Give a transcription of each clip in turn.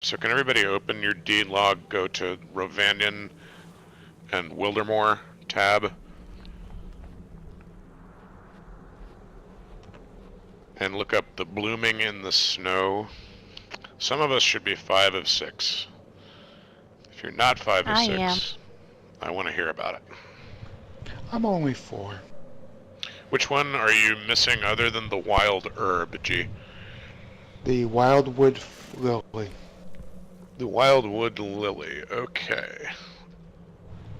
So can everybody open your deed log, go to Rovanian and Wildermore tab, and look up the blooming in the snow. Some of us should be 5 of 6. If you're not 5 of 6, I want to hear about it. I'm only 4. Which one are you missing other than the wild herb, G? The wildwood lily. The wildwood lily, okay.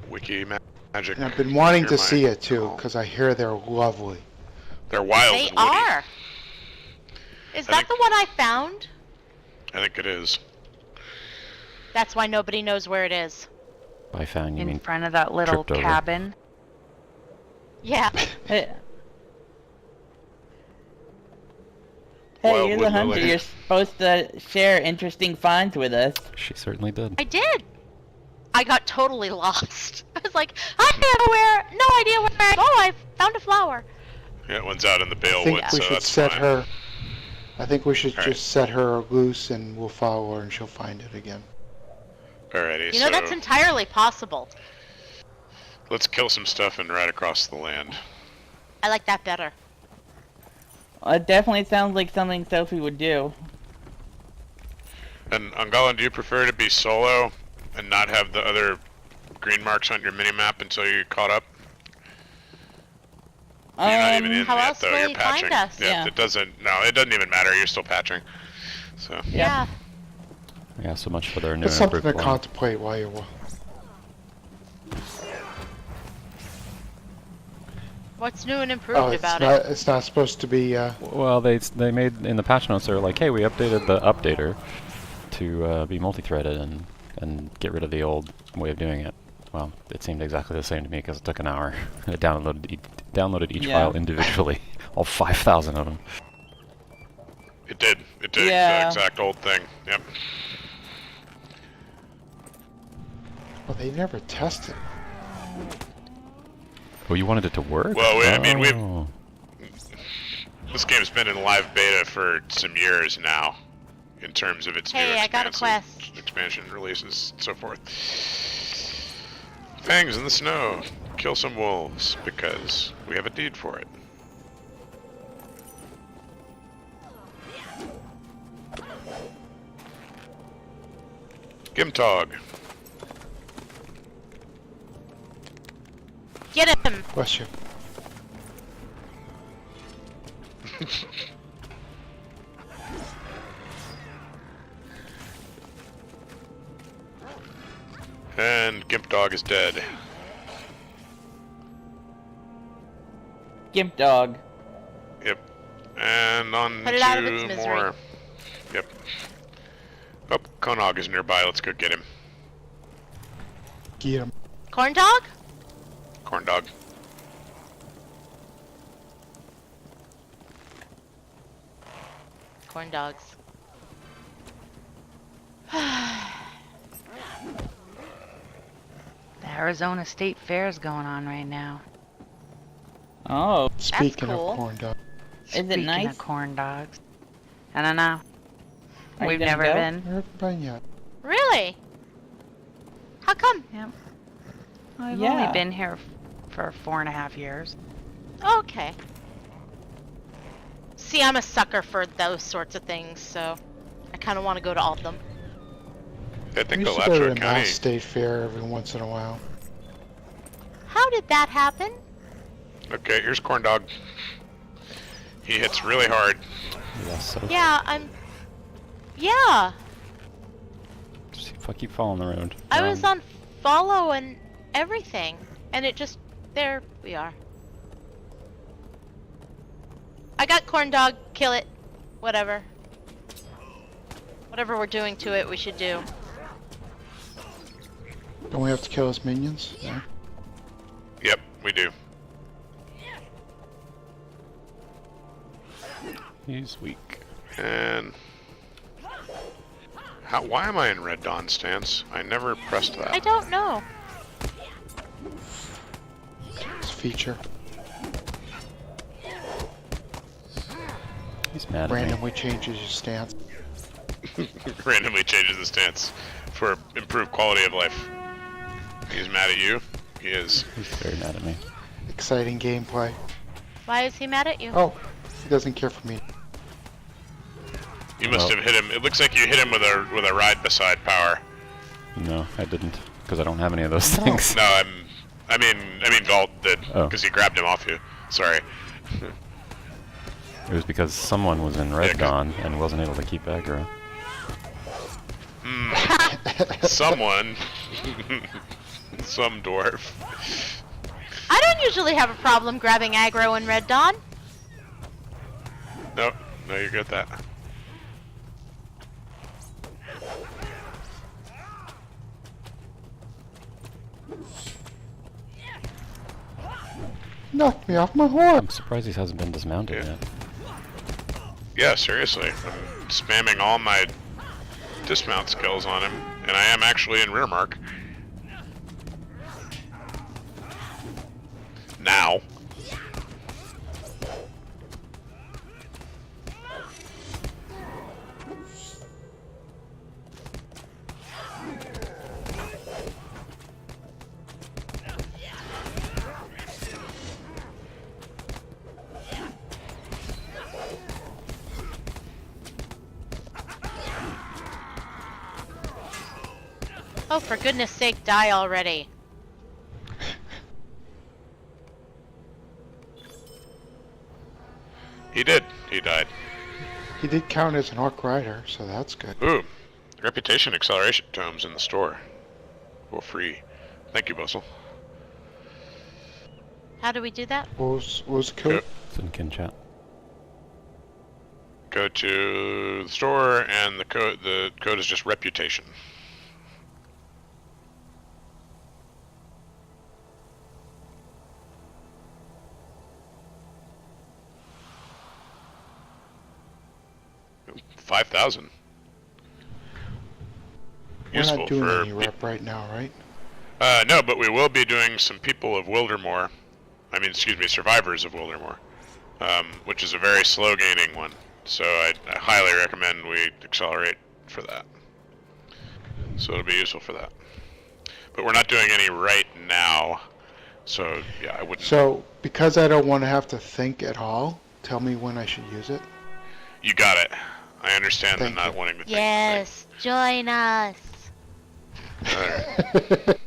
Wiki magic. And I've been wanting to see it too, because I hear they're lovely. They're wild They and woody. are. Is that the one I found? I think it is. That's why nobody knows where it is. By found, you mean In front of that little tripped over. cabin. Yeah. Hey, Wildwood you're the hunter. lily. You're supposed to share interesting finds with us. She certainly did. I did. I got totally lost. I was like, I don't know where, no idea where. Oh, I found a flower. Yeah, one's out in the Bale I think Woods, we so should that's set fine. her. I think we should All just set her loose, and we'll follow her, and she'll find it again. Alrighty, You know, so that's entirely possible. let's kill some stuff and ride across the land. I like that better. Well, it definitely sounds like something Sophie would do. And Angalan, do you prefer to be solo and not have the other green marks on your minimap until you're caught up? You're not even in how yet, else though. will You're he find patching. us? Yeah, Yeah. it doesn't. No, it doesn't even matter. You're still patching. So. Yeah. Yeah, so much for their new That's something improved to plan. contemplate while you're. What's new and improved Oh, it's about not. it? It's not supposed to be. Well, they made in the patch notes. They're like, hey, we updated the updater to be multi-threaded and get rid of the old way of doing it. Well, it seemed exactly the same to me because it took an hour. It downloaded each Yeah. file individually, all 5,000 of them. It did. It did. Yeah. The exact old thing. Yep. Well, they never tested. Oh, you wanted it to work? Well, I mean, we've- Oh. This game's been in live beta for some years now, in terms of its new Hey, I got a expansion releases, and so forth. Fangs in the snow. Kill some wolves because we have a deed for it. Gimtog. Get him! Bless you. And Gimp Dog is dead. Gimp dog. Yep. And on Put it out of to its misery. more. Yep. Oh, Konog is nearby. Let's go get him. Get him. Corn dog? Corn Dog. Corn dogs. The Arizona State Fair's going on right now. Oh, Speaking cool. of corn dog, is it Speaking nice? of corn dogs. I don't know. Are you We've gonna never go? been. never been yet. Really? How come? Yep. I've Yeah. only been here for 4.5 years. Okay. See, I'm a sucker for those sorts of things, so I kind of want to go to all of them. I We think used to go to Alachua the County. Mass State Fair every once in a while. How did that happen? Okay, here's Corn Dog. He hits really hard. Yeah, so Yeah, Yeah, just fuck you fall on the road. I was on follow and everything, and it just... There we are. I got corn dog, kill it. Whatever. Whatever we're doing to it, we should do. Don't we have to kill his minions? Yeah. Yep, we do. He's weak. And... Why am I in Red Dawn stance? I never pressed that. I don't know. It's feature. He's mad at me. Randomly changes your stance. randomly changes the stance for improved quality of life. He's mad at you. He is. He's very mad at me. Exciting gameplay. Why is he mad at you? Oh, he doesn't care for me. You must have hit him. It looks like you hit him with a ride beside power. No, I didn't, because I don't have any of those things. No, I mean Galt did, because he grabbed him off you. Sorry. It was because someone was in Red Dawn and wasn't able to keep aggro. Someone. Some dwarf. I don't usually have a problem grabbing aggro in Red Dawn. No, you're good at that. Knocked me off my horse. I'm surprised he hasn't been dismounted yet. Yeah, seriously. I'm spamming all my dismount skills on him, and I am actually in rear mark. Now. Oh, for goodness sake, die already. He did. He died. He did count as an orc rider, so that's good. Ooh. Reputation acceleration tomes in the store. For free. Thank you, Bustle. How do we do that? What was the code? It's in kin chat. Go to the store, and the code is just reputation. $5,000. We're Useful not doing for any rep right now, right? no, but we will be doing some people of Wildermore. I mean, excuse me, survivors of Wildermore, which is a very slow gaining one. So I highly recommend we accelerate for that. So it'll be useful for that. But we're not doing any right now. So yeah, I wouldn't. So because I don't want to have to think at all, tell me when I should use it. You got it. I understand Thank the not you. wanting to think. Yes, join us. Alright.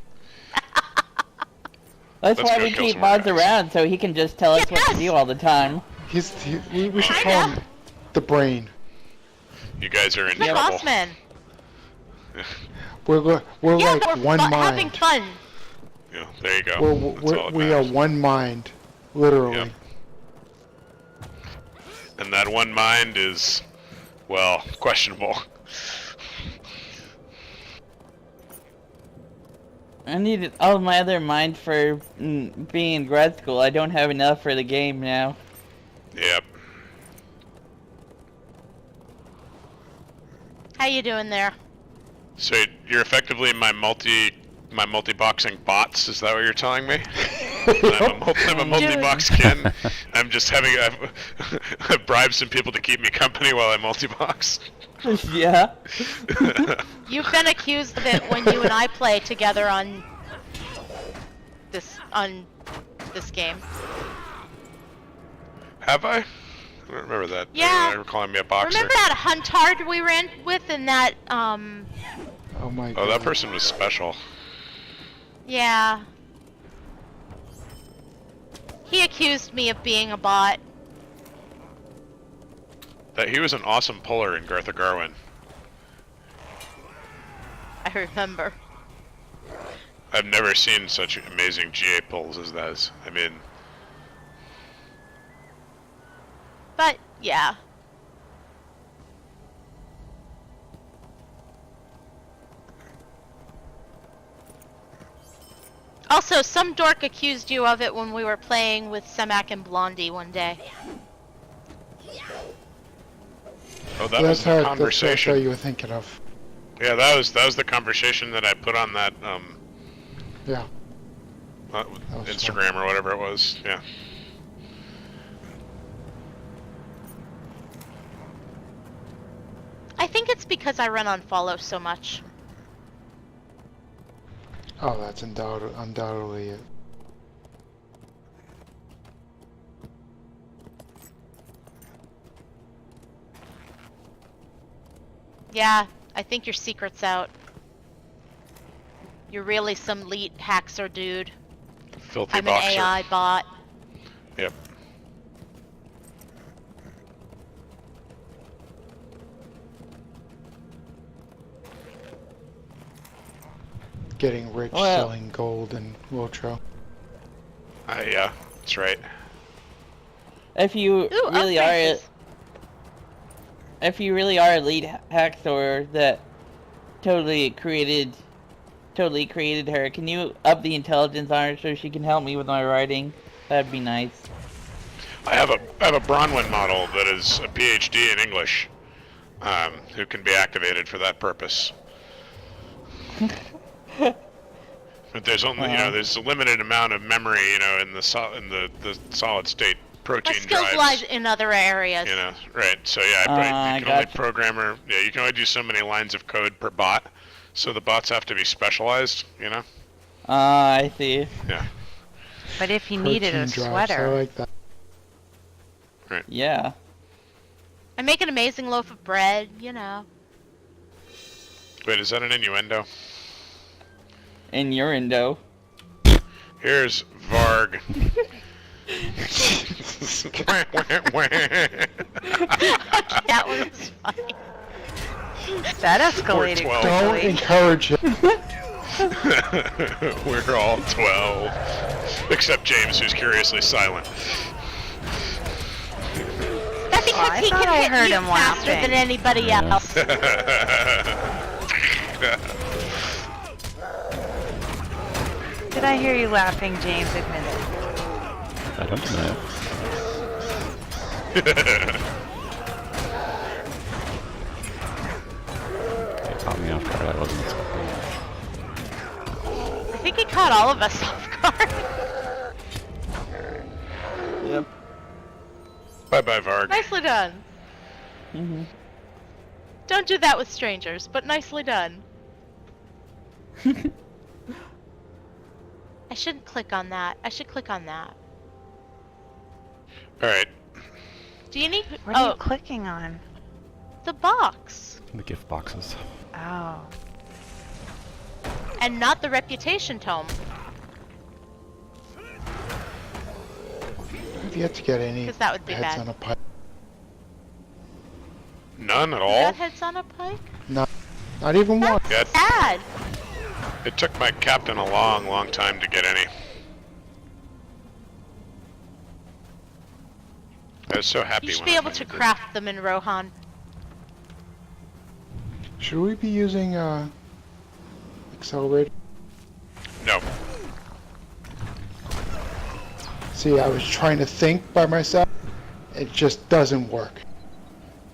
That's Let's why go we kill keep some more mods guys. around, so he can just tell us what to Yes! do all the time. We should call him the brain. You guys are in The trouble. boss man. We're Yeah, like we're one having mind. fun. Yeah, there you go. That's all that We are matters. one mind, literally. Yep. And that one mind is, well, questionable. I needed all my other mind for being in grad school. I don't have enough for the game now. Yep. How you doing there? So you're effectively my multi-boxing bots. Is that what you're telling me? I'm a multi-box kin. I'm just having I've bribed some people to keep me company while I multi-box. Yeah. You've been accused of it when you and I play together on this game. Have I? I don't remember that. Yeah. I don't remember calling me a boxer. Remember that huntard we ran with in that Oh my god. Oh, that person was special. Yeah. He accused me of being a bot. That he was an awesome puller in Garth of Garwin. I remember. I've never seen such amazing GA pulls as those. I mean, But, yeah. Also, some dork accused you of it when we were playing with Semak and Blondie one day. oh, that was That's the how conversation. you were thinking of. Yeah, that was the conversation that I put on that Yeah. was Instagram or whatever it was. Yeah. I think it's because I run on follow so much. Oh, that's undoubtedly it. Yeah, I think your secret's out. You're really some elite hacker dude. Filthy I'm an boxer. AI bot. Yep. Getting rich Well- selling gold in Wiltro. Yeah, that's right. If you Ooh, really are, upgrades. if you really are a lead hacker that totally created her, can you up the intelligence on her so she can help me with my writing? That'd be nice. I have a Bronwyn model that is a PhD in English, who can be activated for that purpose. But there's only, there's a limited amount of memory, in the solid state protein My skills drives. lies in other areas. Right. So yeah, I you can only gotcha. program her. Yeah, you can only do so many lines of code per bot. So the bots have to be specialized. I see. Yeah. But if you needed a Protein drives, I sweater, like that. Yeah. I make an amazing loaf of bread, Wait, is that an innuendo? In your endo. Here's Varg. That was funny. that escalated 12. Don't quickly. encourage it. We're all 12. Except James, who's curiously silent. That's because I he thought can I hit heard you him faster laughing. than anybody Yeah. else. Did I hear you laughing, James? Admit it. I don't know. It caught me off guard. I wasn't expecting that. I think it caught all of us off guard. Yep. Bye-bye, Varg. Nicely done. Mhm. Don't do that with strangers, but nicely done. I shouldn't click on that. I should click on that. Alright. Do you need... What are oh, you clicking on? the box. The gift boxes. Oh. And not the reputation tome. I've yet to get any 'Cause that would be heads bad. on a pipe. None at You all? got heads on a pike? Not even one. That's Yeah. sad. It took my captain a long, long time to get any. I was so happy You should when be I able to finally did. craft them in Rohan. Should we be using accelerator? No. See, I was trying to think by myself. It just doesn't work.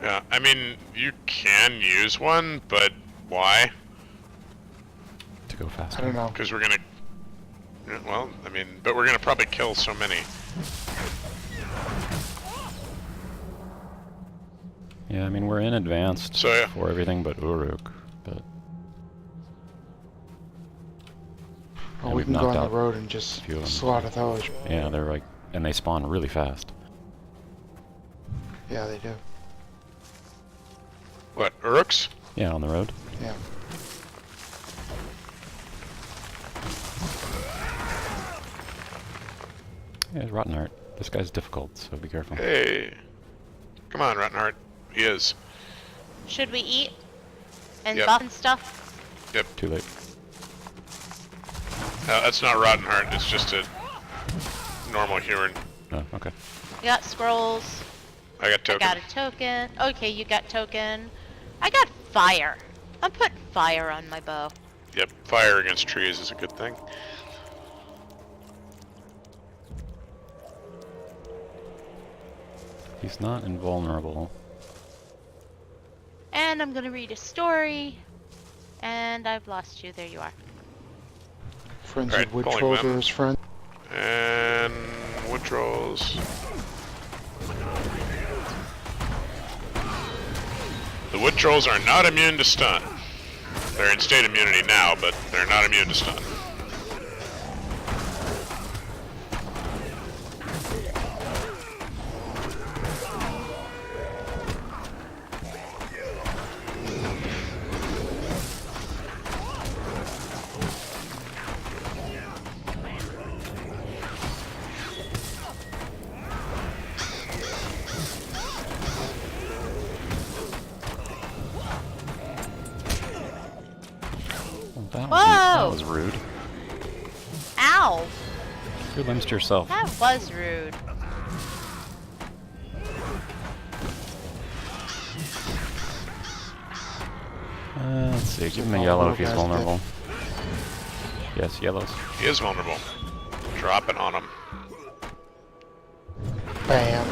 Yeah, I mean, you can use one, but why? To go faster. I don't know. Because we're gonna... Well, I mean, but we're gonna probably kill so many. Yeah, I mean, we're in advanced So, yeah. for everything but Uruk, but Or Yeah, we we've can go knocked on out the road and just a few of them. slaughter those. yeah, they're like, and they spawn really fast. Yeah, they do. What, Uruks? Yeah, on the road. Yeah. Yeah, it's Rottenheart. This guy's difficult, so be careful. Hey. Come on, Rottenheart. He is. Should we eat? And Yep. buff and stuff? Too late. That's not Rottenheart, it's just a normal human. Oh, okay. You got scrolls. I got token. I got a token. Okay, you got token. I got fire. I'm putting fire on my bow. Yep, fire against trees is a good thing. He's not invulnerable. And I'm gonna read a story. And I've lost you. There you are. Friends Alright, with pulling Woodtrolls them. are his friend. And wood trolls. The The wood trolls are not immune to stun. They're in state immunity now, but they're not immune to stun. That Whoa! was rude. Ow! Your limbs to yourself. That was rude. Let's see, give him a yellow if he's vulnerable. Yes, yellows. He is vulnerable. Drop it on him. Bam.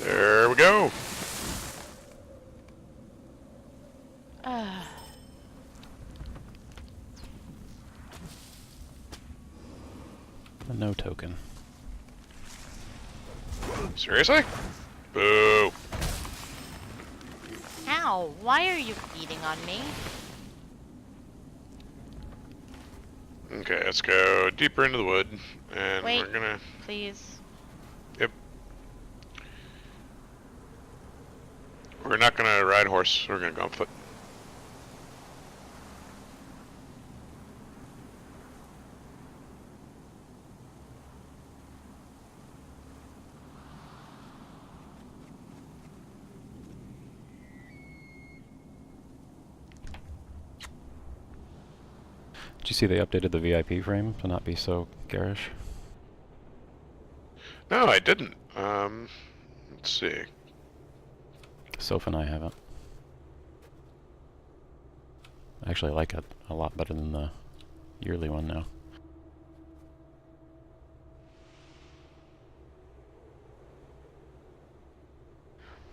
There we go. A no token. Seriously? Boo. Ow! Why are you beating on me? Okay, let's go deeper into the wood, and Wait. we're gonna... Please. Yep. We're not gonna ride horse, we're gonna go on foot. Did you see they updated the VIP frame to not be so garish? No, I didn't. Let's see. Soph and I haven't. I actually like it a lot better than the yearly one now.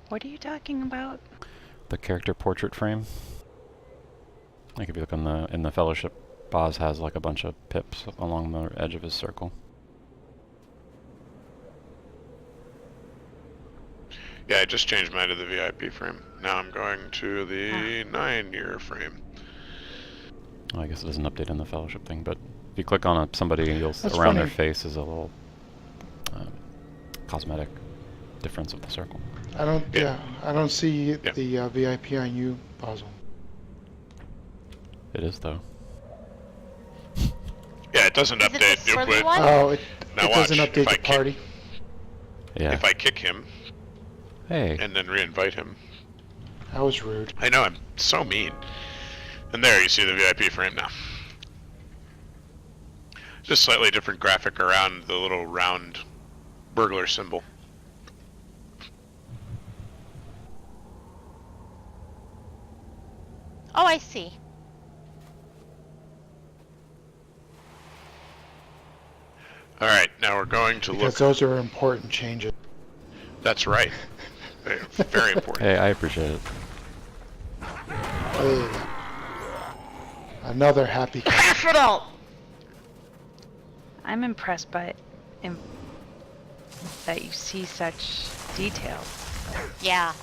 What are you talking about? The character portrait frame. Like if you look on in the Fellowship, Boz has like a bunch of pips along the edge of his circle. Yeah, I just changed mine to the VIP frame. Now I'm going to the 9-year frame. Well, I guess it doesn't update in the Fellowship thing, but if you click on somebody, you'll That's around their funny. face is a little cosmetic difference of the circle. I don't. Yeah. Yeah, I don't see Yeah. the VIP on you, Basil. It is though. Yeah, it doesn't Is it the update. swirly one? Oh, it Now doesn't watch, update if I the party. Yeah. If I kick him Hey. and then re-invite him. That was rude. I know, I'm so mean. And there, you see the VIP frame now. Just slightly different graphic around the little round burglar symbol. Oh, I see. Alright, now we're going to Because look... those are important changes. That's right. They're very important. Hey, I appreciate it. Hey, another happy couple. Capital! I'm impressed by that you see such detail. Yeah.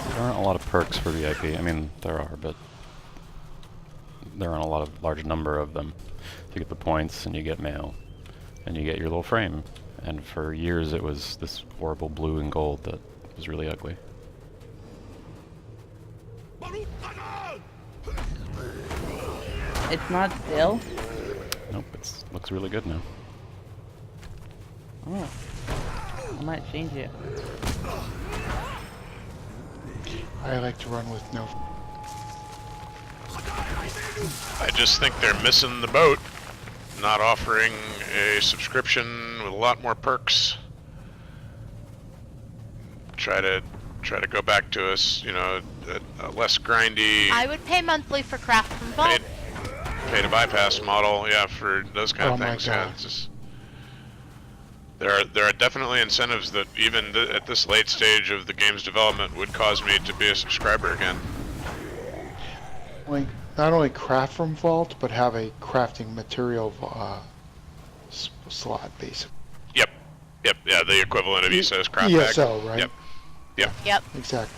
There aren't a lot of perks for VIP. I mean, there are, but there aren't a large number of them. You get the points, and you get mail, and you get your little frame. And for years, it was this horrible blue and gold that was really ugly. It's not still? Nope, it looks really good now. Oh. I might change it. I like to run with no. I just think they're missing the boat. not offering a subscription with a lot more perks. Try to go back to us, you know, a less grindy. I would pay monthly for Craft from Vault. Pay to bypass model, yeah, for those kind of Oh my things. Yeah, God. it's just, there are definitely incentives that even at this late stage of the game's development would cause me to be a subscriber again. Not only craft from Vault, but have a crafting material slot, basically. Yep, yeah, the equivalent of ESO's craft bag. ESO, right? Yep. Exactly.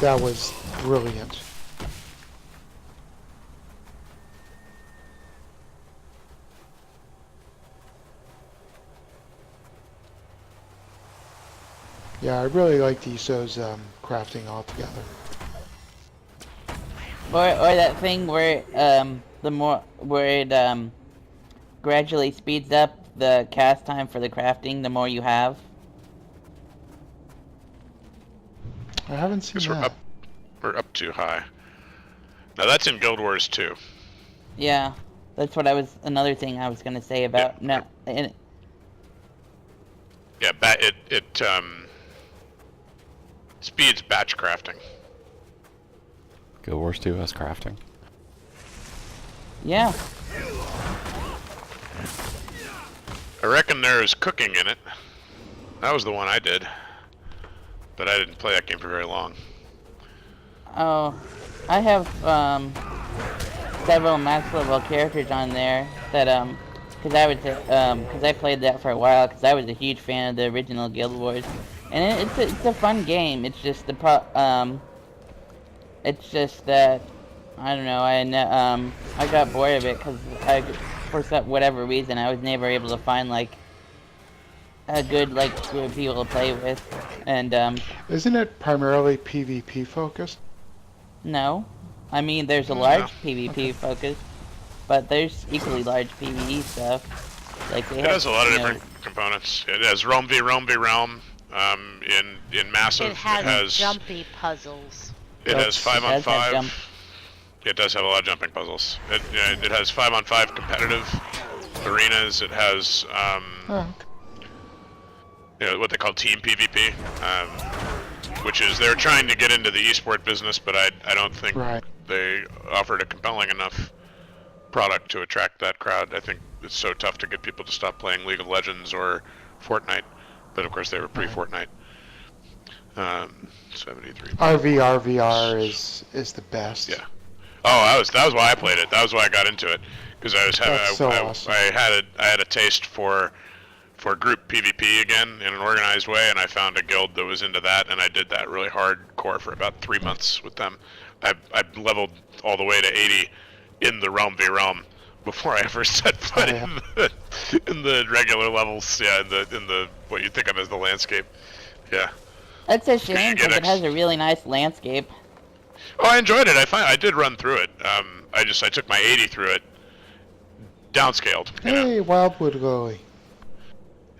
That was brilliant. Yeah, I really liked ESO's crafting altogether. Or that thing where it gradually speeds up the cast time for the crafting the more you have. I haven't seen Because that. we're up too high. Now that's in Guild Wars 2. Yeah, that's what another thing I was gonna say about Yeah. Yeah, it speeds batch crafting. Guild Wars 2 has crafting. Yeah. I reckon there's cooking in it. That was the one I did. But I didn't play that game for very long. Oh, I have several max level characters on there that because I played that for a while because I was a huge fan of the original Guild Wars, and it's a fun game. It's just it's just that I don't know. I got bored of it because for whatever reason I was never able to find like a good group of people to play with, and Isn't it primarily PvP focused? no, I mean there's a large PvP focus, but there's equally large PvE stuff. Like It has a lot of different components. It has Realm v Realm v Realm. In Massive, It has jumpy puzzles. It has 5 on It does have 5. It does have a lot of jumping puzzles. It has 5 on 5 competitive arenas. It has you know, what they call team PvP, which is they're trying to get into the esport business, but I don't think they offered a compelling enough product to attract that crowd. I think it's so tough to get people to stop playing League of Legends or Fortnite, but of course they were pre-Fortnite. 73. RVR is the best. Yeah. Oh, that was why I played it. That was why I got into it, because I was Awesome. I had a taste for group PvP again in an organized way, and I found a guild that was into that, and I did that really hardcore for about 3 months with them. I leveled all the way to 80 in the Realm v Realm before I ever set foot in the regular levels. Yeah, in the what you think of as the landscape. Yeah. That's a shame because it has a really nice landscape. Oh, I enjoyed it. I did run through it. I took my 80 through it, downscaled. You know, Hey, Wildwood Lily.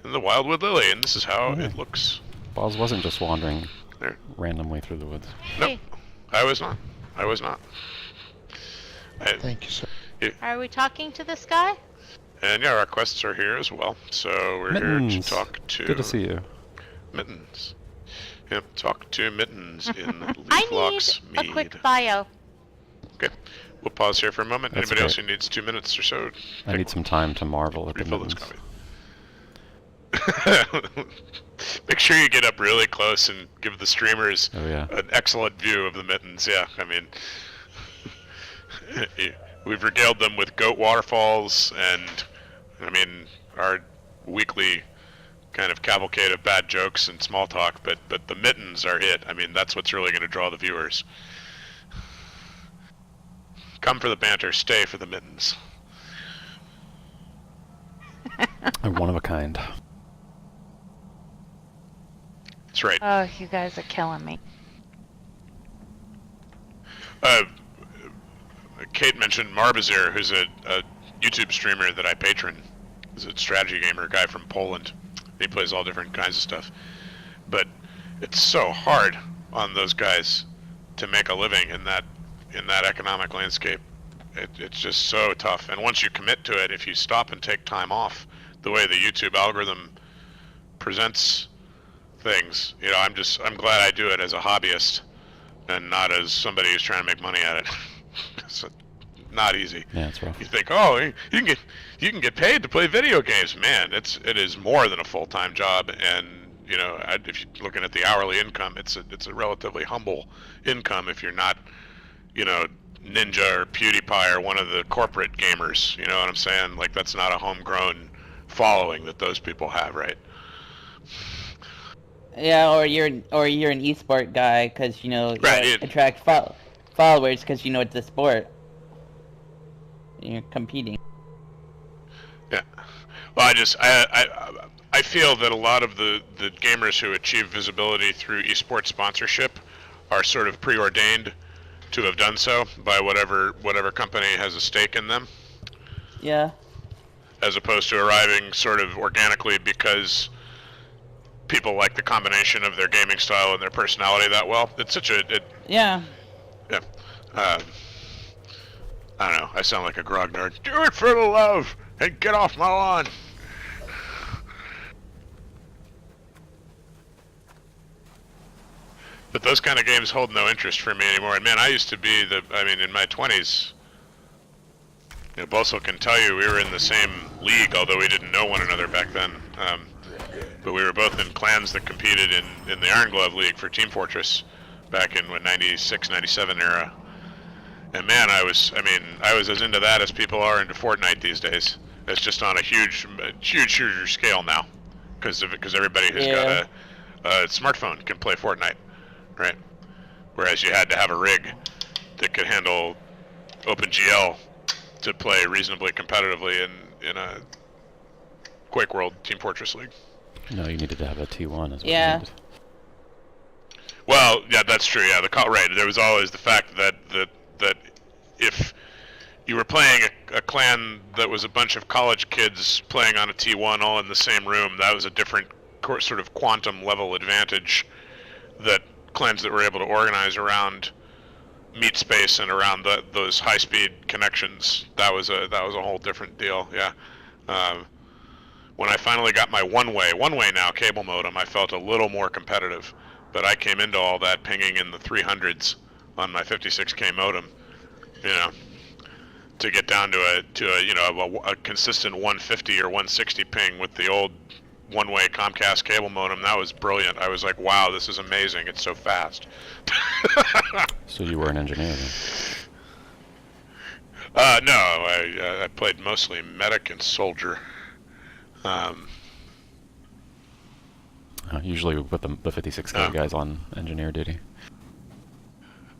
in the Wildwood Lily, and this is how it looks. Boz wasn't just wandering There. randomly through the woods. Nope, I was not. Thank you, sir. Are we talking to this guy? And yeah, our quests are here as well. So we're here to Mittens. talk to Good to see you. Mittens. Yep, talk to Mittens in I Leaflock's need a Mead. quick bio. Okay, we'll pause here for a moment. That's Anybody else okay. who needs 2 minutes or so? I need some time to marvel at the Refill this mittens. copy. Make sure you get up really close and give the streamers Oh yeah. an excellent view of the mittens. Yeah, I mean, we've regaled them with goat waterfalls, and I mean our weekly kind of cavalcade of bad jokes and small talk. But the mittens are it. I mean, that's what's really going to draw the viewers. Come for the banter, stay for the mittens. I'm one of a kind. That's right. Oh, you guys are killing me. Kate mentioned Marbazir, who's a YouTube streamer that I patron. He's a strategy gamer, guy from Poland. He plays all different kinds of stuff. But it's so hard on those guys to make a living in that economic landscape. it's just so tough. And once you commit to it, if you stop and take time off, the way the YouTube algorithm presents things, you know, I'm glad I do it as a hobbyist and not as somebody who's trying to make money at it. It's not easy. Yeah, it's rough. You think, oh, you can get paid to play video games, man. It is more than a full-time job, and you know, if you're looking at the hourly income, it's a relatively humble income if you're not, you know, Ninja or PewDiePie or one of the corporate gamers. You know what I'm saying? Like, that's not a homegrown following that those people have, right? Yeah, or you're an esport guy because you know you Right, attract followers because you know it's a sport. You're competing. Yeah. Well, I feel that a lot of the gamers who achieve visibility through esports sponsorship are sort of preordained to have done so by whatever company has a stake in them, Yeah. as opposed to arriving sort of organically because people like the combination of their gaming style and their personality that well. It's such a Yeah. yeah. I don't know. I sound like a grog nerd. Do it for the love and get off my lawn. But those kind of games hold no interest for me anymore. And man, I used to be in my 20s, you know, Bossel can tell you we were in the same league, although we didn't know one another back then. But we were both in clans that competed in the Iron Glove League for Team Fortress back in, 96, 97 era. And man, I was as into that as people are into Fortnite these days. It's just on a huger scale now, because everybody who's got a smartphone can play Fortnite, right? Whereas you had to have a rig that could handle OpenGL to play reasonably competitively in a Quake World Team Fortress League. No, you needed to have a T1 as well. Yeah. Well, yeah, that's true. Yeah, right. There was always the fact that if you were playing a clan that was a bunch of college kids playing on a T1 all in the same room, that was a different sort of quantum level advantage that clans that were able to organize around meat space and around those high-speed connections. That was a whole different deal. Yeah. When I finally got my one-way now cable modem, I felt a little more competitive. But I came into all that pinging in the 300s on my 56K modem, you know, to get down to a consistent 150 or 160 ping with the old one-way Comcast cable modem. That was brilliant. I was like, wow, this is amazing. It's so fast. So you were an engineer then? No, I played mostly medic and soldier. Usually with the 56K guys on engineer duty.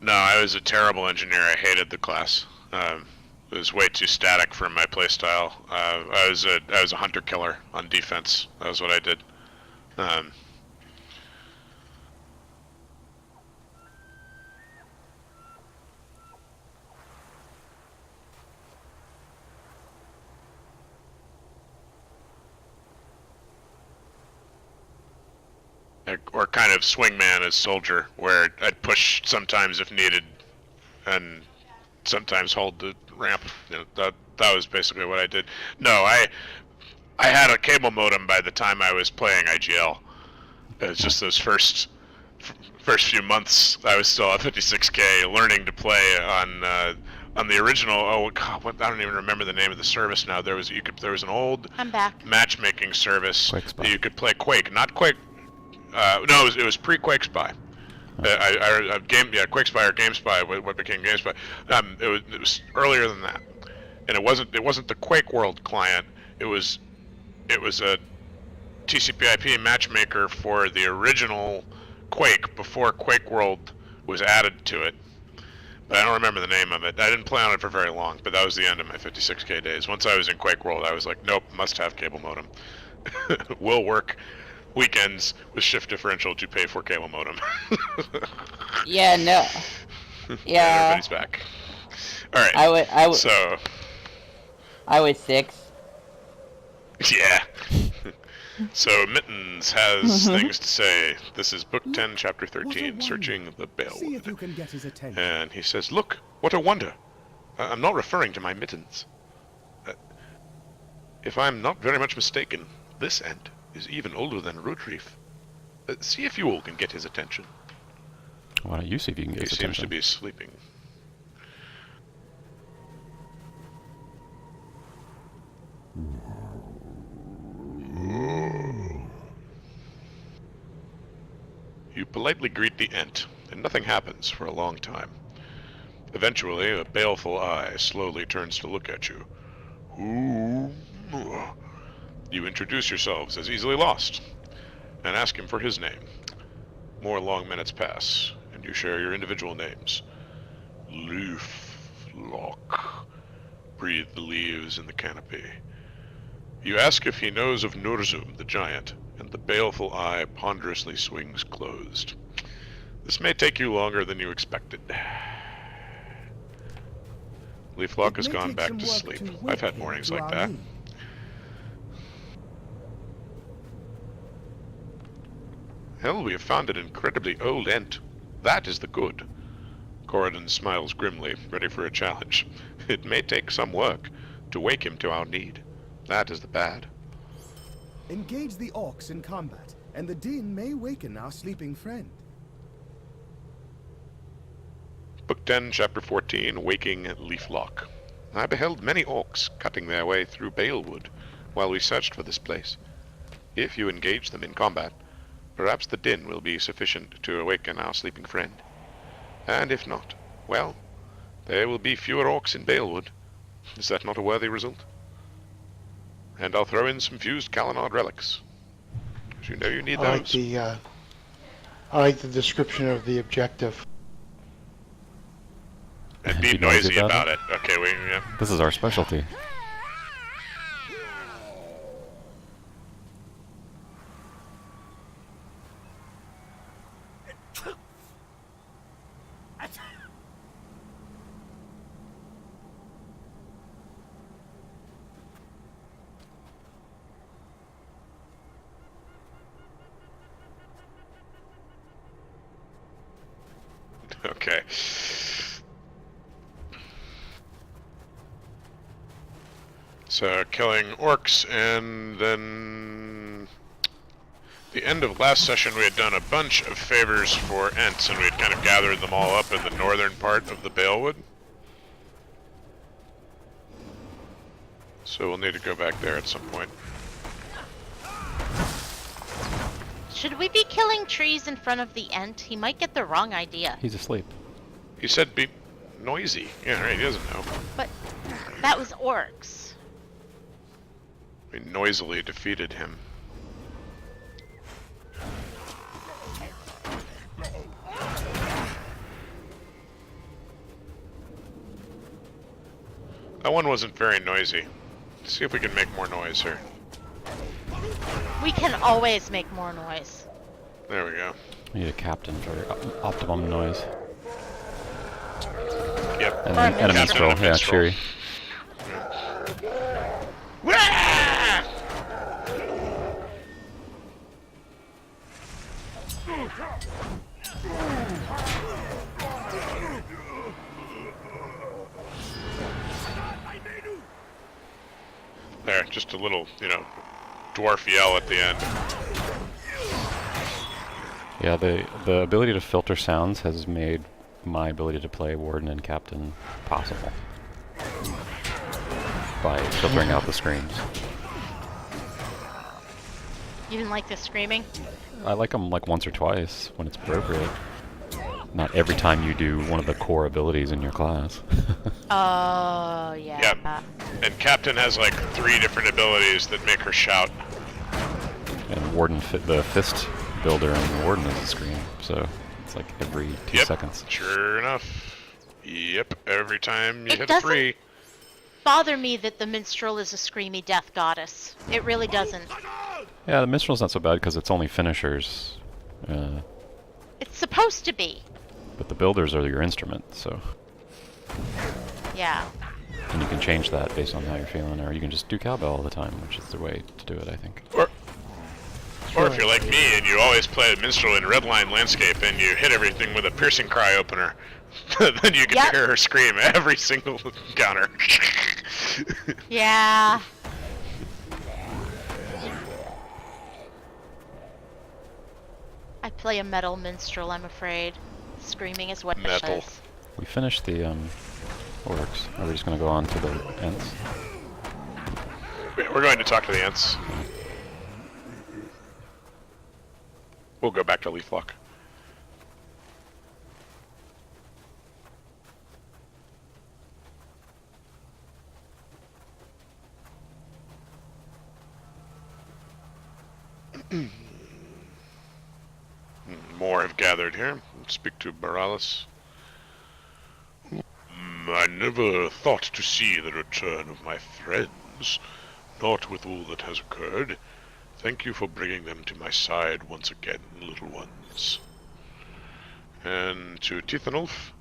No, I was a terrible engineer. I hated the class. It was way too static for my playstyle. I was a hunter killer on defense. That was what I did. Or kind of swingman as soldier, where I'd push sometimes if needed, and sometimes hold the ramp. You know, that was basically what I did. No, I had a cable modem by the time I was playing IGL. It was just those first few months. I was still at 56K, learning to play on the original. Oh God, I don't even remember the name of the service now. There was an old matchmaking service that you could play Quake, not Quake. No, it was pre-Quake Spy. Quake Spy or GameSpy, what became GameSpy. It was earlier than that, and it wasn't the Quake World client. It was a TCP/IP matchmaker for the original Quake before Quake World was added to it. But I don't remember the name of it. I didn't play on it for very long, but that was the end of my 56K days. Once I was in Quake World, I was like, nope, must have cable modem. Will work weekends with shift differential to pay for cable modem. Yeah, no. Yeah. Everybody's back. All right. So. I was 6. Yeah. So Mittens has things to say. This is Book 10, Chapter 13, Searching the Bellwood. See if you can get his attention. And he says, "Look, what a wonder! I'm not referring to my mittens. If I'm not very much mistaken, this ant is even older than Rootreef. See if you all can get his attention. Why don't you see if you can get He his seems attention? to be sleeping. You politely greet the ant, and nothing happens for a long time. Eventually, a baleful eye slowly turns to look at you. You introduce yourselves as easily lost, and ask him for his name. More long minutes pass, and you share your individual names. Leaflock. Breathe the leaves in the canopy. You ask if he knows of Nurzum, the giant, and the baleful eye ponderously swings closed. This may take you longer than you expected. Leaflock has gone back to sleep. I've had mornings like that. Hell, we have found an incredibly old ant. That is the good. Corridon smiles grimly, ready for a challenge. It may take some work to wake him to our need. That is the bad. Engage the orcs in combat, and the din may waken our sleeping friend. Book 10, Chapter 14, Waking Leaflock. I beheld many orcs cutting their way through Balewood while we searched for this place. If you engage them in combat, perhaps the din will be sufficient to awaken our sleeping friend. And if not, well, there will be fewer orcs in Balewood. Is that not a worthy result? And I'll throw in some fused Kalinard relics. As you know you need those. I like the description of the objective. And be noisy about it. Okay, yeah. This is our specialty. Okay. So, killing orcs, and then... the end of last session we had done a bunch of favors for Ents, and we had kind of gathered them all up in the northern part of the Balewood. So we'll need to go back there at some point. Should we be killing trees in front of the Ent? He might get the wrong idea. He's asleep. He said be noisy. Yeah, right, he doesn't know. But that was orcs. We noisily defeated him. That one wasn't very noisy. Let's see if we can make more noise here. We can always make more noise. There we go. We need a captain for optimum noise. Yep. And, Or a and a minstrel. minstrel, And a yeah, minstrel. cheery. There, just a little, dwarf yell at the end. Yeah, the ability to filter sounds has made my ability to play Warden and Captain possible. By filtering out the screams. You didn't like the screaming? I like them like once or twice when it's appropriate. Not every time you do one of the core abilities in your class. Oh, yeah. Yep. And Captain has like 3 different abilities that make her shout. And Warden, the fist builder and Warden is a scream, so it's like every 2 seconds. Sure enough. Yep, every time you It hit doesn't- 3. Bother me that the minstrel is a screamy death goddess. It really doesn't. Yeah, the minstrel's not so bad because it's only finishers. It's supposed to be. But the builders are your instrument, so... Yeah. And you can change that based on how you're feeling, or you can just do cowbell all the time, which is the way to do it, I think. Or if you're like me and you always play a minstrel in Redline Landscape and you hit everything with a piercing cry opener, then you get to hear her scream every single encounter. Yeah. I play a metal minstrel, I'm afraid. Screaming is what it Metal. does. We finished the orcs. Are we just gonna go on to the ents? We're going to talk to the ants. We'll go back to Leaflock. More have gathered here. Speak to Baralis. I never thought to see the return of my friends, not with all that has occurred. Thank you for bringing them to my side once again, little ones. And to Tithanulf.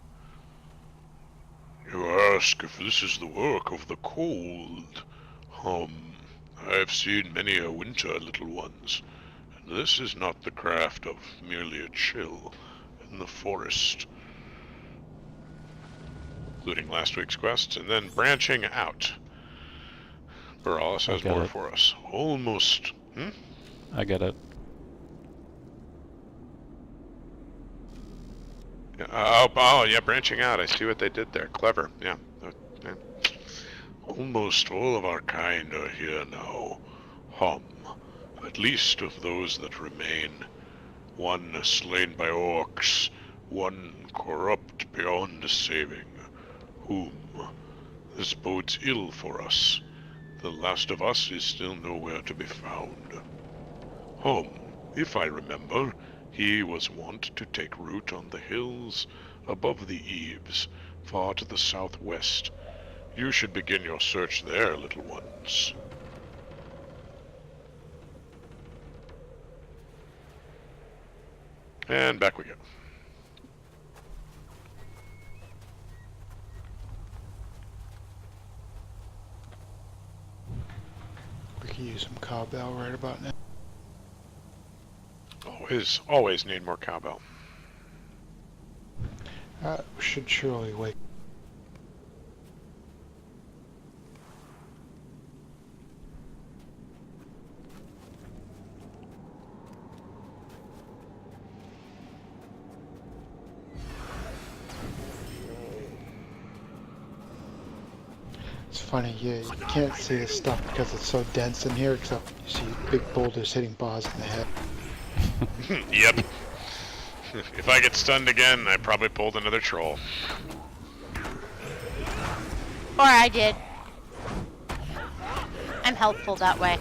You ask if this is the work of the cold. I have seen many a winter, little ones, and this is not the craft of merely a chill in the forest. Including last week's quest, and then branching out. Baralis has more for us. Almost. I get it. Oh, yeah, branching out. I see what they did there. Clever. Yeah. Almost all of our kind are here now. At least of those that remain. One slain by orcs, one corrupt beyond saving. This bodes ill for us. The last of us is still nowhere to be found. If I remember, he was wont to take root on the hills above the eaves, far to the southwest. You should begin your search there, little ones. And back we go. We could use some cowbell right about now. Always need more cowbell. We should surely wake. It's funny, you can't see this stuff because it's so dense in here, except you see big boulders hitting Boz in the head. Yep. If I get stunned again, I probably pulled another troll. Or I did. I'm helpful that way.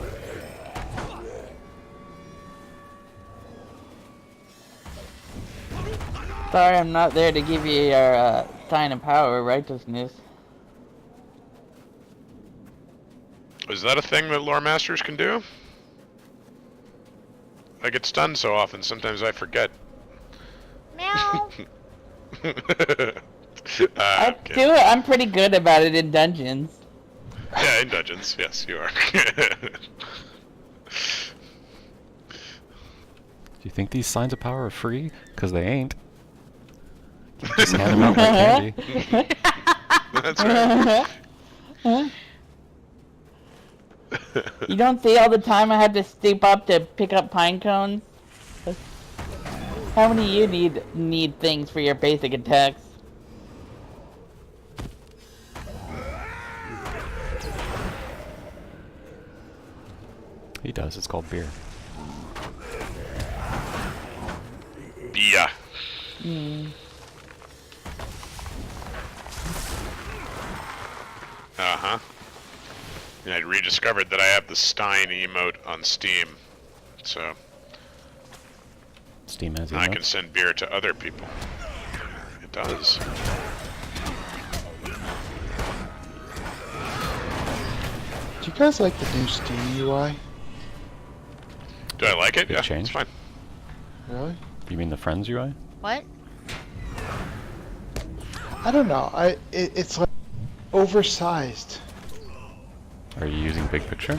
Sorry, I'm not there to give you your sign of power or righteousness. Is that a thing that lore masters can do? I get stunned so often, sometimes I forget. Meow. I do it. I'm pretty good about it in dungeons. Yeah, in dungeons. Yes, you are. Do you think these signs of power are free? Because they ain't. You just hand them out like candy. That's right. You don't see all the time I had to stoop up to pick up pine cones? How many of you need things for your basic attacks? He does. It's called beer. Beer. Uh-huh. And I rediscovered that I have the Stein emote on Steam. So Steam has I emotes. can send beer to other people. It does. Do you guys like the new Steam UI? Do I like it? Big Yeah, change. it's fine. Really? You mean the Friends UI? What? I don't know. It's like oversized. Are you using Big Picture?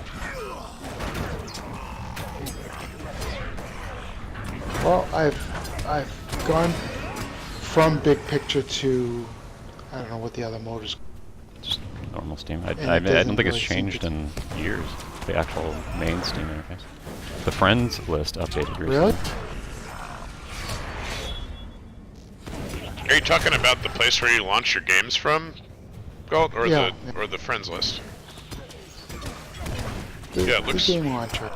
Well, I've gone from big picture to, I don't know what the other mode is. Just normal Steam. I And it don't doesn't think it's really seem changed to- in years. The actual main Steam interface. The friends list updated recently. Really? Are you talking about the place where you launch your games from, Galt, or Yeah. the friends list? The, Yeah, it looks- the game launcher.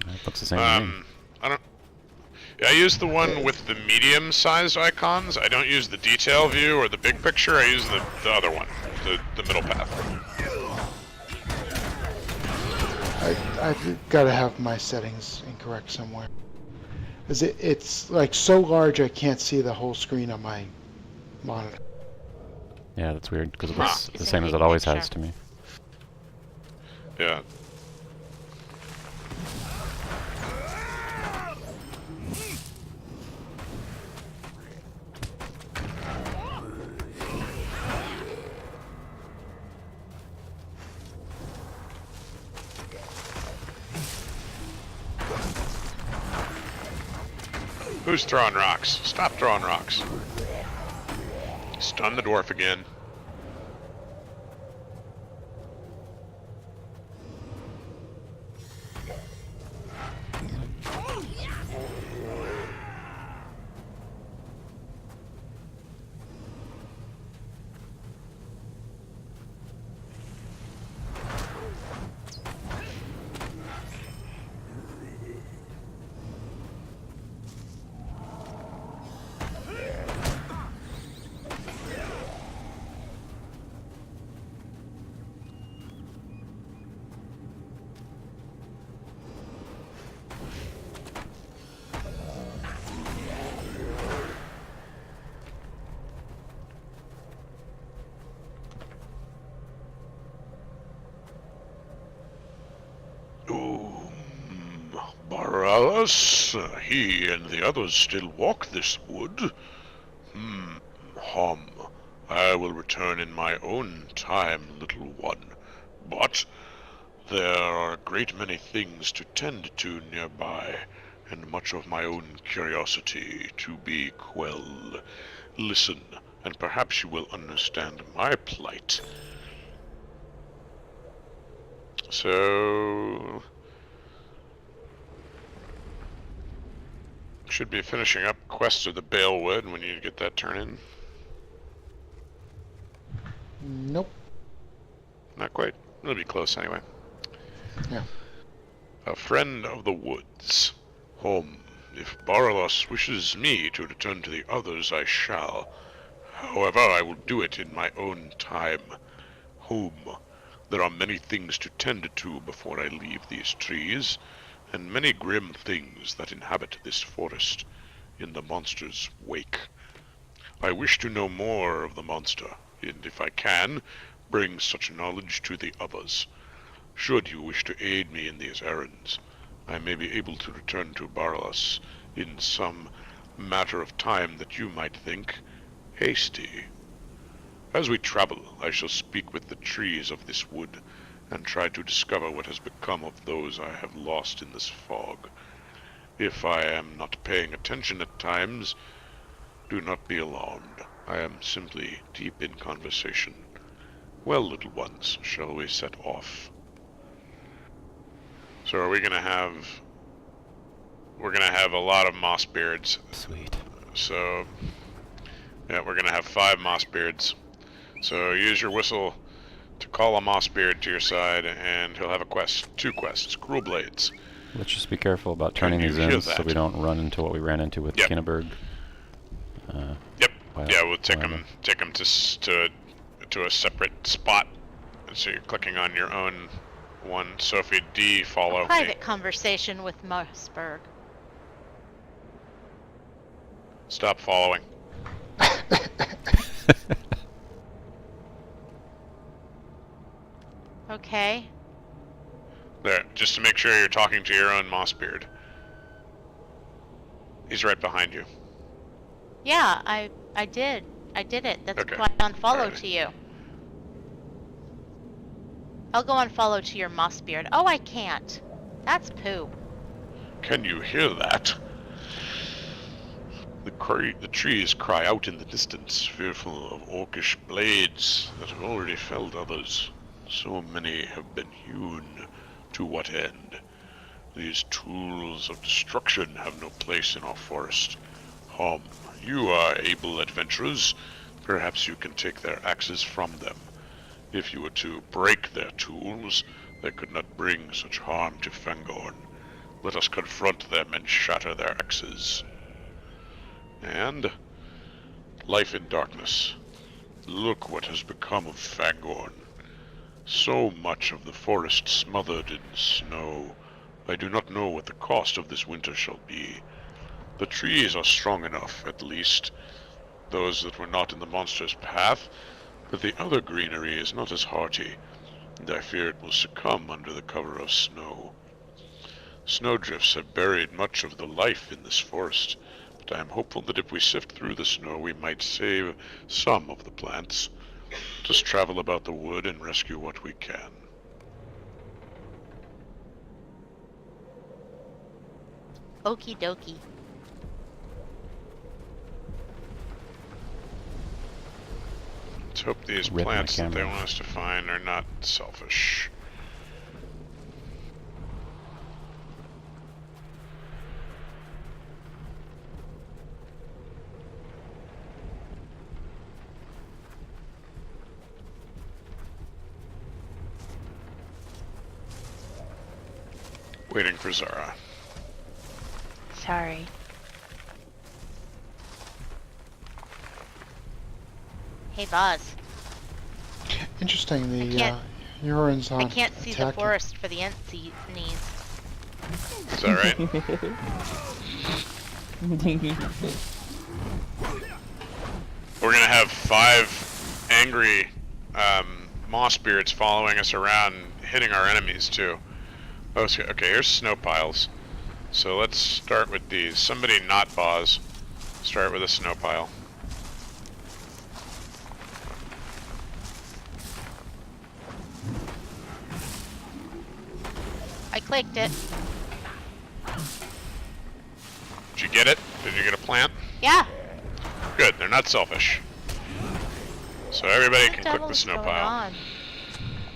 It looks the same to me. I don't. Yeah, I use the one with the medium-sized icons. I don't use the detail view or the big picture. I use the other one, the middle path. I've got to have my settings incorrect somewhere. It's like so large I can't see the whole screen on my monitor. Yeah, that's weird because it Huh. looks It's the in same as big it always picture. has to me. Yeah. Who's throwing rocks? Stop throwing rocks. Stun the dwarf again. Baralas, he and the others still walk this wood. Hum. I will return in my own time, little one. But there are a great many things to tend to nearby, and much of my own curiosity to be quelled. Listen, and perhaps you will understand my plight. So... should be finishing up Quest of the Balewood when you get that turn in. Nope. Not quite. It'll be close anyway. Yeah. A friend of the woods. Home. If Baralos wishes me to return to the others, I shall. However, I will do it in my own time. Home. There are many things to tend to before I leave these trees, and many grim things that inhabit this forest in the monster's wake. I wish to know more of the monster, and if I can, bring such knowledge to the others. Should you wish to aid me in these errands, I may be able to return to Baralas in some matter of time that you might think hasty. As we travel, I shall speak with the trees of this wood, and try to discover what has become of those I have lost in this fog. If I am not paying attention at times, do not be alarmed. I am simply deep in conversation. Well, little ones, shall we set off? So are we gonna have... we're gonna have a lot of mossbeards. Sweet. So... yeah, we're gonna have 5 mossbeards. So use your whistle to call a mossbeard to your side, and he'll have a quest. 2 quests. Cruel Blades. Let's just be careful about turning you these hear in so that? we don't run into what we ran into with Yep. Kinneberg. Yep. Wow. Yeah, we'll take Whatever. them to a separate spot. And so you're clicking on your own one. So if you follow Private conversation with Mossberg. stop following. Okay. There, just to make sure you're talking to your own mossbeard. He's right behind you. Yeah, I did. I did it. That's Okay. why I unfollow Alrighty. to you. I'll go unfollow to your Mossbeard. Oh, I can't. That's poo. Can you hear that? The trees cry out in the distance, fearful of orcish blades that have already felled others. So many have been hewn. To what end? These tools of destruction have no place in our forest. You are able adventurers. Perhaps you can take their axes from them. If you were to break their tools, they could not bring such harm to Fangorn. Let us confront them and shatter their axes. And life in darkness. Look what has become of Fangorn. So much of the forest smothered in snow. I do not know what the cost of this winter shall be. The trees are strong enough, at least, those that were not in the monster's path, but the other greenery is not as hearty, and I fear it will succumb under the cover of snow. Snowdrifts have buried much of the life in this forest, but I am hopeful that if we sift through the snow, we might save some of the plants. Just travel about the wood and rescue what we can. Okie dokie. Let's hope these Rip my plants that they camera. want us to find are not selfish. Waiting for Zara. Sorry. Hey, Boz. Interesting, the can't- Huron's on I can't see the attacking. forest for the Entsies. Is that right? We're gonna have 5 angry moss beards following us around, hitting our enemies too. Oh, okay, here's snow piles. So let's start with these. Somebody not Boz. Start with a snow pile. I clicked it. Did you get it? Did you get a plant? Yeah. Good, they're not selfish. So everybody What can the click devil the is snow going pile. on?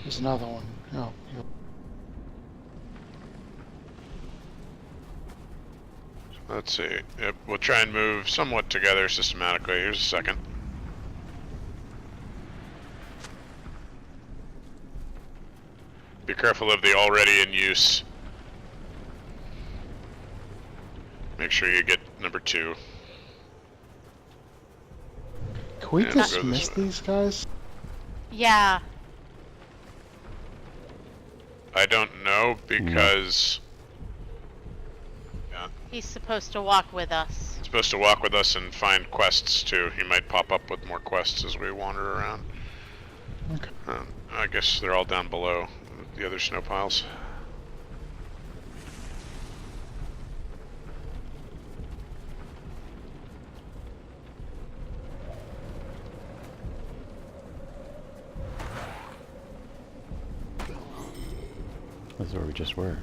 There's another one. Oh, Let's see. Yep, we'll try and move somewhat together systematically. Here's a second. Be careful of the already in use. Make sure you get number 2. can we Yeah, go this dismiss way. these guys? Yeah. I don't know because He's supposed to walk with us. he's supposed to walk with us and find quests too. He might pop up with more quests as we wander around. Okay. I guess they're all down below the other snow piles. This is where we just were.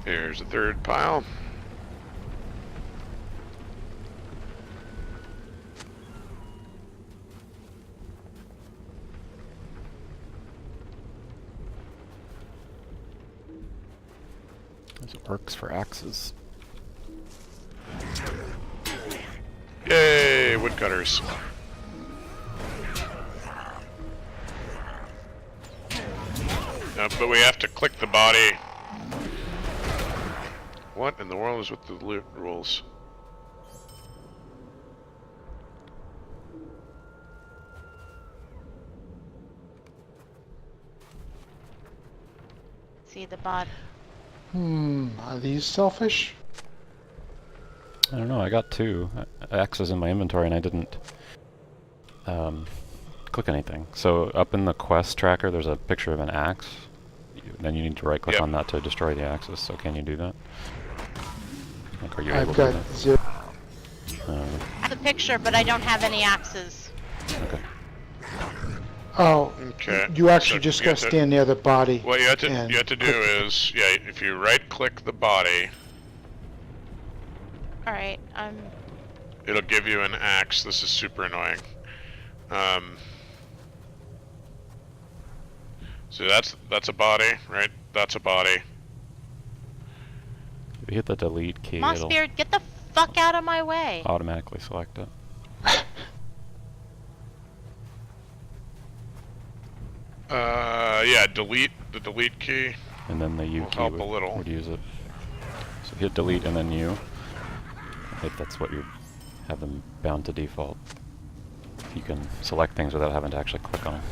Here's a third pile. There's orcs for axes. Yay, woodcutters. But we have to click the body. What in the world is with the loot rules? See the bot. Are these selfish? I don't know, I got 2 axes in my inventory and I didn't click anything. So up in the quest tracker there's a picture of an axe. Then you need to right click Yep. on that to destroy the axes, so can you do that? Like, are you able I've to do got 0. The picture, but I don't have any axes. that? Okay. Oh, Okay. you actually So just you gotta have to- stand near the body. What you have to and do click- is, yeah, if you right-click the body, Alright, it'll give you an axe. This is super annoying. So that's a body, right? That's a body. If you hit the delete key, it'll Mossbeard, get the fuck out of my way. automatically select it. Yeah, delete, the delete key. And then the U Will key help a little. would use it. So if you hit delete and then U, if that's what you have them bound to default, you can select things without having to actually click on them.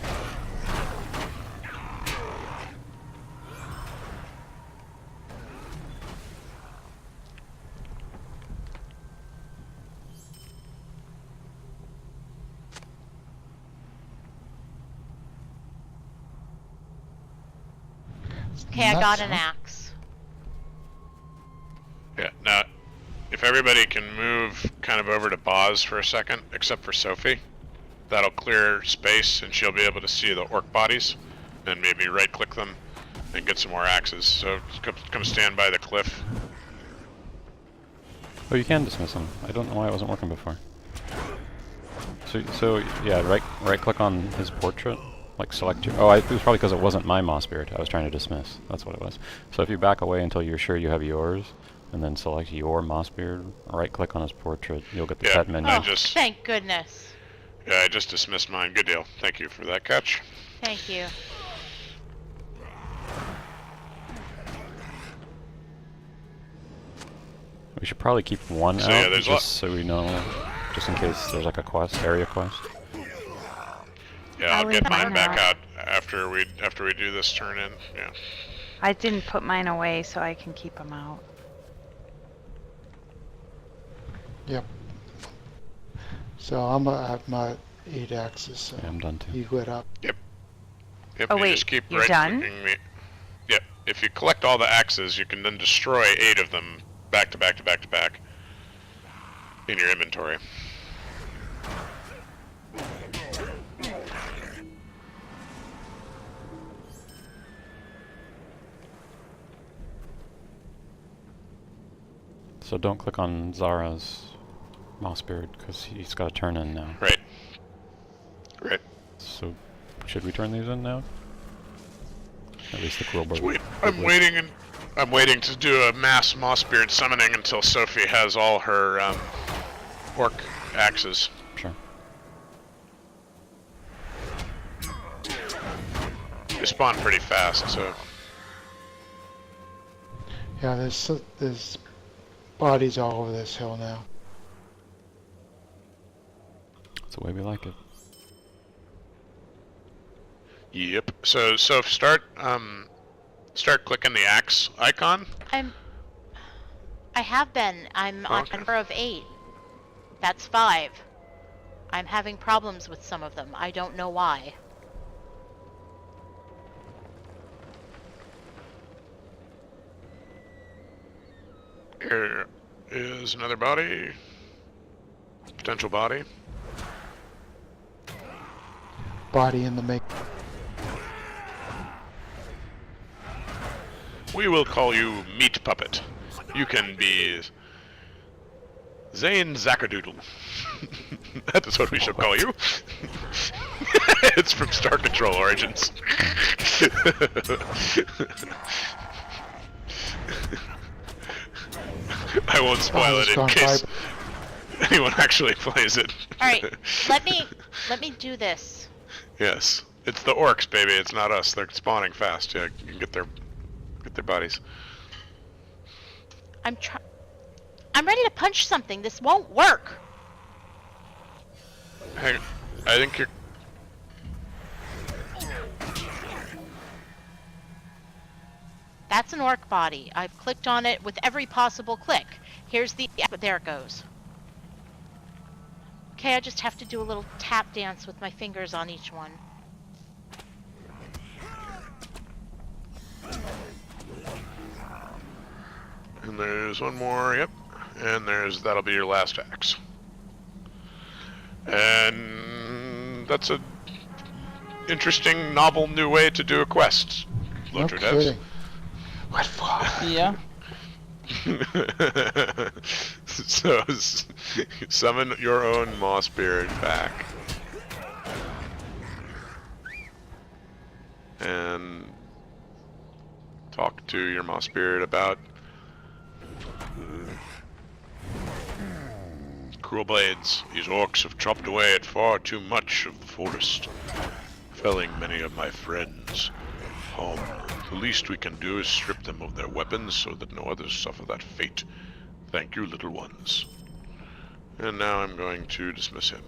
Okay, I got Nuts, an huh? axe. Yeah, now, if everybody can move kind of over to Boz for a second, except for Sophie, that'll clear space and she'll be able to see the orc bodies, and maybe right-click them and get some more axes. So come stand by the cliff. Oh, you can dismiss them. I don't know why it wasn't working before. So yeah, right click on his portrait, like select your. Oh, it was probably because it wasn't my Mossbeard I was trying to dismiss. That's what it was. So if you back away until you're sure you have yours, and then select your Mossbeard, right click on his portrait, you'll get the Yeah, pet menu. I Oh, just- thank goodness. Yeah, I just dismissed mine. Good deal. Thank you for that catch. Thank you. We should probably keep one So, out, yeah, there's just so we know, just in case there's like a quest, area quest. Yeah, I I'll would get mine find back out. out after we do this turn in. Yeah. I didn't put mine away so I can keep them out. Yep. So I'm at my 8 axes. So Yeah, I'm done too. you quit up. Yep. Oh, You wait, just keep you're done? right-clicking me. Yep. If you collect all the axes, you can then destroy 8 of them back to back to back to back in your inventory. So don't click on Zara's Mossbeard because he's got a turn in now. Right. Right. So should we turn these in now? At least the Quillboard. Wait, I'm waiting to do a mass Mossbeard summoning until Sophie has all her orc axes. Sure. They spawn pretty fast, so Yeah, there's bodies all over this hill now. That's the way we like it. yep. So start clicking the axe icon. I have been. I'm on Okay. number of 8. That's 5. I'm having problems with some of them. I don't know why. Here is another body. Potential body. Body in the make. We will call you Meat Puppet. You can be Zane Zackerdoodle. That is what we shall call you. It's from Star Control Origins. I won't spoil it's it in gone case anyone actually plays it. Alright, let me do this. Yes, it's the orcs, baby. It's not us. They're spawning fast. Yeah, you can get their bodies. I'm ready to punch something. This won't work. Hang on. I think you're. That's an orc body. I've clicked on it with every possible click. Here's the... There it goes. Okay, I just have to do a little tap dance with my fingers on each one. And there's one more. Yep. And that'll be your last axe. And that's a interesting, novel new way to do a quest. No Lotro devs. kidding. What for? Yeah. So, summon your own moss beard back. And talk to your moss beard about cruel blades. These orcs have chopped away at far too much of the forest, felling many of my friends. The least we can do is strip them of their weapons so that no others suffer that fate. Thank you, little ones. And now I'm going to dismiss him.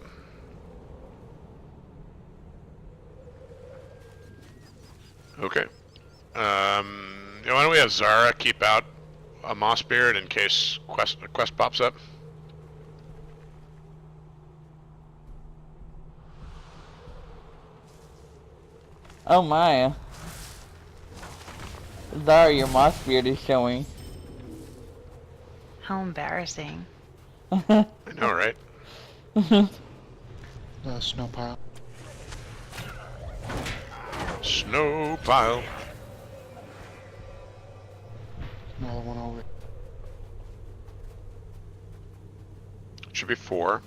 Okay. Why don't we have Zara keep out a moss beard in case a quest pops up? Oh my. Zara, your moss beard is showing. How embarrassing. I know, right? The snow pile. Snow pile. Another one over. Should be 4.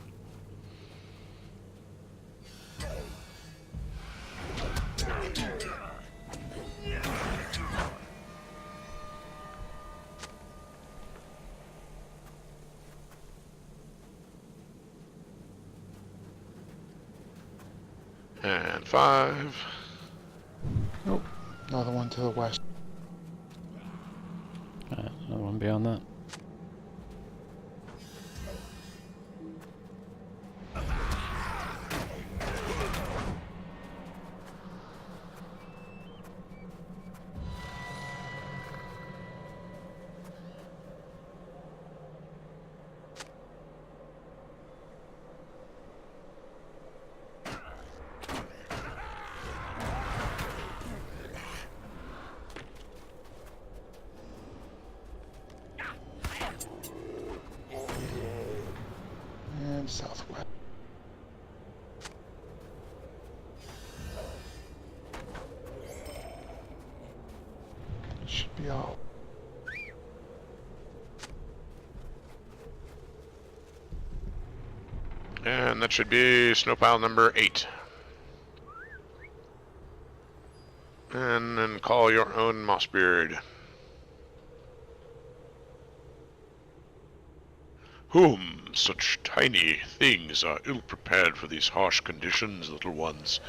And 5. Oh, another one to the west. Another one beyond that. And southwest. Should be all. And that should be snow pile number 8. And then call your own mossbeard. Such tiny things are ill-prepared for these harsh conditions, little ones.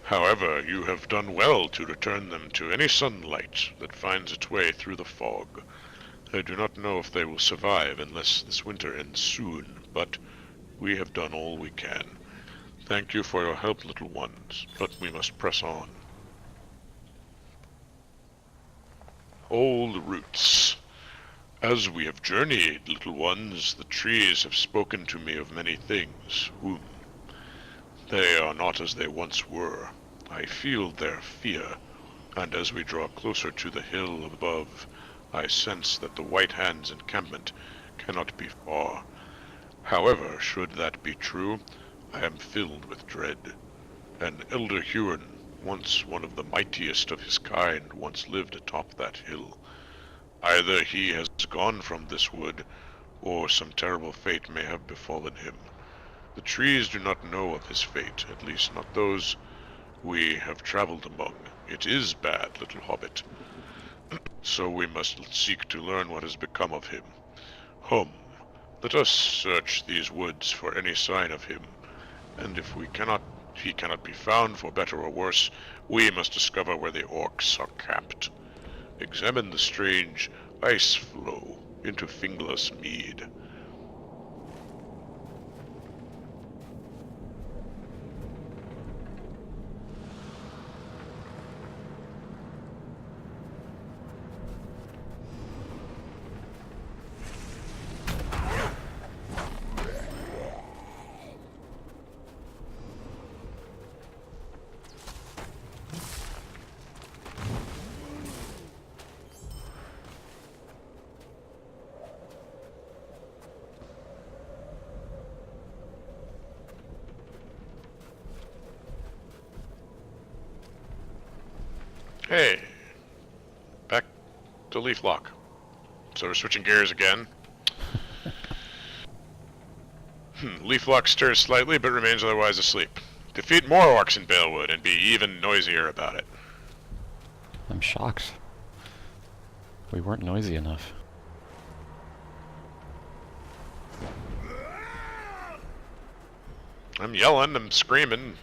However, you have done well to return them to any sunlight that finds its way through the fog. I do not know if they will survive unless this winter ends soon, but we have done all we can. Thank you for your help, little ones, but we must press on. Old roots. As we have journeyed, little ones, the trees have spoken to me of many things, They are not as they once were. I feel their fear, and as we draw closer to the hill above, I sense that the White Hand's encampment cannot be far. However, should that be true, I am filled with dread. An Elder Huron, once one of the mightiest of his kind, once lived atop that hill. Either he has gone from this wood, or some terrible fate may have befallen him. The trees do not know of his fate, at least not those we have traveled among. It is bad, little hobbit. So we must seek to learn what has become of him. Let us search these woods for any sign of him, and if he cannot be found for better or worse, we must discover where the orcs are camped. Examine the strange ice flow into Finglas Mead. Hey, back to leaf lock. So we're switching gears again. Leaf lock stirs slightly but remains otherwise asleep. Defeat more orcs in Balewood and be even noisier about it. I'm shocked. We weren't noisy enough. I'm yelling, I'm screaming,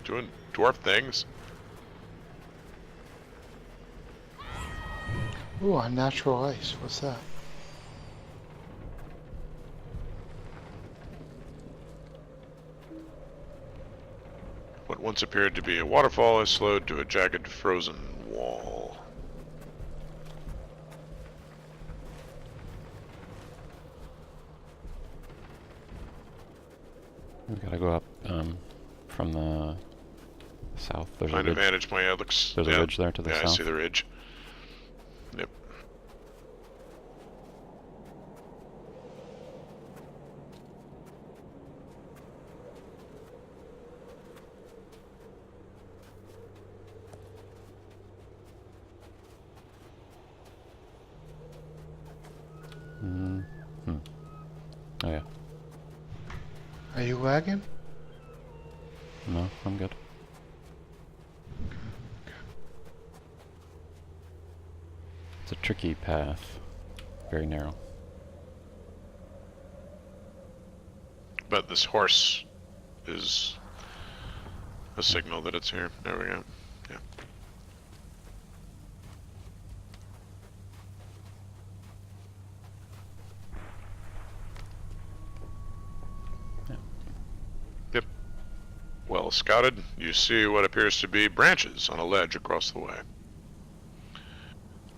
doing dwarf things. Ooh, unnatural ice. What's that? What once appeared to be a waterfall has slowed to a jagged frozen wall. We gotta go up from the south. There's Find a a ridge. vantage point. Yeah, it looks. There's yeah, a ridge there to the yeah, south. I see the ridge. Yep. Oh yeah. Are you lagging? No, I'm good. It's a tricky path. Very narrow. But this horse is a signal that it's here. There we go. Yeah. Yep. Well scouted, you see what appears to be branches on a ledge across the way.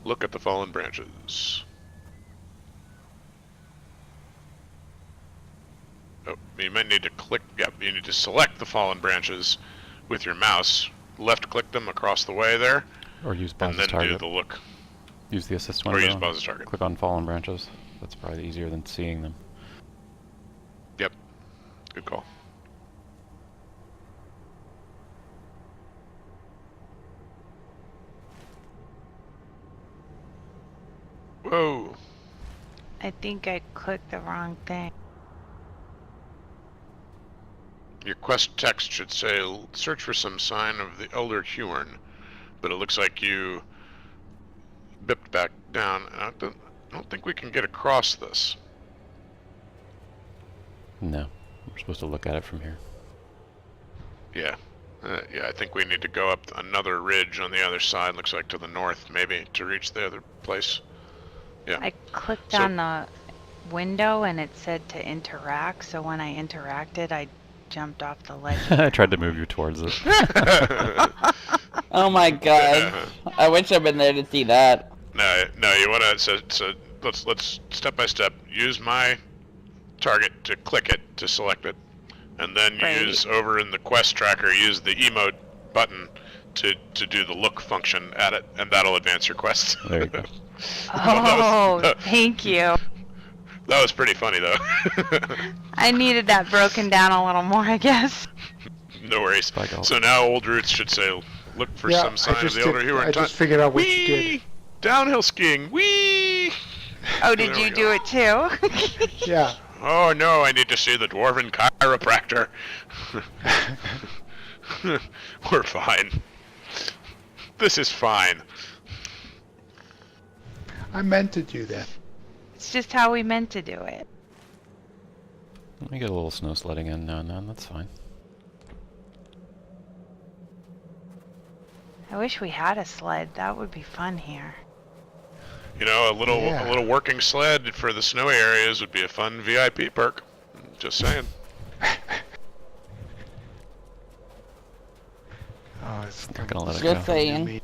Look at the fallen branches. Oh, you might need to click, yep, you need to select the fallen branches with your mouse. Left click them across the way there, Or use and Boz's then target. do the look. Use the assist Or window. use Boz's target. Click on fallen branches. That's probably easier than seeing them. Yep, good call. Whoa. I think I clicked the wrong thing. Your quest text should say, search for some sign of the Elder Huorn, but it looks like you bipped back down. I don't think we can get across this. No. We're supposed to look at it from here. Yeah. Yeah, I think we need to go up another ridge on the other side, looks like to the north, maybe, to reach the other place. Yeah. I clicked So- on the window and it said to interact, so when I interacted, I jumped off the ledge. I tried to move you towards it. Oh my god. I wish I'd been there to see that. No, you want to, so let's step by step, use my target to click it, to select it, and then you Right. use, over in the quest tracker, use the emote button to do the look function at it, and that'll advance your quest. There you go. Oh, thank you. That was pretty funny, though. I needed that broken down a little more, I guess. No worries. Spike out. So now old roots should say, look for Yeah, some sign I of just the Elder did- Huorn. I just figured out what you Whee! did. Downhill skiing. Whee! Oh, did There we you go. do it too? Yeah. Oh no, I need to see the dwarven chiropractor. We're fine. This is fine. I meant to do that. It's just how we meant to do it. Let me get a little snow sledding in now and then. That's fine. I wish we had a sled. That would be fun here. You know, a little Yeah. working sled for the snowy areas would be a fun VIP perk. Just saying. Oh, it's Not gonna let it Just go. saying.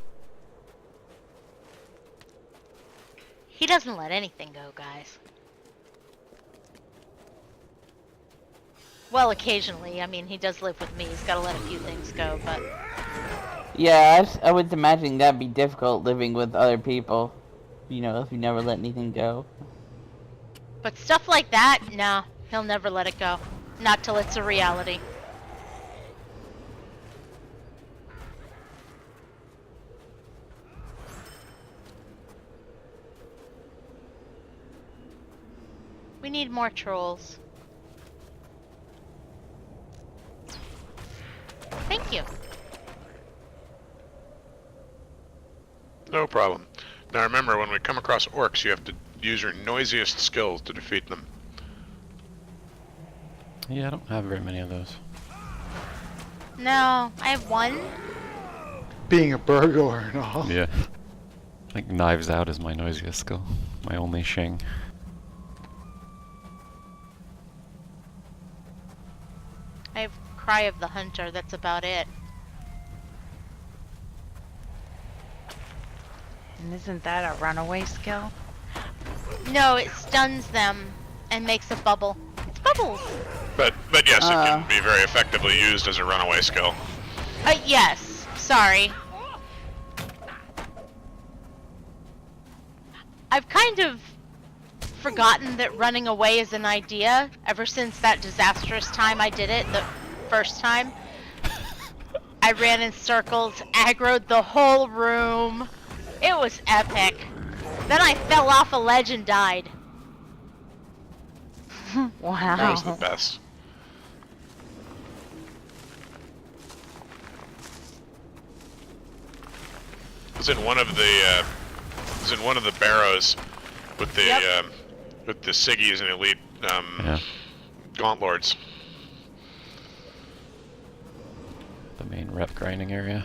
He doesn't let anything go, guys. Well, occasionally. I mean, he does live with me. He's got to let a few things go, but Yeah, I was imagining that'd be difficult living with other people. You know, if you never let anything go. but stuff like that, no, he'll never let it go. Not till it's a reality. We need more trolls. Thank you. No problem. Now remember, when we come across orcs, you have to use your noisiest skills to defeat them. Yeah, I don't have very many of those. No, I have one. Being a burglar and all. Yeah. I think Knives Out is my noisiest skill. My only shing. I have Cry of the Hunter, that's about it. And isn't that a runaway skill? No, it stuns them and makes a bubble. It's bubbles! But yes, it can be very effectively used as a runaway skill. Yes. Sorry. I've kind of forgotten that running away is an idea ever since that disastrous time I did it the first time. I ran in circles, aggroed the whole room. It was epic. Then I fell off a ledge and died. Wow. That was the best. It was in one of the barrows with the with the Siggies and elite Gauntlords. The main rep grinding area.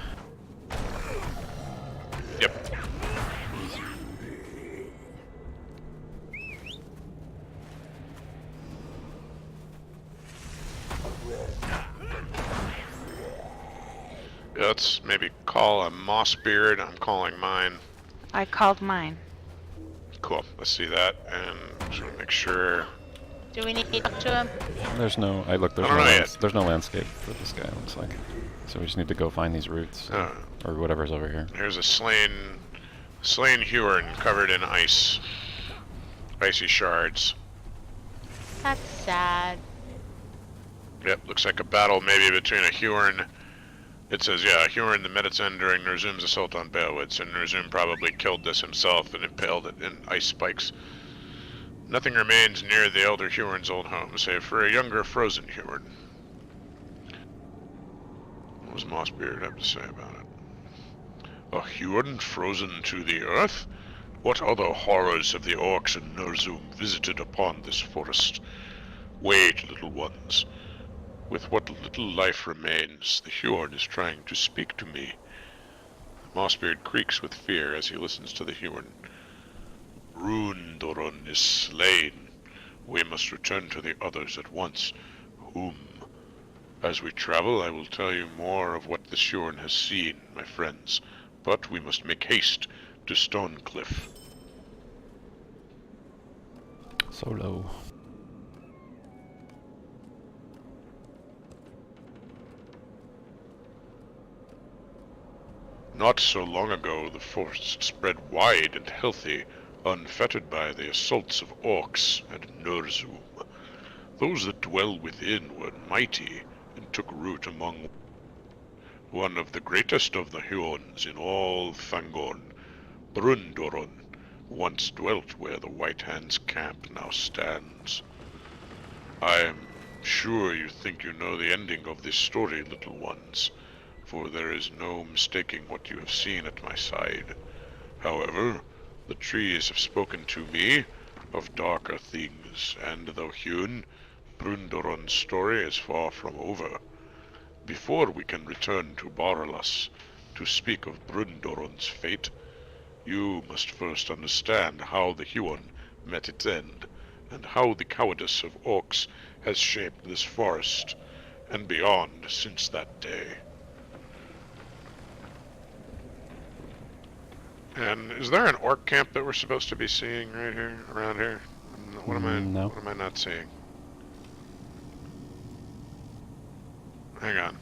Yep. Let's maybe call a Mossbeard. I'm calling mine. I called mine. Cool. Let's see that, and just want to make sure. Do we need to talk to him? There's no. I look. There's I don't no. know yet. There's no landscape for this guy. It looks like. So we just need to go find these roots or whatever's over here. Here's a slain Huron covered in icy shards. That's sad. Yep, looks like a battle maybe between a Huron. It says, yeah, a Huron that met its end during Ner'zhum's assault on Beowulf, and Ner'zhum probably killed this himself and impaled it in ice spikes. Nothing remains near the elder Huron's old home, save for a younger frozen Huron. What does Mossbeard have to say about it? A Huron frozen to the earth? What other horrors have the orcs and Ner'zhum visited upon this forest? Wait, little ones. With what little life remains, the Huron is trying to speak to me. Mossbeard creaks with fear as he listens to the Huron. Brundoron is slain. We must return to the others at once. Whom? As we travel, I will tell you more of what the Huron has seen, my friends. But we must make haste to Stonecliff. Solo. Not so long ago, the forest spread wide and healthy, unfettered by the assaults of orcs and Ner'zhum. Those that dwell within were mighty and took root among one of the greatest of the Hurons in all Fangorn, Brundoron, once dwelt where the White Hand's camp now stands. I am sure you think you know the ending of this story, little ones, for there is no mistaking what you have seen at my side. However, the trees have spoken to me of darker things, and though hewn, Brundoron's story is far from over. Before we can return to Baralas to speak of Brundoron's fate, you must first understand how the Huron met its end, and how the cowardice of orcs has shaped this forest and beyond since that day. And is there an orc camp that we're supposed to be seeing right here, around here? What am I? No. What am I not seeing? Hang on.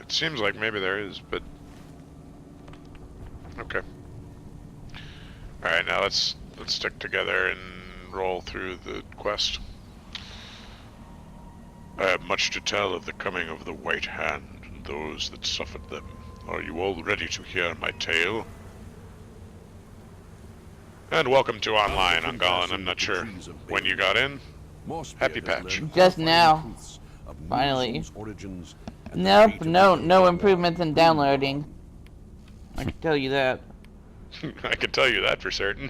It seems like maybe there is, but okay. All right, now let's stick together and roll through the quest. I have much to tell of the coming of the White Hand and those that suffered them. Are you all ready to hear my tale? And welcome to Online, Ungallen. I'm not sure when you got in. Happy patch. Just now. Finally. Nope, no improvements in downloading. I can tell you that. I can tell you that for certain.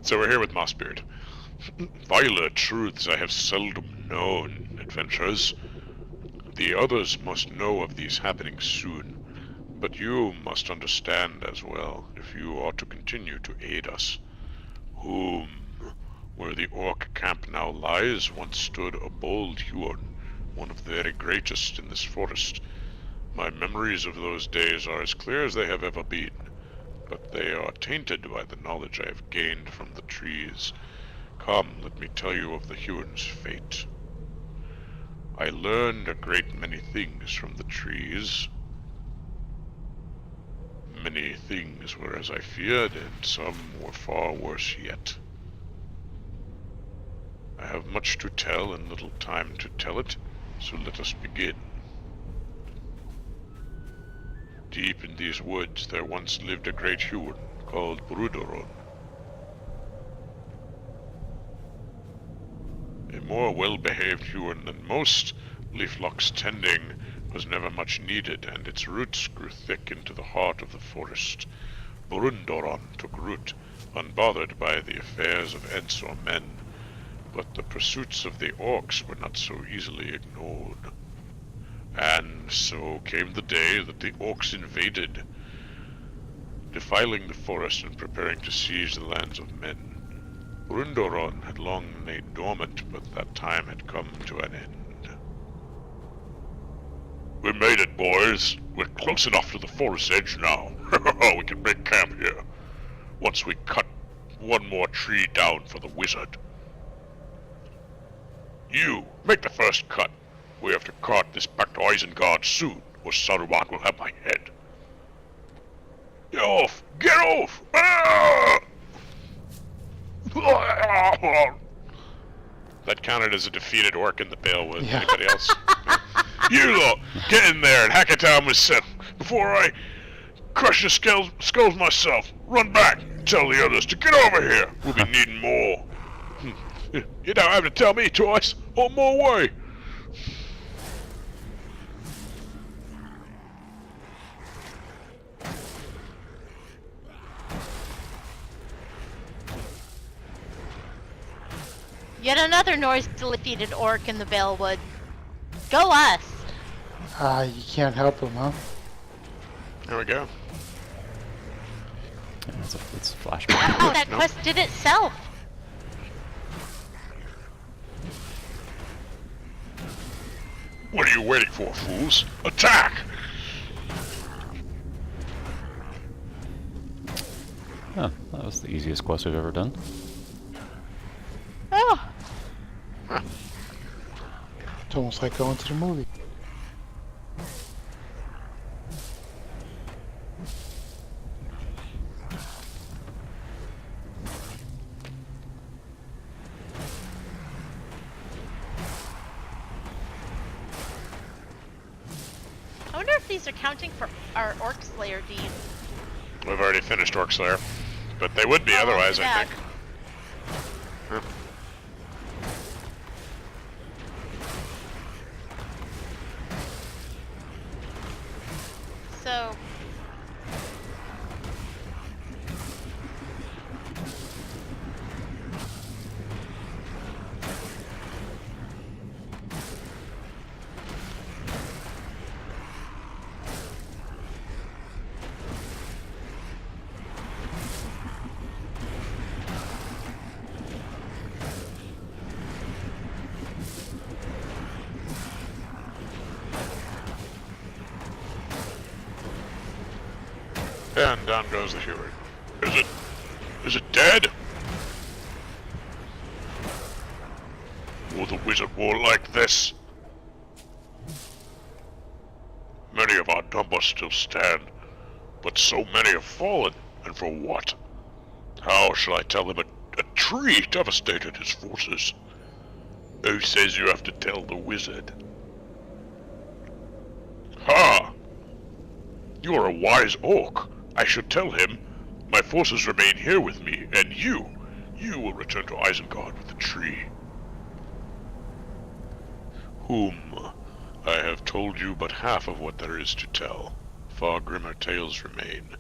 So we're here with Mossbeard. Viler truths I have seldom known, adventurers. The others must know of these happenings soon, but you must understand as well if you are to continue to aid us. Whom, where the orc camp now lies, once stood a bold Huon, one of the very greatest in this forest. My memories of those days are as clear as they have ever been, but they are tainted by the knowledge I have gained from the trees. Come, let me tell you of the Huon's fate. I learned a great many things from the trees. Many things were as I feared, and some were far worse yet. I have much to tell and little time to tell it, so let us begin. Deep in these woods there once lived a great Huon called Wildermore. A more well-behaved Huon than most, Leaflock's tending was never much needed, and its roots grew thick into the heart of the forest. Wildermore took root, unbothered by the affairs of ents or men, but the pursuits of the orcs were not so easily ignored. And so came the day that the orcs invaded, defiling the forest and preparing to seize the lands of men. Wildermore had long lain dormant, but that time had come to an end. We made it, boys. We're close enough to the forest edge now. We can make camp here. Once we cut one more tree down for the wizard. You, make the first cut. We have to cart this back to Isengard soon, or Saruman will have my head. Get off! Get off! Ah! That counted as a defeated orc in the Balewood. Yeah. Anybody else? You lot, get in there and hack it down myself before I crush your skulls myself. Run back. Tell the others to get over here. We'll be needing more. You don't have to tell me twice. On my way. Yet another noise defeated orc in the Balewood. Go us! You can't help him, huh? There we go. Yeah, it's a flashback. Oh, that quest did itself! What are you waiting for, fools? Attack! Oh, that was the easiest quest we've ever done. Oh, It's almost like going to the movie. I wonder if these are counting for our Orc Slayer deed. We've already finished Orc Slayer, but they would be Oh, otherwise, yeah. I think. Huh. So, And down goes the Heward. Is it dead? Will the wizard war like this? Many of our numbers still stand, but so many have fallen, and for what? How shall I tell him a tree devastated his forces? Who says you have to tell the wizard? Ha! You are a wise orc. I should tell him. My forces remain here with me, and you will return to Isengard with the tree. Whom I have told you but half of what there is to tell. Far grimmer tales remain.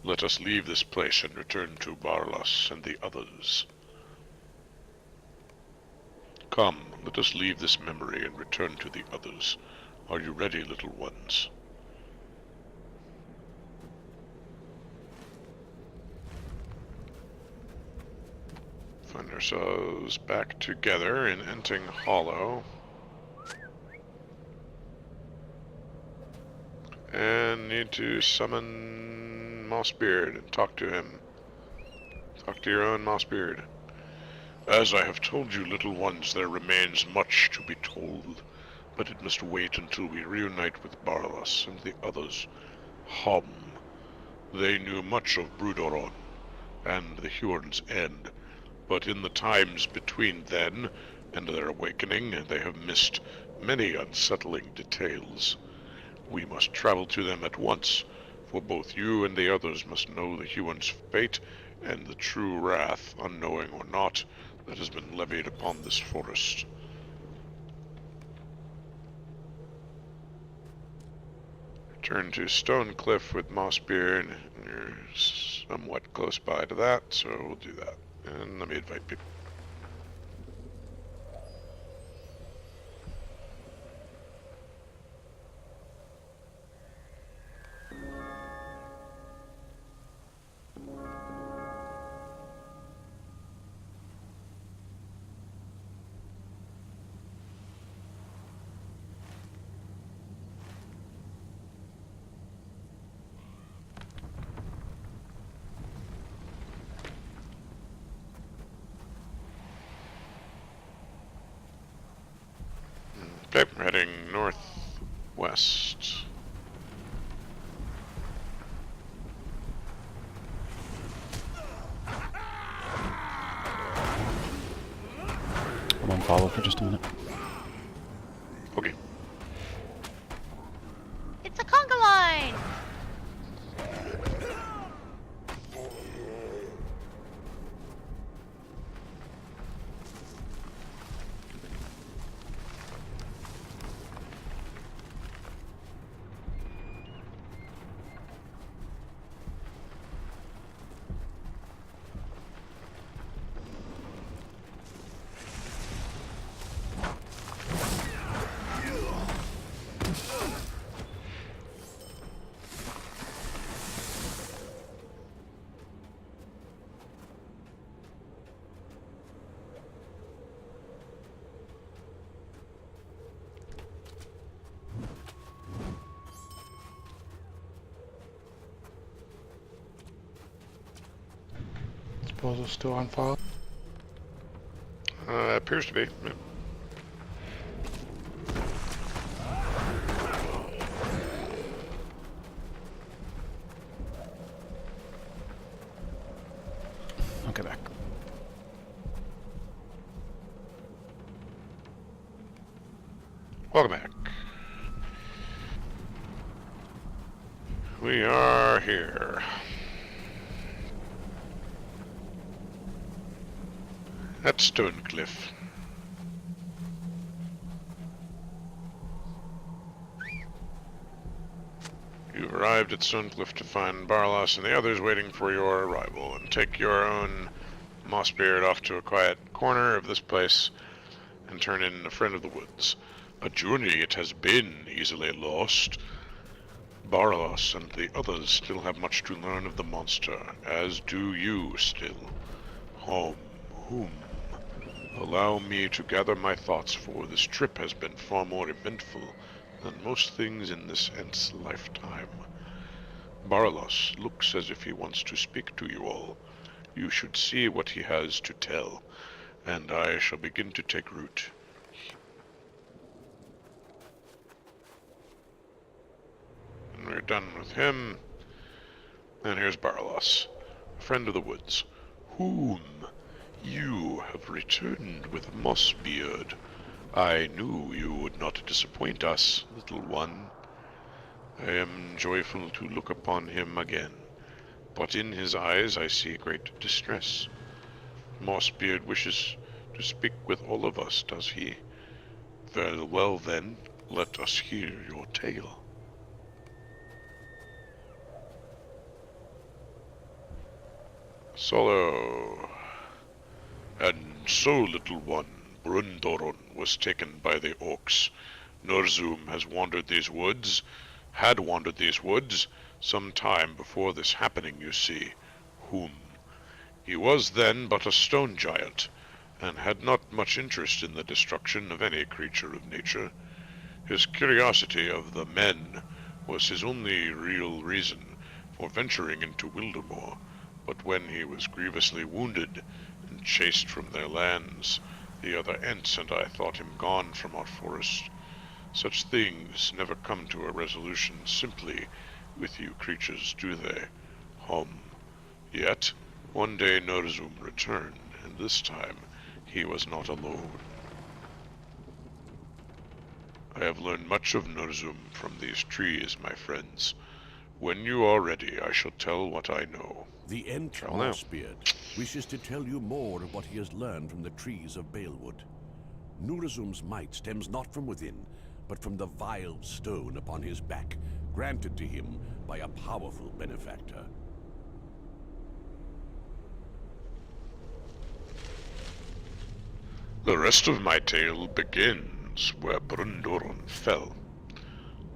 Let us leave this place and return to Barlas and the others. Come, let us leave this memory and return to the others. Are you ready, little ones? Find ourselves back together in Enting Hollow. And need to summon Mossbeard and talk to him. Talk to your own Mossbeard. As I have told you, little ones, there remains much to be told, but it must wait until we reunite with Barlas and the others. Hum. They knew much of Brudoron and the Huorn's end, but in the times between then and their awakening, they have missed many unsettling details. We must travel to them at once, for both you and the others must know the Huon's fate and the true wrath, unknowing or not, that has been levied upon this forest. Return to Stonecliff with Mossbeard. You're somewhat close by to that, so we'll do that. And let me invite people. Okay, we're heading northwest. I'm on follow for just a minute. Okay. It's a conga line! Disposal still on file. Appears to be. Yeah. I'll get back. Welcome back. We are here. At Stonecliff. You've arrived at Stonecliff to find Barlas and the others waiting for your arrival, and take your own Mossbeard off to a quiet corner of this place and turn in a friend of the woods. A journey it has been, easily lost. Barlas and the others still have much to learn of the monster, as do you still. Whom? Allow me to gather my thoughts, for this trip has been far more eventful than most things in this Ent's lifetime. Barlas looks as if he wants to speak to you all. You should see what he has to tell, and I shall begin to take root. And we're done with him. And here's Barlas, a friend of the woods. Whom? You have returned with Mossbeard. I knew you would not disappoint us, little one. I am joyful to look upon him again. but in his eyes I see great distress. Mossbeard wishes to speak with all of us, does he? Very well then, let us hear your tale. Solo. And so, little one, Brundoron was taken by the orcs. Norzum has wandered these woods, had wandered these woods, some time before this happening, you see. Whom? He was then but a stone giant, and had not much interest in the destruction of any creature of nature. His curiosity of the men was his only real reason for venturing into Wildermore, but when he was grievously wounded and chased from their lands, the other Ents and I thought him gone from our forest. Such things never come to a resolution simply with you creatures, do they? Yet, one day Norzum returned, and this time he was not alone. I have learned much of Norzum from these trees, my friends. When you are ready, I shall tell what I know. The Ent Mossbeard wishes to tell you more of what he has learned from the trees of Balewood. Norzum's might stems not from within, but from the vile stone upon his back, granted to him by a powerful benefactor. The rest of my tale begins where Brundoron fell.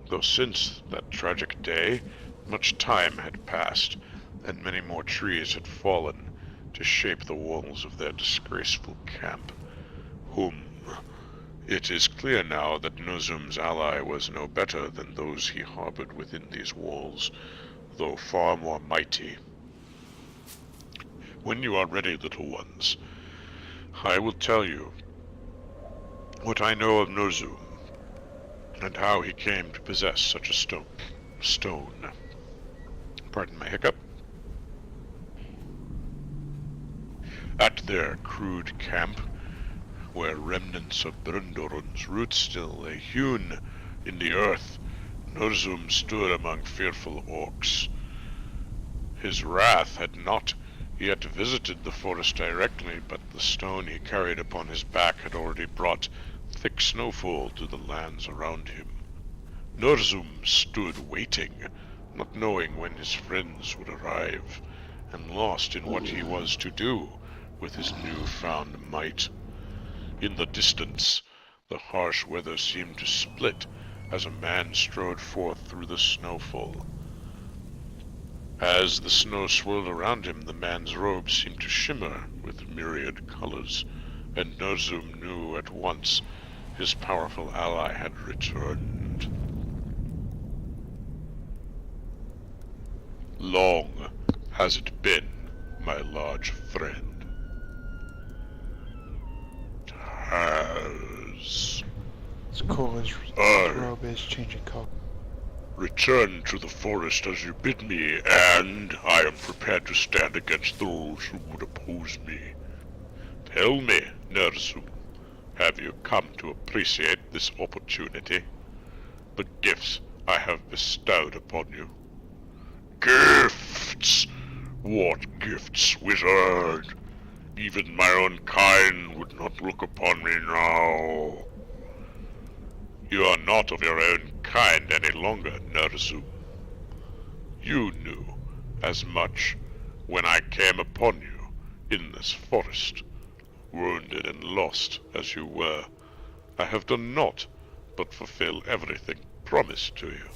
Though since that tragic day, much time had passed, and many more trees had fallen to shape the walls of their disgraceful camp. It is clear now that Norzum's ally was no better than those he harbored within these walls, though far more mighty. When you are ready, little ones, I will tell you what I know of Norzum, and how he came to possess such a stone. Pardon my hiccup. At their crude camp, where remnants of Brundoron's roots still lay hewn in the earth, Norzum stood among fearful orcs. His wrath had not yet visited the forest directly, but the stone he carried upon his back had already brought thick snowfall to the lands around him. Norzum stood waiting, not knowing when his friends would arrive, and lost in what he was to do with his newfound might. In the distance, the harsh weather seemed to split as a man strode forth through the snowfall. As the snow swirled around him, the man's robe seemed to shimmer with myriad colors, and Norzum knew at once his powerful ally had returned. Long has it been, my large friend. Has It's cool. His robe is changing color. returned to the forest as you bid me, and I am prepared to stand against those who would oppose me. Tell me, Norzum, have you come to appreciate this opportunity? The gifts I have bestowed upon you. Gifts! What gifts, wizard? Even my own kind would not look upon me now. You are not of your own kind any longer, Norzum. You knew as much when I came upon you in this forest, wounded and lost as you were. I have done naught but fulfill everything promised to you.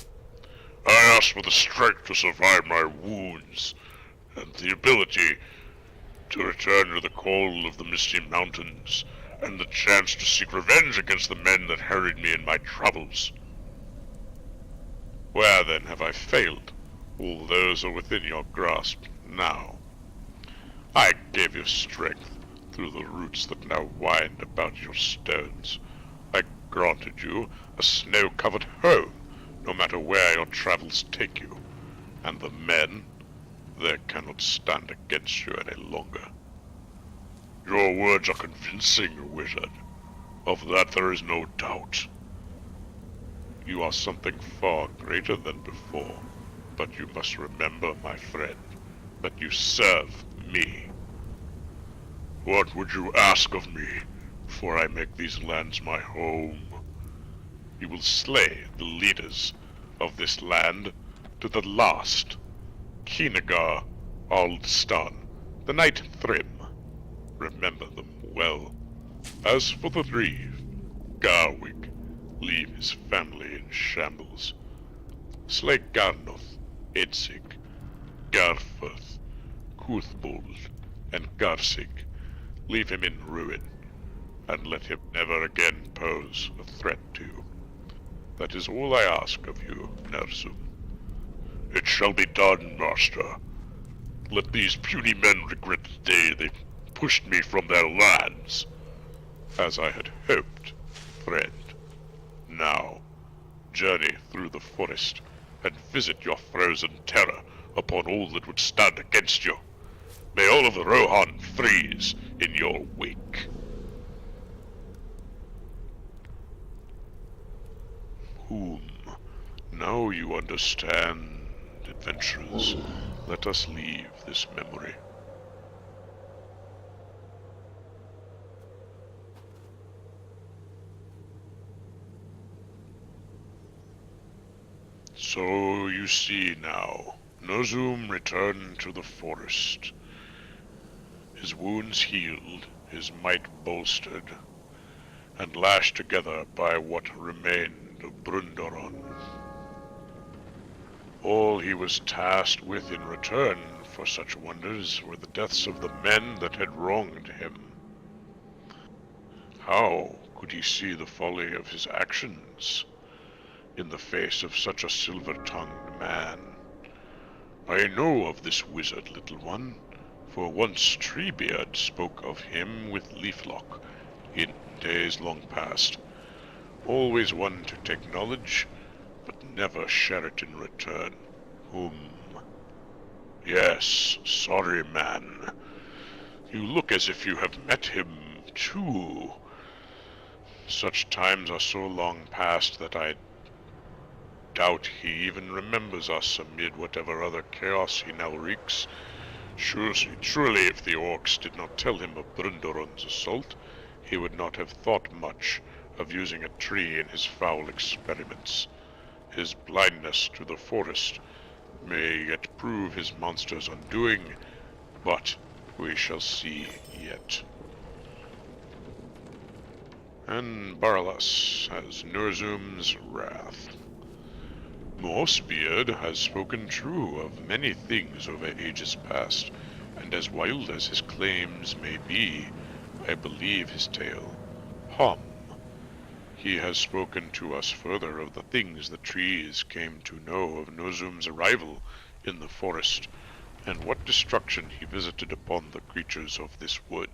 I asked for the strength to survive my wounds, and the ability to return to the cold of the misty mountains, and the chance to seek revenge against the men that harried me in my troubles. Where then have I failed? All those are within your grasp now. I gave you strength through the roots that now wind about your stones. I granted you a snow-covered home, no matter where your travels take you. And the men, they cannot stand against you any longer. Your words are convincing, wizard. Of that there is no doubt. You are something far greater than before, but you must remember, my friend, but you serve me. What would you ask of me before I make these lands my home? You will slay the leaders of this land to the last. Kinagar, Aldstan, the Knight Thrym. Remember them well. As for the three, Garwig, leave his family in shambles. Slay Garnoth, Edsig, Garforth, Kuthbold, and Garsig. Leave him in ruin, and let him never again pose a threat to you. That is all I ask of you, Nersum. It shall be done, Master. Let these puny men regret the day they pushed me from their lands. As I had hoped, friend. Now, journey through the forest and visit your frozen terror upon all that would stand against you. May all of the Rohan freeze in your wake. Whom? Now you understand, adventurers. Let us leave this memory. So you see now, Nozoom returned to the forest. His wounds healed, his might bolstered, and lashed together by what remained of Brundoron. All he was tasked with in return for such wonders were the deaths of the men that had wronged him. How could he see the folly of his actions in the face of such a silver-tongued man? I know of this wizard, little one, for once Treebeard spoke of him with Leaflock in days long past. Always one to take knowledge, but never share it in return. Whom? Yes, sorry man. You look as if you have met him, too. Such times are so long past that I doubt he even remembers us amid whatever other chaos he now wreaks. Surely if the orcs did not tell him of Brundoron's assault, he would not have thought much of using a tree in his foul experiments. His blindness to the forest may yet prove his monster's undoing, but we shall see yet. And Barlas has Nerzoom's wrath. Mossbeard has spoken true of many things over ages past, and as wild as his claims may be, I believe his tale. He has spoken to us further of the things the trees came to know of Nozoom's arrival in the forest, and what destruction he visited upon the creatures of this wood,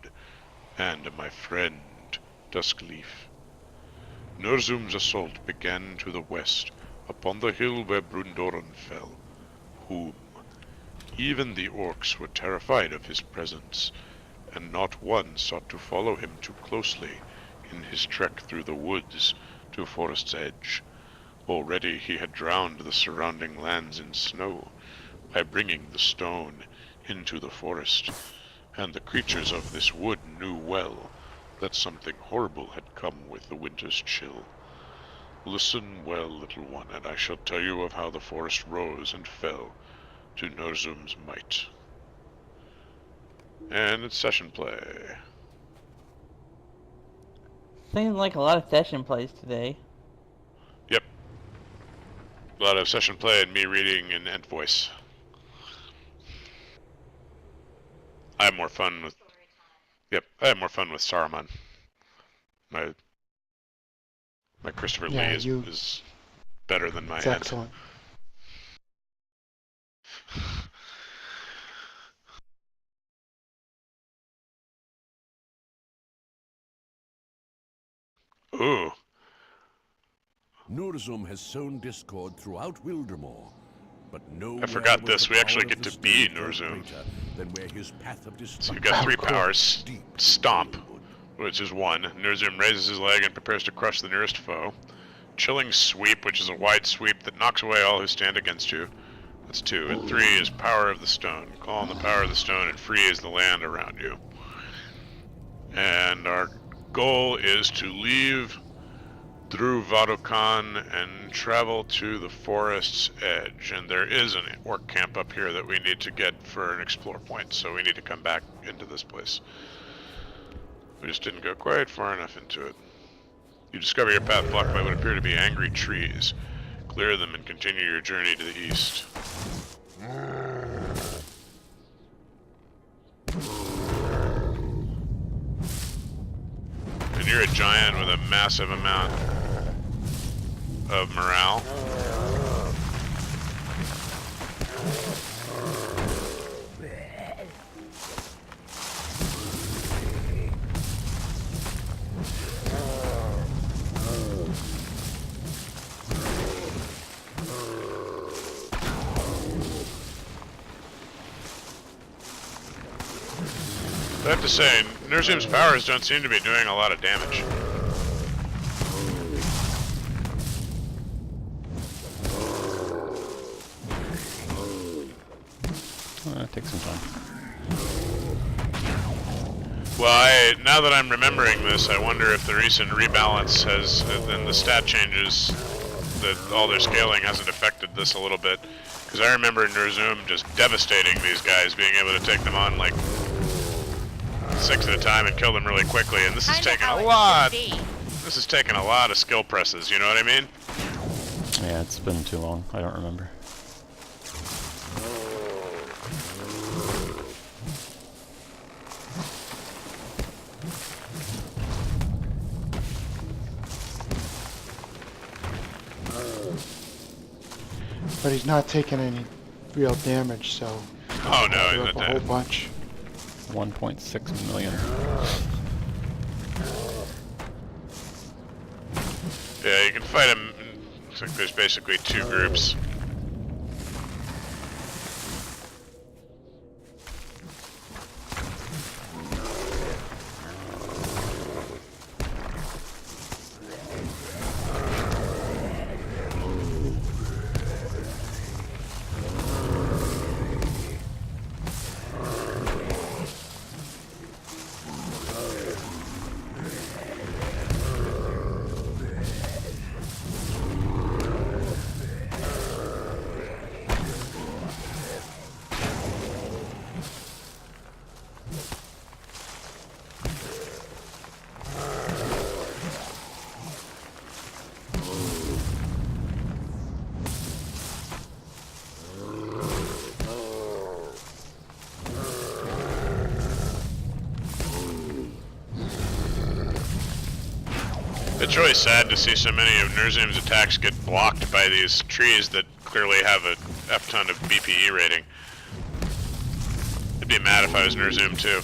and my friend, Duskleaf. Nozoom's assault began to the west, upon the hill where Brundoron fell, whom even the orcs were terrified of his presence, and not one sought to follow him too closely in his trek through the woods to forest's edge. Already he had drowned the surrounding lands in snow by bringing the stone into the forest, and the creatures of this wood knew well that something horrible had come with the winter's chill. Listen well, little one, and I shall tell you of how the forest rose and fell to Nerzoom's might. And it's session play. Seems like a lot of session plays today. Yep. A lot of session play and me reading in Ent voice. I have more fun with... Yep, I have more fun with Saruman. My Christopher Lee is better than my It's Ent. excellent. Ooh. Nurzum has sown discord throughout Wildermore, but no. I forgot this. We actually get to be Nurzum. So you've got 3 powers. Stomp, which is 1. Nurzum raises his leg and prepares to crush the nearest foe. Chilling Sweep, which is a wide sweep that knocks away all who stand against you. That's 2. And 3 is power of the stone. Call on the power of the stone and freeze the land around you. And our goal is to leave through Vadokan and travel to the forest's edge. And there is an orc camp up here that we need to get for an explore point, so we need to come back into this place. We just didn't go quite far enough into it. You discover your path blocked by what appear to be angry trees. Clear them and continue your journey to the east. And you're a giant with a massive amount of morale. I have to say, Nurzum's powers don't seem to be doing a lot of damage. Take some time. Well, now that I'm remembering this, I wonder if the recent rebalance has, and the stat changes, that all their scaling hasn't affected this a little bit. Because I remember Nurzum just devastating these guys, being able to take them on like 6 at a time and kill them really quickly, and this is taking a lot. This is taking a lot of skill presses, you know what I mean? Yeah, it's been too long. I don't remember. But he's not taking any real damage, so. Oh no, he's up a whole bunch. 1.6 million. Yeah, you can fight him. Looks like there's basically 2 groups. It's really sad to see so many of Nurzum's attacks get blocked by these trees that clearly have a F-ton of BPE rating. I'd be mad if I was Nurzum too.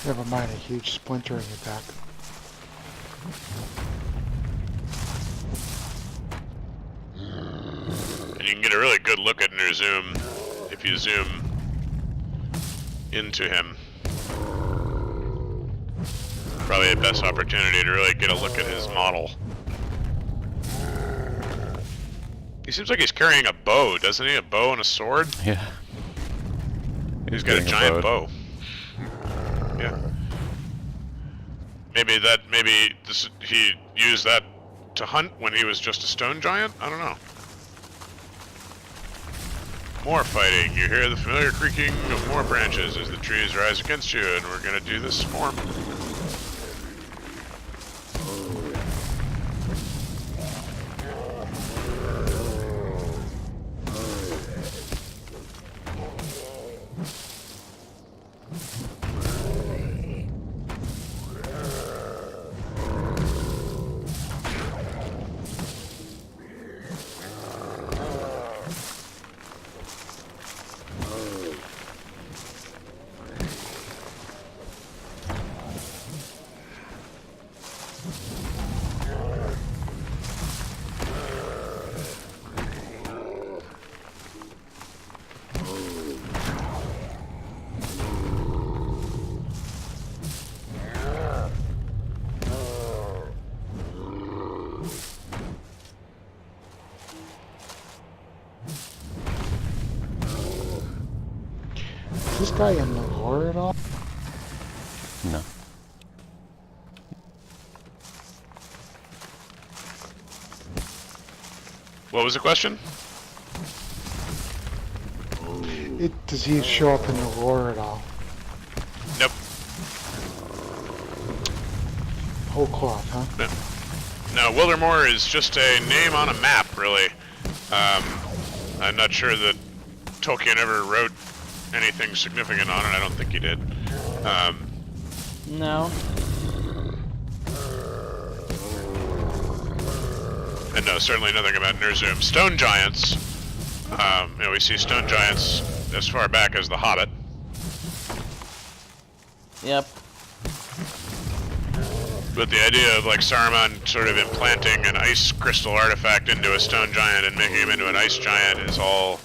Never mind a huge splinter in your back. And you can get a really good look at Nurzum if you zoom into him. Probably the best opportunity to really get a look at his model. He seems like he's carrying a bow, doesn't he? A bow and a sword? Yeah. He's got a giant bow. Yeah. Maybe he used that to hunt when he was just a stone giant? I don't know. More fighting. You hear the familiar creaking of more branches as the trees rise against you, and we're gonna do this more. this guy in the lore at all? No. What was the question? Does he show up in the lore at all? Nope. Whole cloth, huh? No, Wildermore is just a name on a map, really. I'm not sure that Tolkien ever wrote anything significant on it. I don't think he did. No. And no, certainly nothing about Ner'zhum. Stone giants. You know, we see stone giants as far back as The Hobbit. Yep. But the idea of like Saruman sort of implanting an ice crystal artifact into a stone giant and making him into an ice giant is all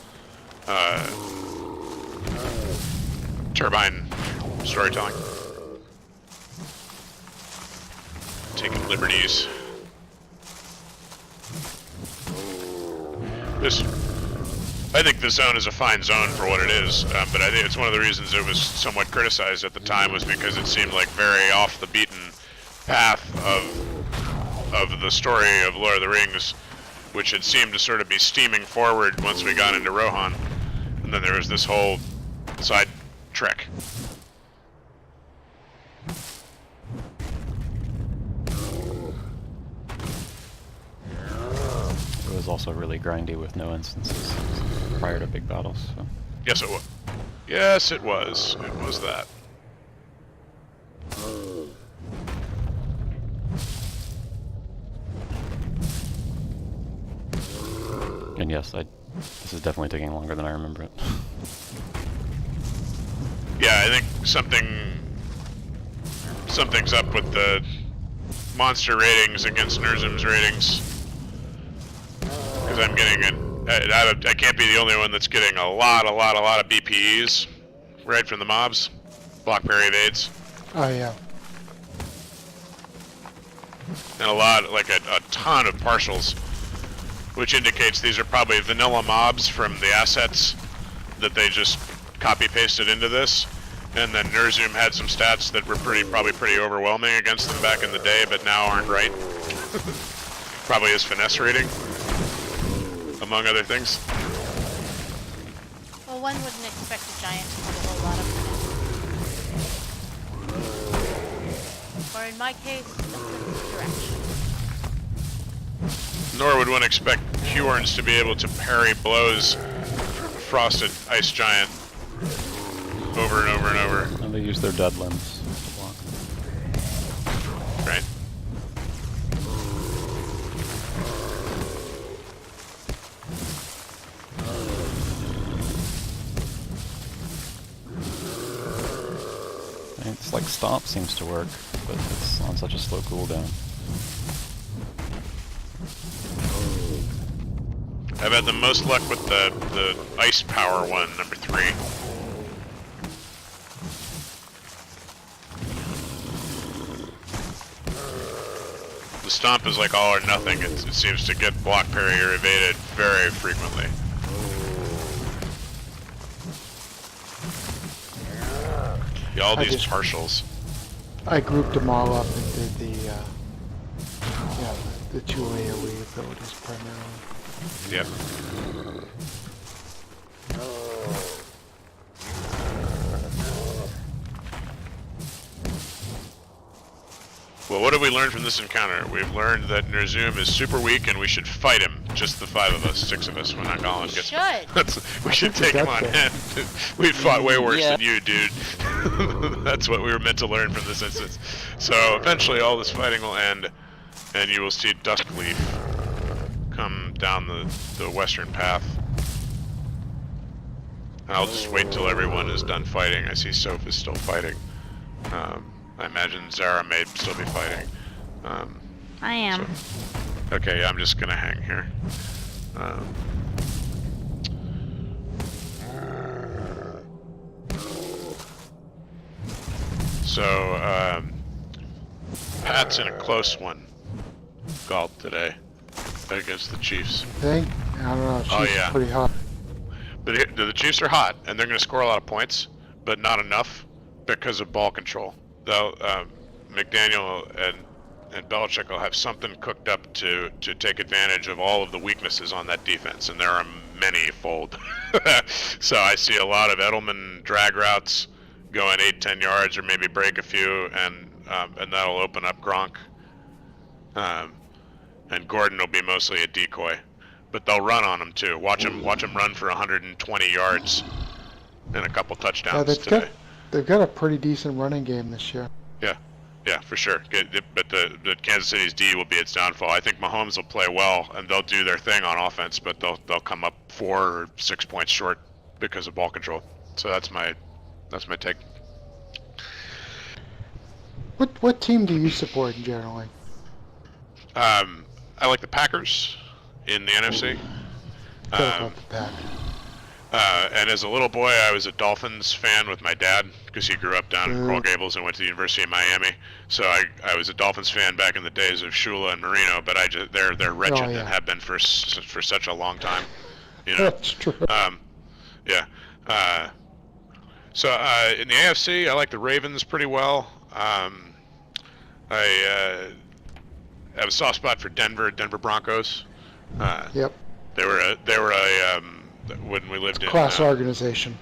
turbine storytelling. Taking liberties. I think the zone is a fine zone for what it is, but I think it's one of the reasons it was somewhat criticized at the time was because it seemed like very off the beaten path of the story of Lord of the Rings, which had seemed to sort of be steaming forward once we got into Rohan, and then there was this whole side trek. It was also really grindy with no instances prior to big battles. So. Yes, it was. Yes, it was. It was that. And yes, this is definitely taking longer than I remember it. Yeah, I think something's up with the monster ratings against Ner'zhum's ratings. Because I'm getting I can't be the only one that's getting a lot of BPEs right from the mobs, block parry evades, Oh yeah. and a ton of partials, which indicates these are probably vanilla mobs from the assets that they just copy pasted into this. And then Ner'zhum had some stats that were probably pretty overwhelming against them back in the day, but now aren't right. Probably his finesse rating, among other things. Well, one wouldn't expect a giant to have a whole lot of finesse. Or in my case, a sense of direction. Nor would one expect Hjorns to be able to parry blows from a frosted ice giant over and over and over. And they use their dead limbs to block. Right. I mean, it's like Stomp seems to work, but it's on such a slow cooldown. I've had the most luck with the ice power one, number 3. The stomp is like all or nothing. It seems to get block parry or evaded very frequently. Yeah, all these partials. I grouped them all up and did the 2 AoE abilities primarily. Yep. Well, what have we learned from this encounter? We've learned that Ner'zhum is super weak and we should fight him. Just the 5 of us, 6 of us when Colin gets... We should take him on hand. We fought way worse than you, dude. That's what we were meant to learn from this instance. So eventually all this fighting will end and you will see Duskleaf come down the western path. I'll just wait till everyone is done fighting. I see Soph is still fighting. I imagine Zara may still be fighting. I am. So, okay, I'm just gonna hang here. Pat's in a close one, Galt, today, against the Chiefs. Think? I don't know. She's pretty hot. But the Chiefs are hot, and they're going to score a lot of points. but not enough because of ball control. Though McDaniel and Belichick will have something cooked up to take advantage of all of the weaknesses on that defense, and there are many fold. So I see a lot of Edelman drag routes going 8-10 yards, or maybe break a few, and that'll open up Gronk. And Gordon will be mostly a decoy, but they'll run on him too. Watch him run for 120 yards and a couple touchdowns today. They've got a pretty decent running game this year. Yeah, for sure. But the Kansas City's D will be its downfall. I think Mahomes will play well, and they'll do their thing on offense, but they'll come up 4 or 6 points short because of ball control. So that's my take. What team do you support generally? I like the Packers in the NFC. About the Pack. And as a little boy, I was a Dolphins fan with my dad because he grew up down in Coral Gables and went to the University of Miami. So I was a Dolphins fan back in the days of Shula and Marino, but they're wretched and have been for such a long time. You know. That's true. Yeah. So in the AFC, I like the Ravens pretty well. I have a soft spot for Denver Broncos. Yep. They were a when we lived in class organization.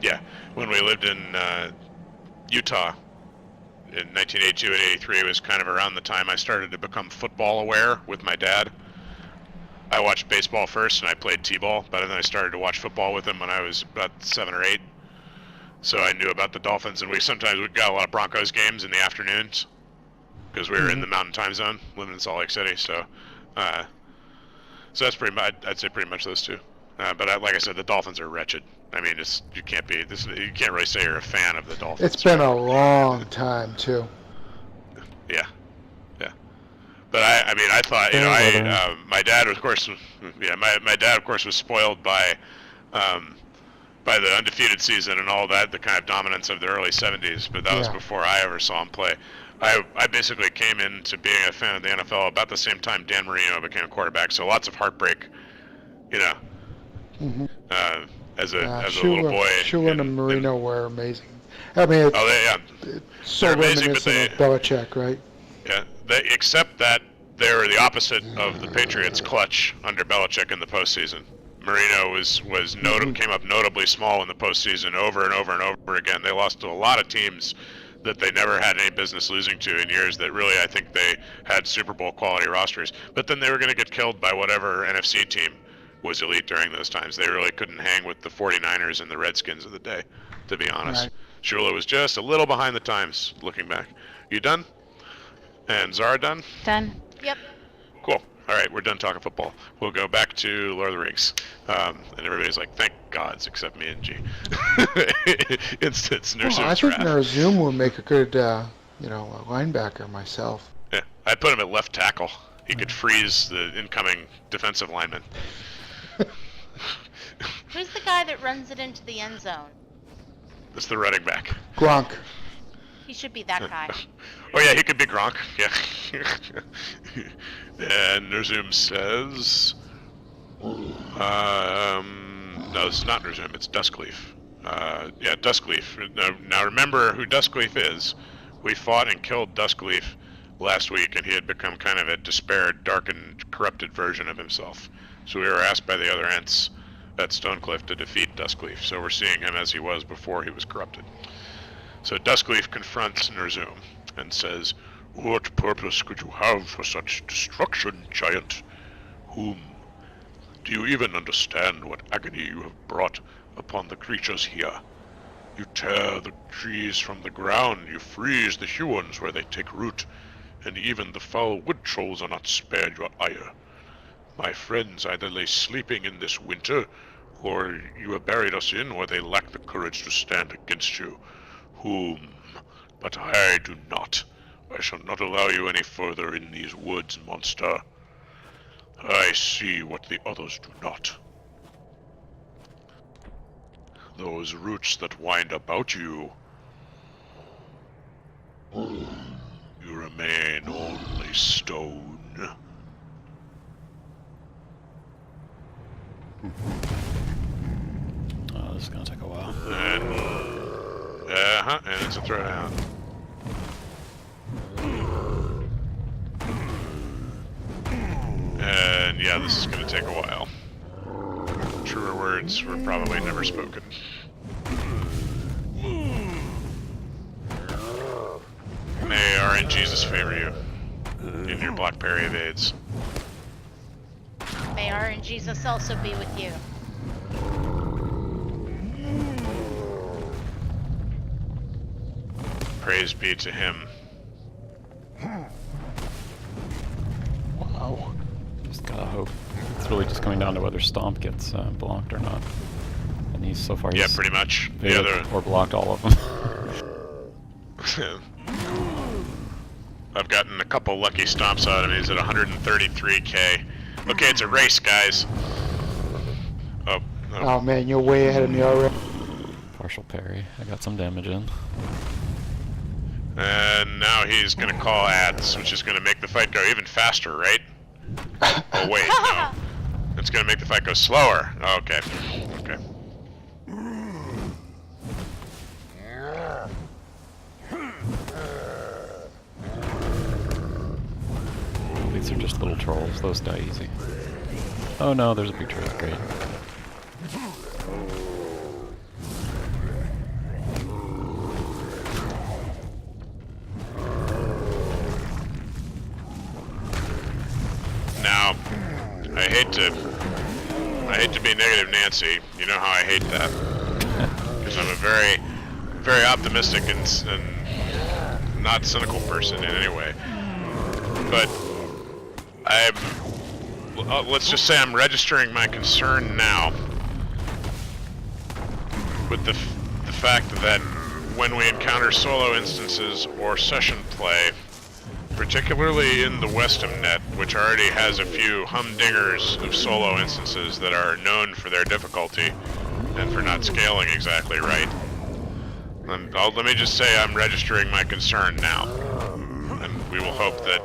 Yeah, when we lived in Utah in 1982 and 83, it was kind of around the time I started to become football aware with my dad. I watched baseball first, and I played t-ball, but then I started to watch football with him when I was about 7 or 8. So I knew about the Dolphins, and we got a lot of Broncos games in the afternoons because we were in the Mountain Time Zone, living in Salt Lake City. So that's pretty much. I'd say pretty much those two. But like I said, the Dolphins are wretched. I mean, you can't really say you're a fan of the Dolphins. It's been a long time too. Yeah. But I thought, my dad, of course, my dad, of course, was spoiled by the undefeated season and all that, the kind of dominance of the early 70s. But that was before I ever saw him play. I basically came into being a fan of the NFL about the same time Dan Marino became a quarterback. So lots of heartbreak, you know. As a little boy. Shula and Marino were amazing. I mean, it's so reminiscent of Belichick, right? Yeah, except that they were the opposite of the Patriots' clutch under Belichick in the postseason. Marino came up notably small in the postseason over and over and over again. They lost to a lot of teams that they never had any business losing to in years that really I think they had Super Bowl quality rosters. But then they were going to get killed by whatever NFC team was elite during those times. They really couldn't hang with the 49ers and the Redskins of the day, to be honest. Right. Shula was just a little behind the times, looking back. You done? And Zara done? Done. Yep. Cool. All right, we're done talking football. We'll go back to Lord of the Rings. And everybody's like, thank gods, except me and G. It's Ner'zhum's I think wrath. Ner'zhum would make a good, linebacker myself. Yeah, I'd put him at left tackle. He could freeze the incoming defensive lineman. Who's the guy that runs it into the end zone? That's the running back. Gronk. He should be that guy. Oh yeah, he could be Gronk. Yeah. And Ner'zhum says, no, this is not Ner'zhum. It's Duskleaf. Yeah, Duskleaf. Now remember who Duskleaf is. We fought and killed Duskleaf last week, and he had become kind of a despaired, darkened, corrupted version of himself. So we were asked by the other Ents at Stonecliff to defeat Duskleaf. So we're seeing him as he was before he was corrupted. So Duskleaf confronts Ner'zhum and says, "What purpose could you have for such destruction, giant? Whom? Do you even understand what agony you have brought upon the creatures here? You tear the trees from the ground, you freeze the Huons where they take root, and even the foul wood trolls are not spared your ire. My friends either lay sleeping in this winter, or you have buried us in, or they lack the courage to stand against you. Whom? But I do not. I shall not allow you any further in these woods, monster. I see what the others do not. Those roots that wind about you. You remain only stone." Oh, this is gonna take a while. And and it's a throwdown. And yeah, this is going to take a while. Truer words were probably never spoken. May RNGesus favor you in your Black Parry evades. May our and Jesus also be with you. Praise be to him. Wow. Just gotta hope. It's really just coming down to whether Stomp gets blocked or not. And he's so far Yeah, he's pretty much. The evaded other... or blocked all of them. I've gotten a couple lucky stomps out of him. He's at 133k. Okay, it's a race, guys. Oh, no. Oh man, you're way ahead of me already. Partial parry. I got some damage in. And now he's gonna call ads, which is gonna make the fight go even faster, right? Oh wait, no. It's gonna make the fight go slower. Oh, okay. Okay. These are just little trolls. Those die easy. Oh no, there's a big troll. Great. Now, I hate to be negative Nancy. You know how I hate that. Because I'm a very, very optimistic and not cynical person in any way. But let's just say I'm registering my concern now with the fact that when we encounter solo instances or session play, particularly in the Western net, which already has a few humdingers of solo instances that are known for their difficulty and for not scaling exactly right. And let me just say I'm registering my concern now. And we will hope that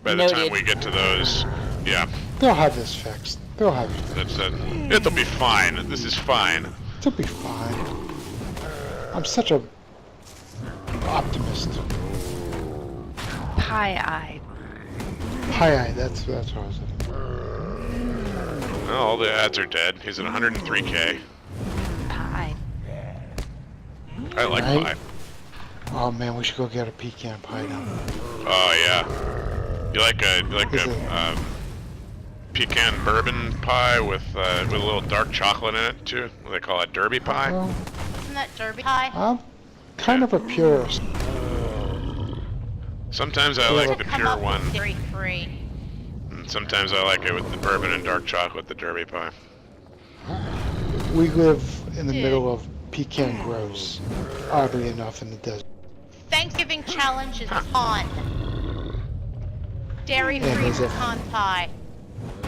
by the time we get to those, yeah. They'll have this fixed. They'll have it fixed. It'll be fine. This is fine. It'll be fine. I'm such a optimist. High-eyed. High-eye, that's what I was looking. Well, all the ads are dead. He's at 103k. Pie. I like Right? pie. Oh man, we should go get a pecan pie now. Oh yeah. You like a pecan bourbon pie with a little dark chocolate in it too? What do they call it? Derby pie? Isn't that Derby pie? I'm kind of a purist. Sometimes I Yeah, like but- the Come pure up with one. dairy-free. And sometimes I like it with the bourbon and dark chocolate, the Derby pie. We live in the Dude. middle of pecan groves, oddly enough, in the desert. Thanksgiving challenge is on. Dairy-free And is it- pecan pie.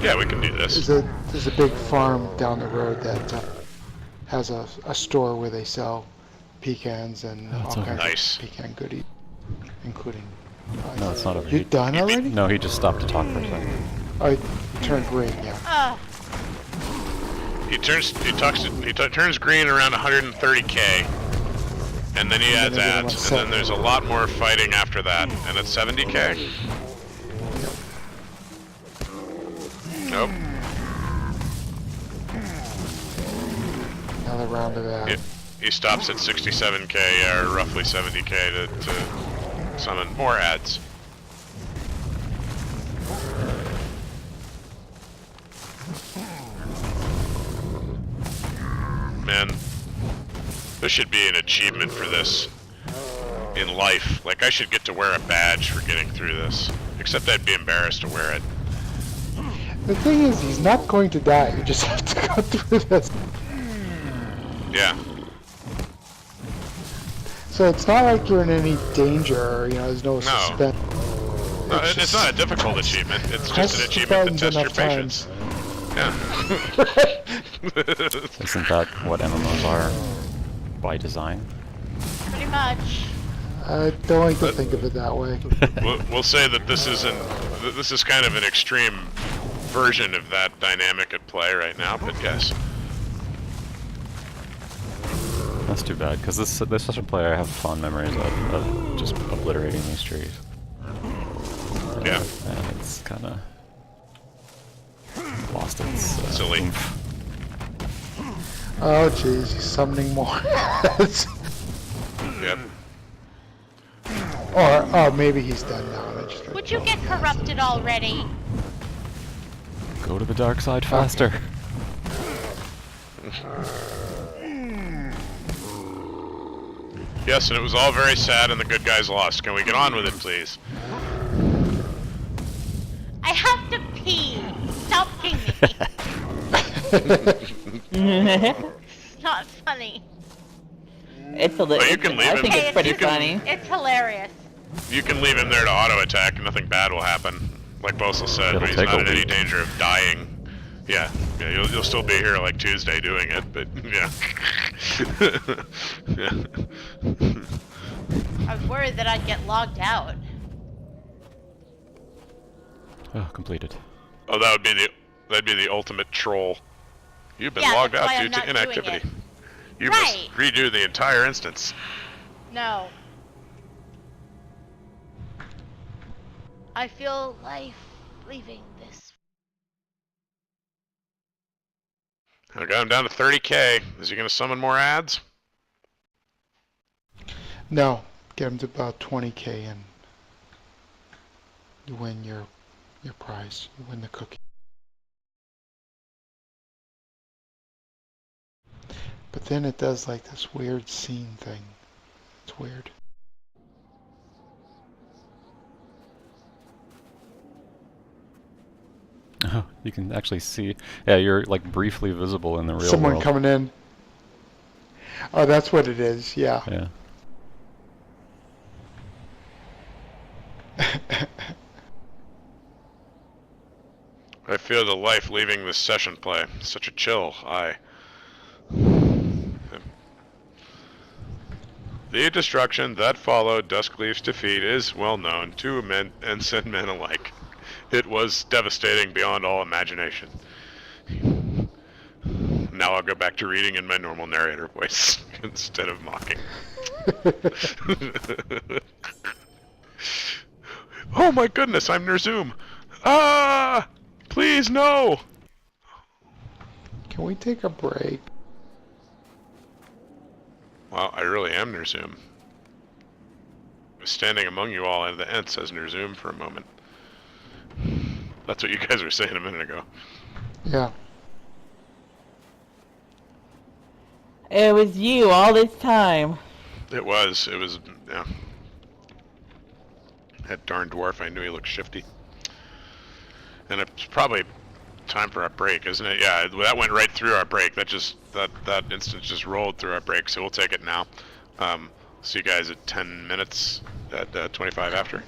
Yeah, we can do this. There's a big farm down the road that has a store where they sell pecans and all That's okay. kinds Nice. of pecan goodies, including. No, it's not over. You done already? No, he just stopped to talk for a second. Oh, it turned green, yeah. He turns green around 130k, and then he And adds then everyone ads, and then there's a lot more fighting after that, and it's 70k. Nope. Another round of that. He stops at 67k or roughly 70k to summon more ads. Man, there should be an achievement for this in life. Like, I should get to wear a badge for getting through this. Except I'd be embarrassed to wear it. The thing is, he's not going to die. You just have to go through this. Yeah. So it's not like you're in any danger, or, there's no No. suspense. No, it's not a difficult achievement. It's just an achievement to test your patience. Yeah. Isn't that what MMOs are by design? Pretty much. I don't like to think of it that way. We'll say that this is kind of an extreme version of that dynamic at play right now, but yes. That's too bad, because this session play I have fond memories of just obliterating these trees. Yeah. And it's kind of lost its Silly. oomph. Oh jeez, he's summoning more. Yep. Or oh, maybe he's done now. And I just Would you get corrupted already? Go to the dark side faster. Yes, and it was all very sad and the good guys lost. Can we get on with it, please? I have to pee. Stop peeing me. It's not funny. It's a Oh, you can leave I him. think it's pretty You can- funny. It's hilarious. You can leave him there to auto-attack and nothing bad will happen. Like Bosel said, It'll but he's take not a in any week. danger of dying. Yeah, you'll still be here like Tuesday doing it, but yeah. Yeah. I was worried that I'd get logged out. Oh, completed. Oh, that'd be the ultimate troll. You've been Yeah, logged that's out why I'm due to not doing inactivity. it. You Right. must redo the entire instance. No. I feel life leaving this. I got him down to 30k. Is he gonna summon more ads? No, get him to about 20k and you win your prize. You win the cookie. But then it does like this weird scene thing. It's weird. Oh, you can actually see. Yeah, you're like briefly visible in the real Someone world. coming in. Oh, that's what it is. Yeah. Yeah. I feel the life leaving this session play. Such a chill. The destruction that followed Duskleaf's defeat is well known to men and men alike. It was devastating beyond all imagination. Now I'll go back to reading in my normal narrator voice instead of mocking. Oh my goodness, I'm Nerzoom. Ah! Please, no! Can we take a break? Well, I really am Nerzoom. I was standing among you all and the Ents as Nerzoom for a moment. That's what you guys were saying a minute ago. Yeah. It was you all this time. It was, yeah. That darn dwarf, I knew he looked shifty. And it's probably time for our break, isn't it? Yeah, that went right through our break. That instance just rolled through our break, so we'll take it now. See you guys at 10 minutes at 25 after.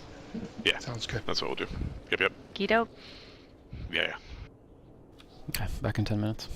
Yeah, Sounds good. that's what we'll do. Yep. Okey-doke. Yeah. Okay, back in 10 minutes.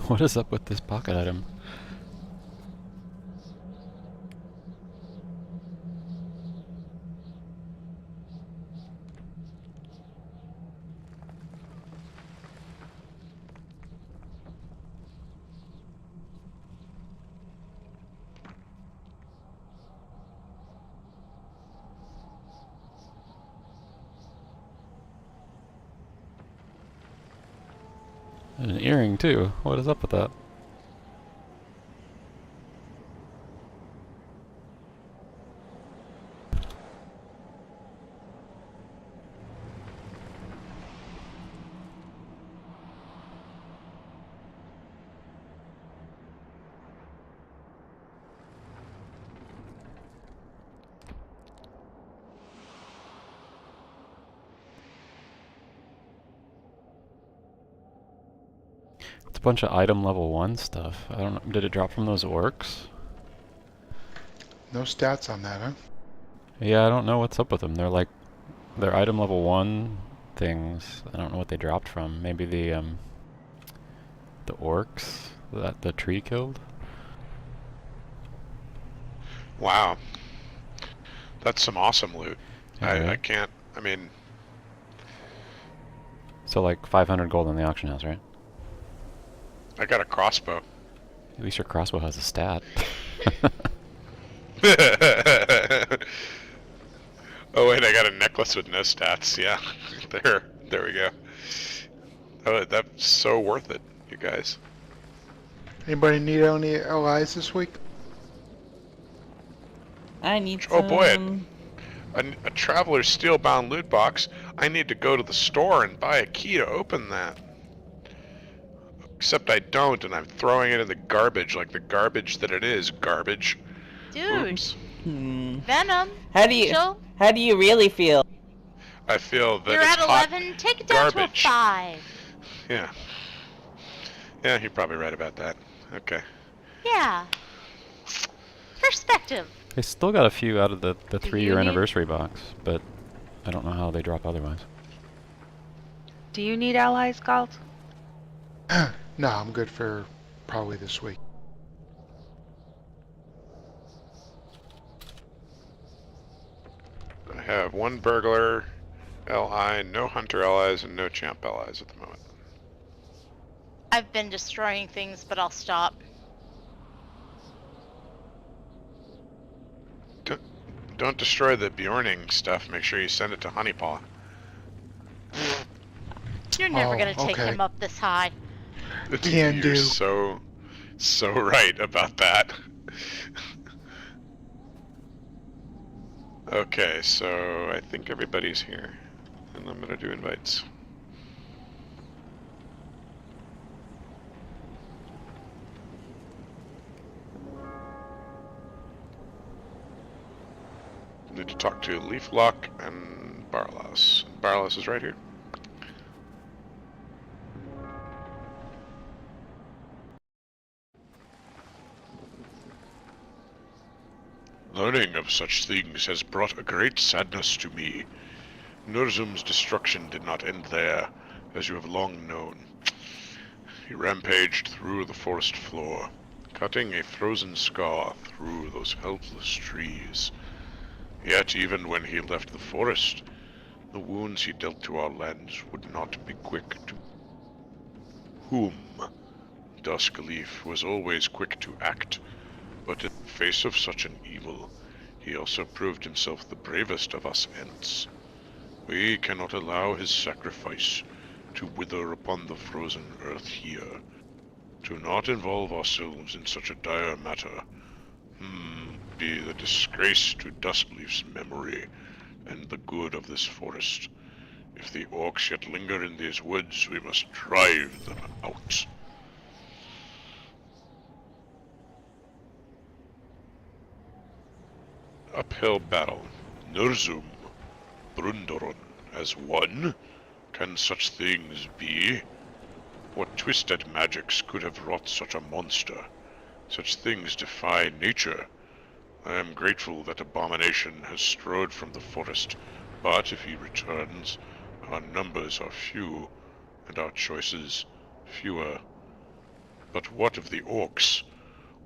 What is up with this pocket item? An earring too. What is up with that? It's a bunch of item level 1 stuff. I don't know. Did it drop from those orcs? No stats on that, huh? Yeah, I don't know what's up with them. They're item level 1 things. I don't know what they dropped from. Maybe the orcs that the tree killed? Wow. That's some awesome loot. Yeah, I right? can't, I mean, So like 500 gold in the auction house, right? I got a crossbow. At least your crossbow has a stat. Oh wait, I got a necklace with no stats. Yeah, there we go. Oh, that's so worth it, you guys. Anybody need any allies this week? I need Oh boy, some... a traveler's steel-bound loot box. I need to go to the store and buy a key to open that. Except I don't, and I'm throwing it in the garbage like the garbage that it is. Garbage. Dude, Oops. Venom. How do you really feel? I feel that You're it's at hot 11. Take it down garbage. to a 5. Yeah. Yeah, you're probably right about that. Okay. Yeah. Perspective. They still got a few out of the Do 3-year you need- anniversary box, but I don't know how they drop otherwise. Do you need allies, Galt? No, I'm good for probably this week. I have one burglar LI, no hunter allies, and no champ allies at the moment. I've been destroying things, but I'll stop. Don't destroy the Bjorning stuff. Make sure you send it to Honeypaw. You're never Oh, gonna take okay. him up this high. Can You're do. so right about that. Okay, so I think everybody's here, and I'm gonna do invites. Need to talk to Leaflock and Barlas. Barlas is right here. Learning of such things has brought a great sadness to me. Nurzum's destruction did not end there, as you have long known. He rampaged through the forest floor, cutting a frozen scar through those helpless trees. Yet even when he left the forest, the wounds he dealt to our lands would not be quick to whom. Duskleaf was always quick to act, but in the face of such an evil, he also proved himself the bravest of us Ents. We cannot allow his sacrifice to wither upon the frozen earth here. Do not involve ourselves in such a dire matter. Be the disgrace to Duskleaf's memory and the good of this forest. If the orcs yet linger in these woods, we must drive them out. Uphill battle. Nurzum, Brundoron, as one? Can such things be? What twisted magics could have wrought such a monster? Such things defy nature. I am grateful that Abomination has strode from the forest, but if he returns, our numbers are few, and our choices fewer. But what of the orcs?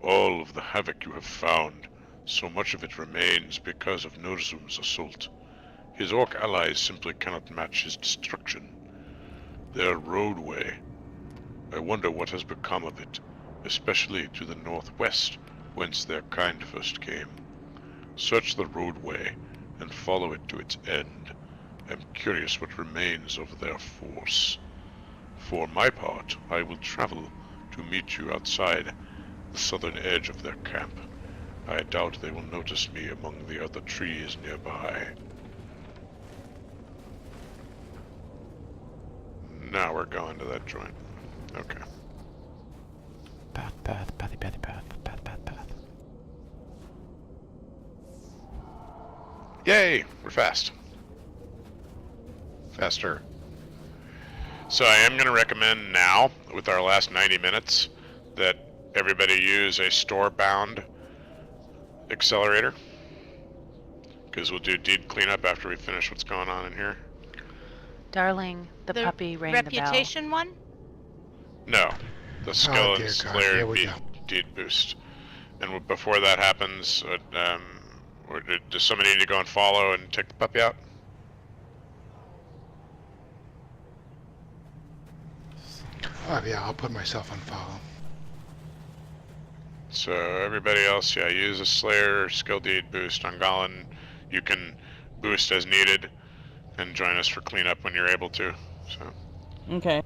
All of the havoc you have found, so much of it remains because of Nurzum's assault. His orc allies simply cannot match his destruction. Their roadway. I wonder what has become of it, especially to the northwest, whence their kind first came. Search the roadway and follow it to its end. I'm curious what remains of their force. For my part, I will travel to meet you outside the southern edge of their camp. I doubt they will notice me among the other trees nearby. Now we're going to that joint. Okay. Path, pathy, path, path. Yay! We're fast. Faster. So I am going to recommend now, with our last 90 minutes, that everybody use a store-bound accelerator. Because we'll do deed cleanup after we finish what's going on in here. Darling, the puppy rang the bell. reputation one? No. The skill dear and God, slayer here we go. deed boost. And before that happens, does somebody need to go and follow and take the puppy out? Oh yeah, I'll put myself on follow. So everybody else, yeah, use a Slayer skill deed boost on Gollin. You can boost as needed and join us for cleanup when you're able to. So, Okay.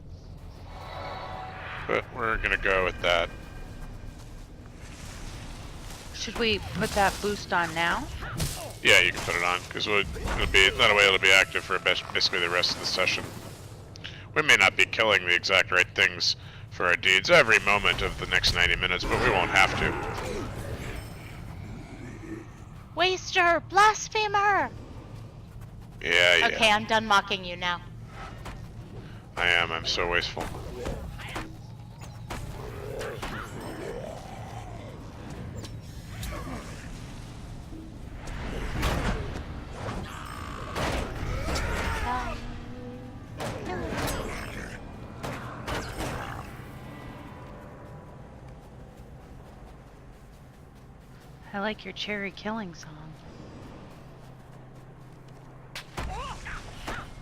but we're gonna go with that. Should we put that boost on now? Yeah, you can put it on because it'll be that way. It'll be active for basically the rest of the session. We may not be killing the exact right things for our deeds every moment of the next 90 minutes, but we won't have to. Waster! Blasphemer! Yeah. Okay, I'm done mocking you now. I am. I'm so wasteful. I like your cherry killing song.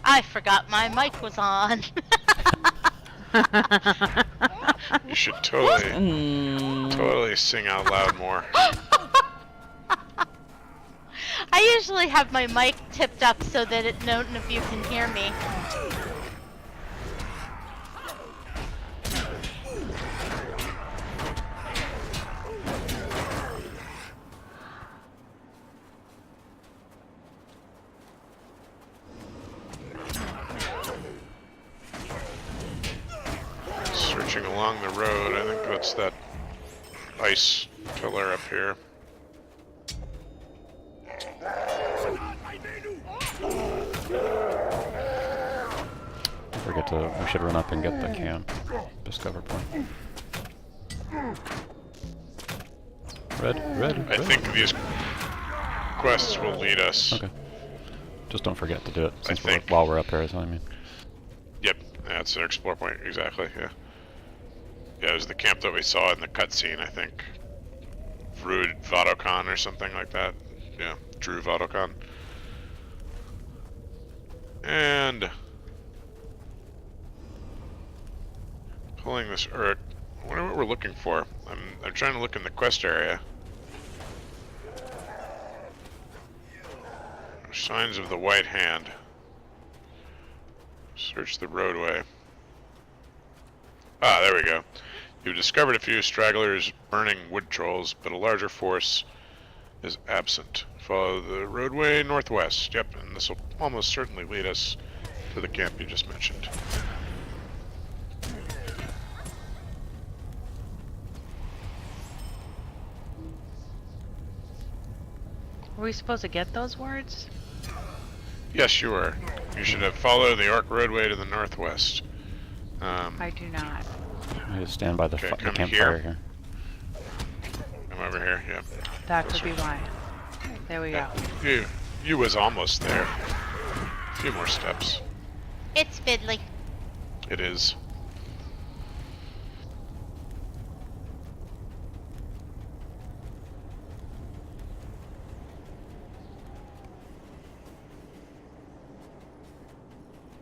I forgot my mic was on. You should totally sing out loud more. I usually have my mic tipped up so that none of you can hear me. Searching along the road, I think that's that ice pillar up here. We should run up and get the camp discover point. Red. I think these quests will lead us. Okay. Just don't forget to do it since think. while we're up here, is what I mean. Yep, that's their explore point, exactly, yeah. Yeah, it was the camp that we saw in the cutscene, I think. Vrood Vodokon or something like that. Yeah, Drew Vodokon. And pulling this Urk. I wonder what we're looking for. I'm trying to look in the quest area. Signs of the White Hand. Search the roadway. Ah, there we go. You've discovered a few stragglers burning wood trolls, but a larger force is absent. Follow the roadway northwest. Yep, and this will almost certainly lead us to the camp you just mentioned. Were we supposed to get those words? Yes, you are. You should have followed the Ark roadway to the northwest. I do not. I just stand by the, Okay, the come campfire here. Come over here, yep. That could be why. There we go. You was almost there. A few more steps. It's fiddly. It is.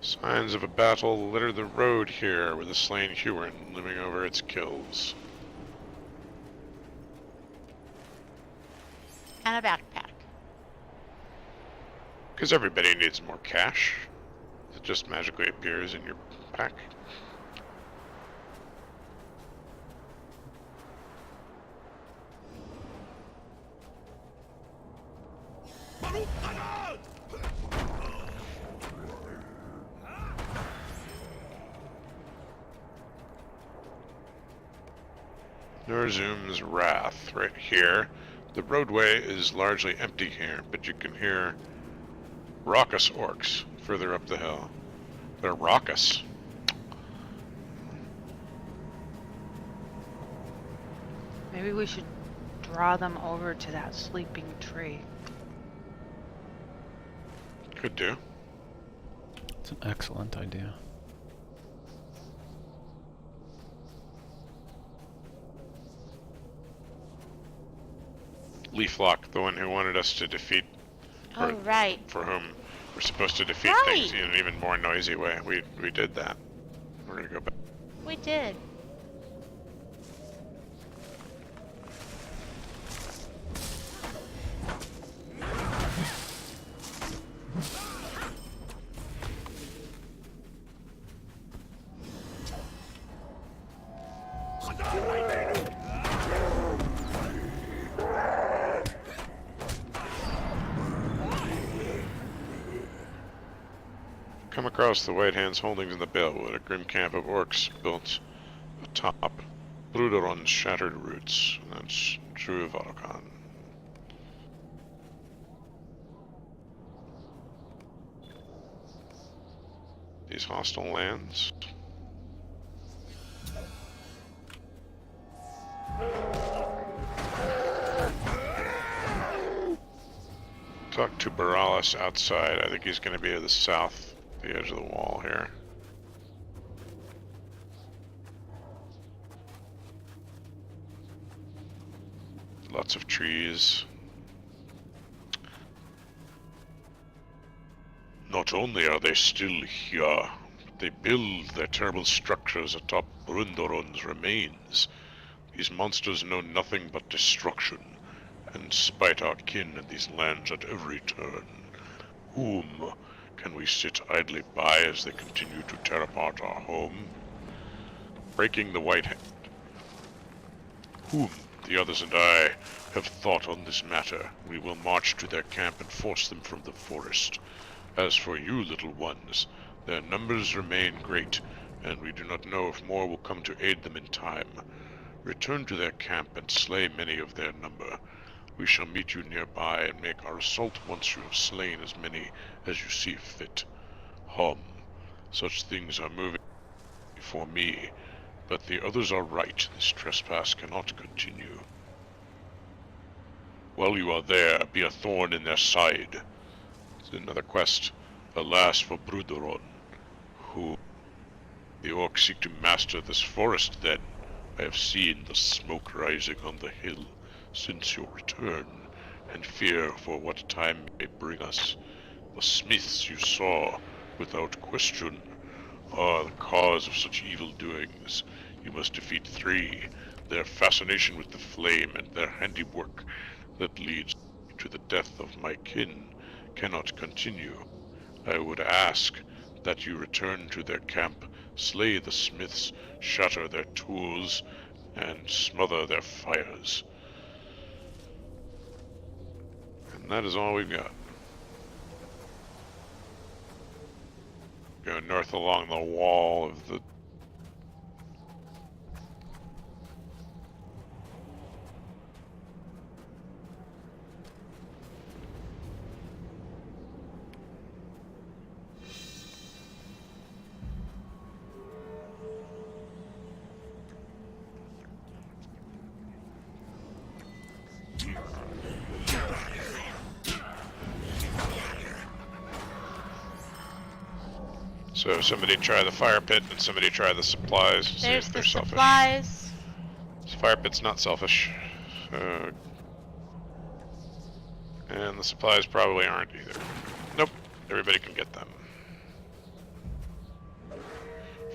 Signs of a battle litter the road here, with a slain Huron looming over its kills. And a backpack. Because everybody needs more cash. It just magically appears in your pack. Norzum's Wrath, right here. The roadway is largely empty here, but you can hear raucous orcs further up the hill. They're raucous. Maybe we should draw them over to that sleeping tree. Could do. It's an excellent idea. Leaflock, the one who wanted us to defeat, Oh, right. for whom we're supposed to defeat things in an even more noisy way. We did that. We're gonna go back. We did. Come across the White Hand's holdings in the Balewood, a grim camp of orcs built atop Bruderon's shattered roots. That's true of Valkan. These hostile lands. Talk to Baralis outside. I think he's going to be to the south, the edge of the wall here. Lots of trees. Not only are they still here, but they build their terrible structures atop Brundoron's remains. These monsters know nothing but destruction, and spite our kin in these lands at every turn. Whom can we sit idly by as they continue to tear apart our home? Breaking the White Hand. Whom the others and I have thought on this matter, we will march to their camp and force them from the forest. As for you, little ones, their numbers remain great, and we do not know if more will come to aid them in time. Return to their camp and slay many of their number. We shall meet you nearby and make our assault once you have slain as many as you see fit. Such things are moving for me, but the others are right. This trespass cannot continue. While you are there, be a thorn in their side. It's another quest, alas for Bruderon, who the orcs seek to master this forest then. I have seen the smoke rising on the hill since your return, and fear for what time may bring us. The smiths you saw, without question, are the cause of such evil doings. You must defeat 3, their fascination with the flame and their handiwork that leads to the death of my kin cannot continue. I would ask that you return to their camp, slay the smiths, shatter their tools, and smother their fires. And that is all we've got. Go north along the wall of the So somebody try the fire pit and somebody try the supplies. See There's if the they're selfish. supplies. This fire pit's not selfish. And the supplies probably aren't either. Nope, everybody can get them.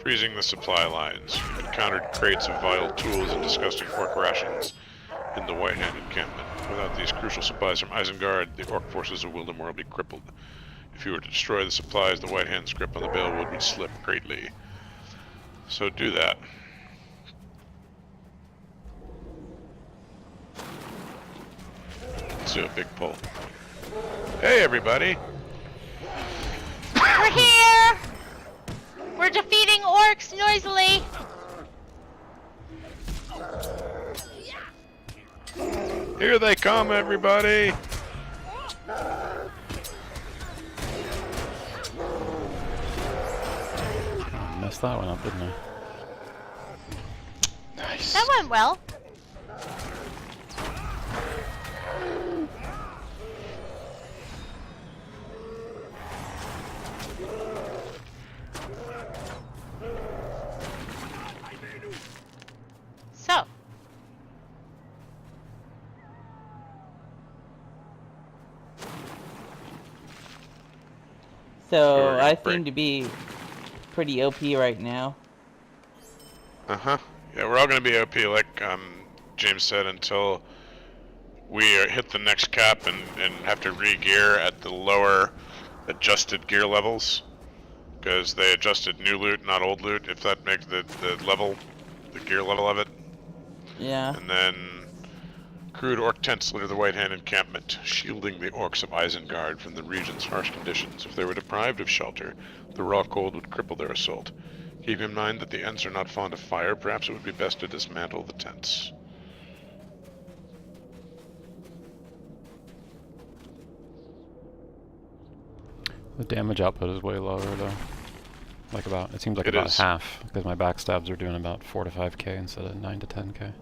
Freezing the supply lines. You've encountered crates of vile tools and disgusting orc rations in the White Hand encampment. Without these crucial supplies from Isengard, the orc forces of Wildermore will be crippled. If you were to destroy the supplies, the White Hand's grip on the Balewood would slip greatly. So do that. Let's do a big pull. Hey everybody! We're here! We're defeating orcs noisily! Here they come, everybody! I messed that one up, didn't I? Nice. That went well. So. So Sure, I break. seem to be pretty OP right now. Uh-huh. Yeah, we're all gonna be OP, like James said, until we hit the next cap and have to re-gear at the lower adjusted gear levels. Because they adjusted new loot, not old loot, if that makes the gear level of it. Yeah. And then crude orc tents litter the White Hand encampment, shielding the orcs of Isengard from the region's harsh conditions. If they were deprived of shelter, the raw cold would cripple their assault. Keep in mind that the Ents are not fond of fire. Perhaps it would be best to dismantle the tents. The damage output is way lower though. Like it seems like It about is. half, because my backstabs are doing about 4 to 5k instead of 9 to 10k.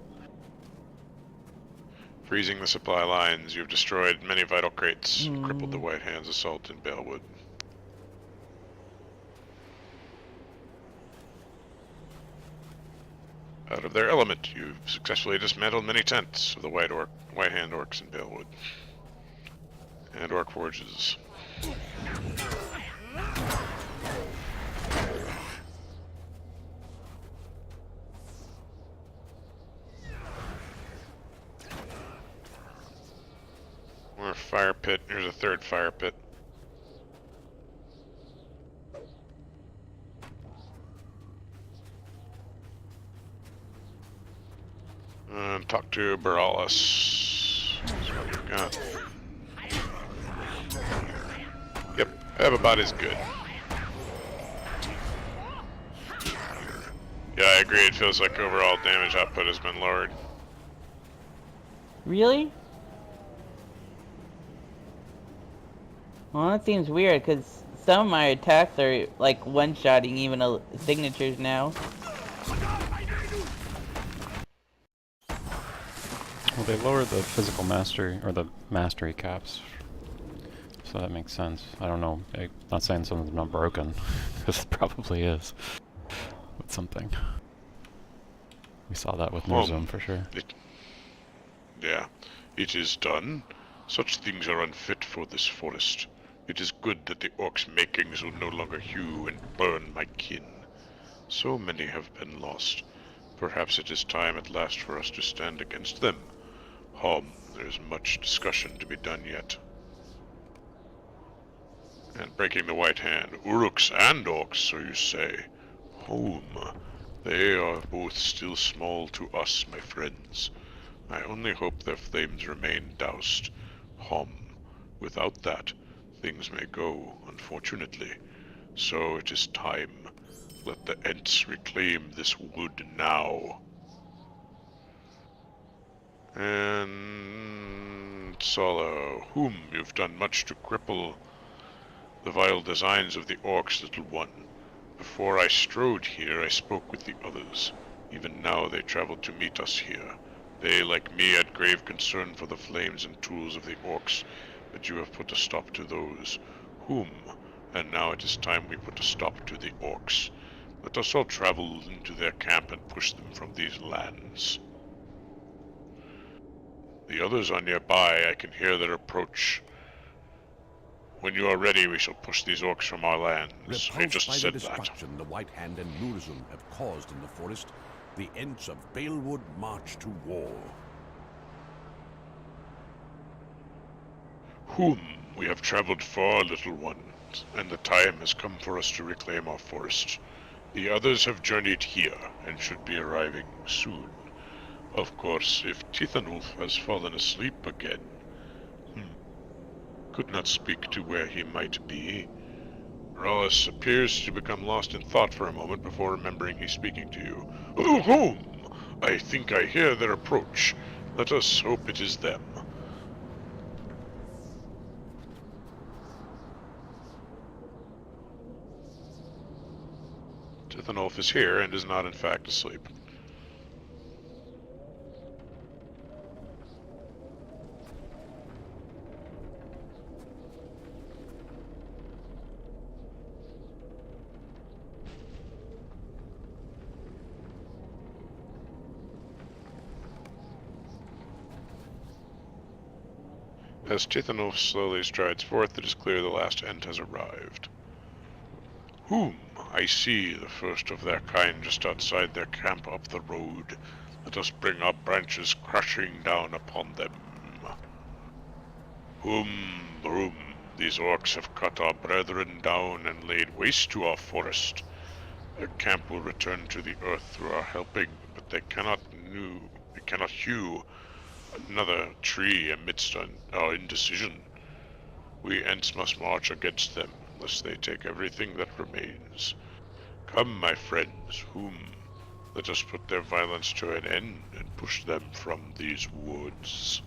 Freezing the supply lines, you've destroyed many vital crates, crippled the White Hand's assault in Balewood. Out of their element, you've successfully dismantled many tents of the White Hand orcs in Balewood. And orc forges. More fire pit. Here's a third fire pit. And talk to Baralis. That's what we've got. Yep, have about as good. Yeah, I agree. It feels like overall damage output has been lowered. Really? Well, that seems weird, because some of my attacks are, like, one-shotting even signatures now. Well, they lowered the physical mastery, or the mastery caps. So that makes sense. I don't know. I'm not saying some of them are broken, because it probably is. With something. We saw that with Norzum for sure. Yeah, it is done. Such things are unfit for this forest. It is good that the orcs' makings will no longer hew and burn my kin. So many have been lost. Perhaps it is time at last for us to stand against them. There is much discussion to be done yet. And breaking the White Hand. Uruks and orcs, so you say. They are both still small to us, my friends. I only hope their flames remain doused. Without that, things may go, unfortunately. So it is time. Let the Ents reclaim this wood now. And Solo, you've done much to cripple the vile designs of the orcs, little one. Before I strode here, I spoke with the others. Even now they traveled to meet us here. They, like me, had grave concern for the flames and tools of the orcs, but you have put a stop to those. And now it is time we put a stop to the orcs. Let us all travel into their camp and push them from these lands. The others are nearby. I can hear their approach. When you are ready, we shall push these orcs from our lands. I Repulsed just by the said that. destruction the White Hand and Nurzum have caused in the forest, the Ents of Balewood march to war. We have traveled far, little ones, and the time has come for us to reclaim our forest. The others have journeyed here, and should be arriving soon. Of course, if Tithanulf has fallen asleep again... Could not speak to where he might be. Rallis appears to become lost in thought for a moment before remembering he's speaking to you. Whom? I think I hear their approach. Let us hope it is them. Tithanulf is here and is not in fact asleep. As Tithanulf slowly strides forth, it is clear the last Ent has arrived. I see the first of their kind just outside their camp up the road. Let us bring our branches crashing down upon them. Broom, these orcs have cut our brethren down and laid waste to our forest. Their camp will return to the earth through our helping, but they cannot hew another tree amidst our indecision. We Ents must march against them, lest they take everything that remains. Come, my friends, let us put their violence to an end and push them from these woods.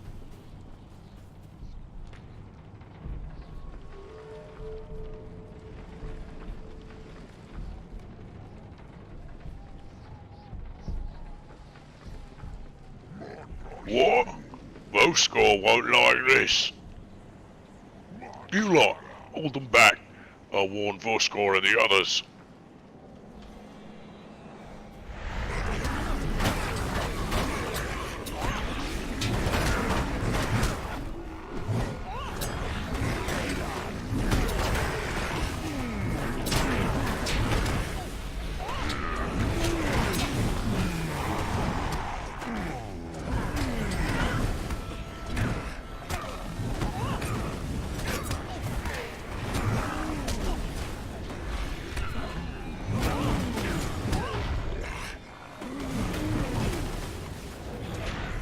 What? Voskor won't like this. You lot, hold them back. I'll warn Voskor and the others.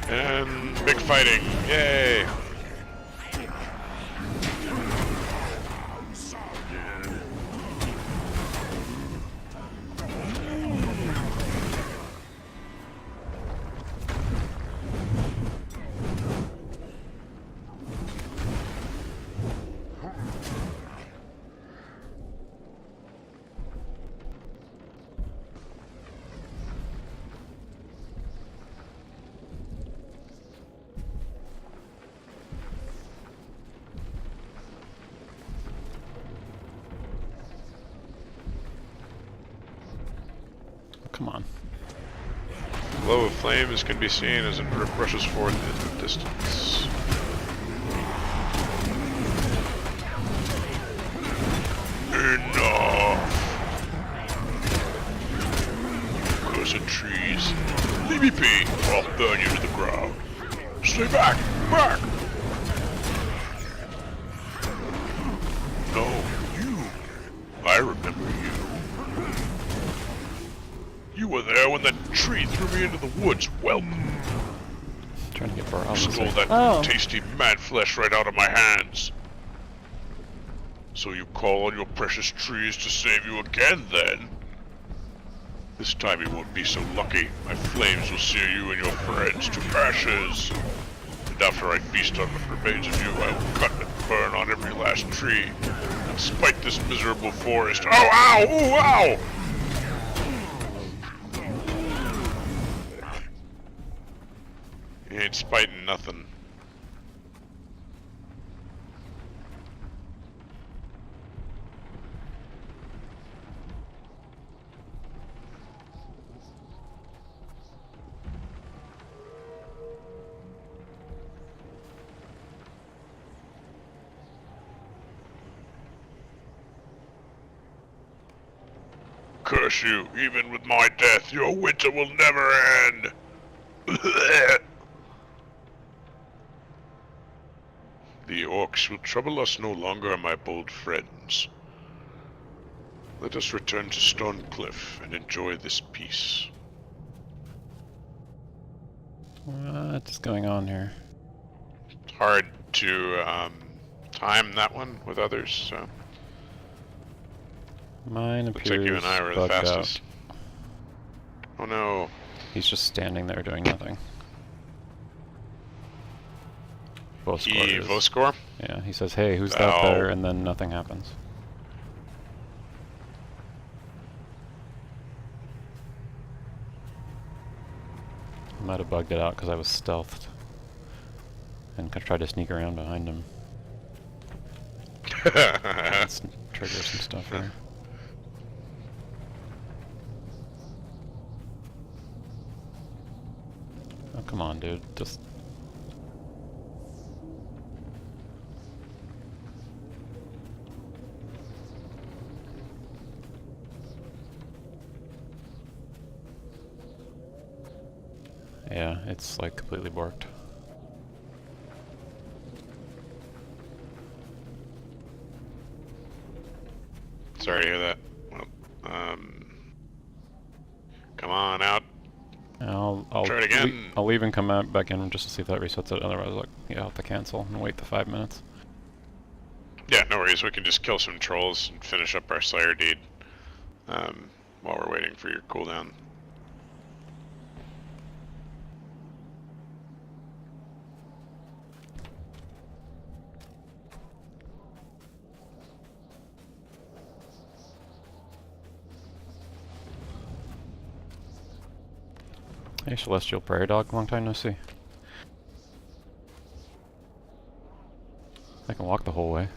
And big fighting, yay! Come on. The glow of flames can be seen as it rushes forth into the distance. Enough! Cursed trees. Leave me be, or I'll burn you to the ground. Stay back! Back! No, you. I remember you. You were there when that tree threw me into the woods. Welcome. Trying to get Baral. Stole that tasty mad flesh right out of my hands. So you call on your precious trees to save you again, then? This time you won't be so lucky. My flames will sear you and your friends to ashes. And after I feast on what remains of you, I will cut and burn on every last tree and spite this miserable forest. Ow, ow, ooh, ow! He ain't spiting nothing. curse you. Even with my death, your winter will never end. The orcs will trouble us no longer, my bold friends. Let us return to Stonecliff and enjoy this peace. What's going on here? It's hard to time that one with others, so Mine looks appears like you and I were the bugged fastest. out. Oh no. He's just standing there doing nothing. Voscore? Yeah, he says, hey, who's Oh. that there? And then nothing happens. I might have bugged it out because I was stealthed. And tried to sneak around behind him. Let's trigger some stuff here. Oh, come on, dude. Just... Yeah, it's like completely borked. Sorry to hear that. Well, come on out. I'll Try it again. I'll leave and come out back in just to see if that resets it. Otherwise, like, yeah, I'll have to cancel and wait the 5 minutes. Yeah, no worries. We can just kill some trolls and finish up our Slayer deed while we're waiting for your cooldown. Hey, Celestial Prairie Dog, long time no see. I can walk the whole way.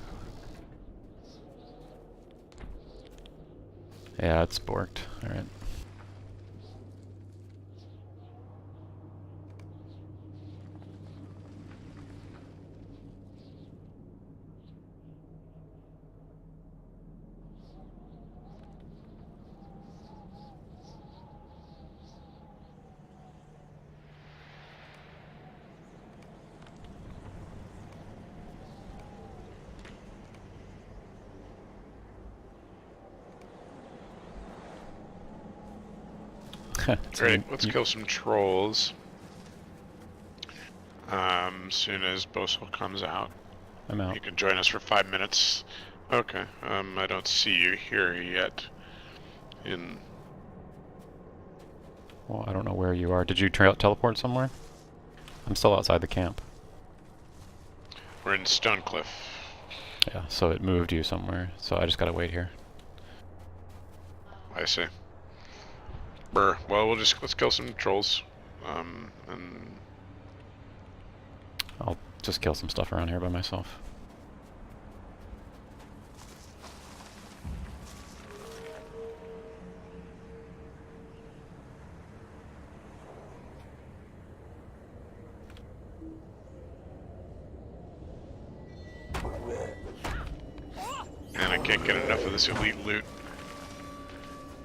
Yeah, it's borked. Alright. Great, let's kill some trolls. As soon as Bosel comes out. I'm out. You can join us for 5 minutes. Okay, I don't see you here yet. Well, I don't know where you are. Did you teleport somewhere? I'm still outside the camp. We're in Stonecliff. Yeah, so it moved you somewhere. So I just gotta wait here. I see. Brr. Well, let's kill some trolls. And I'll just kill some stuff around here by myself. Man, I can't get enough of this elite loot.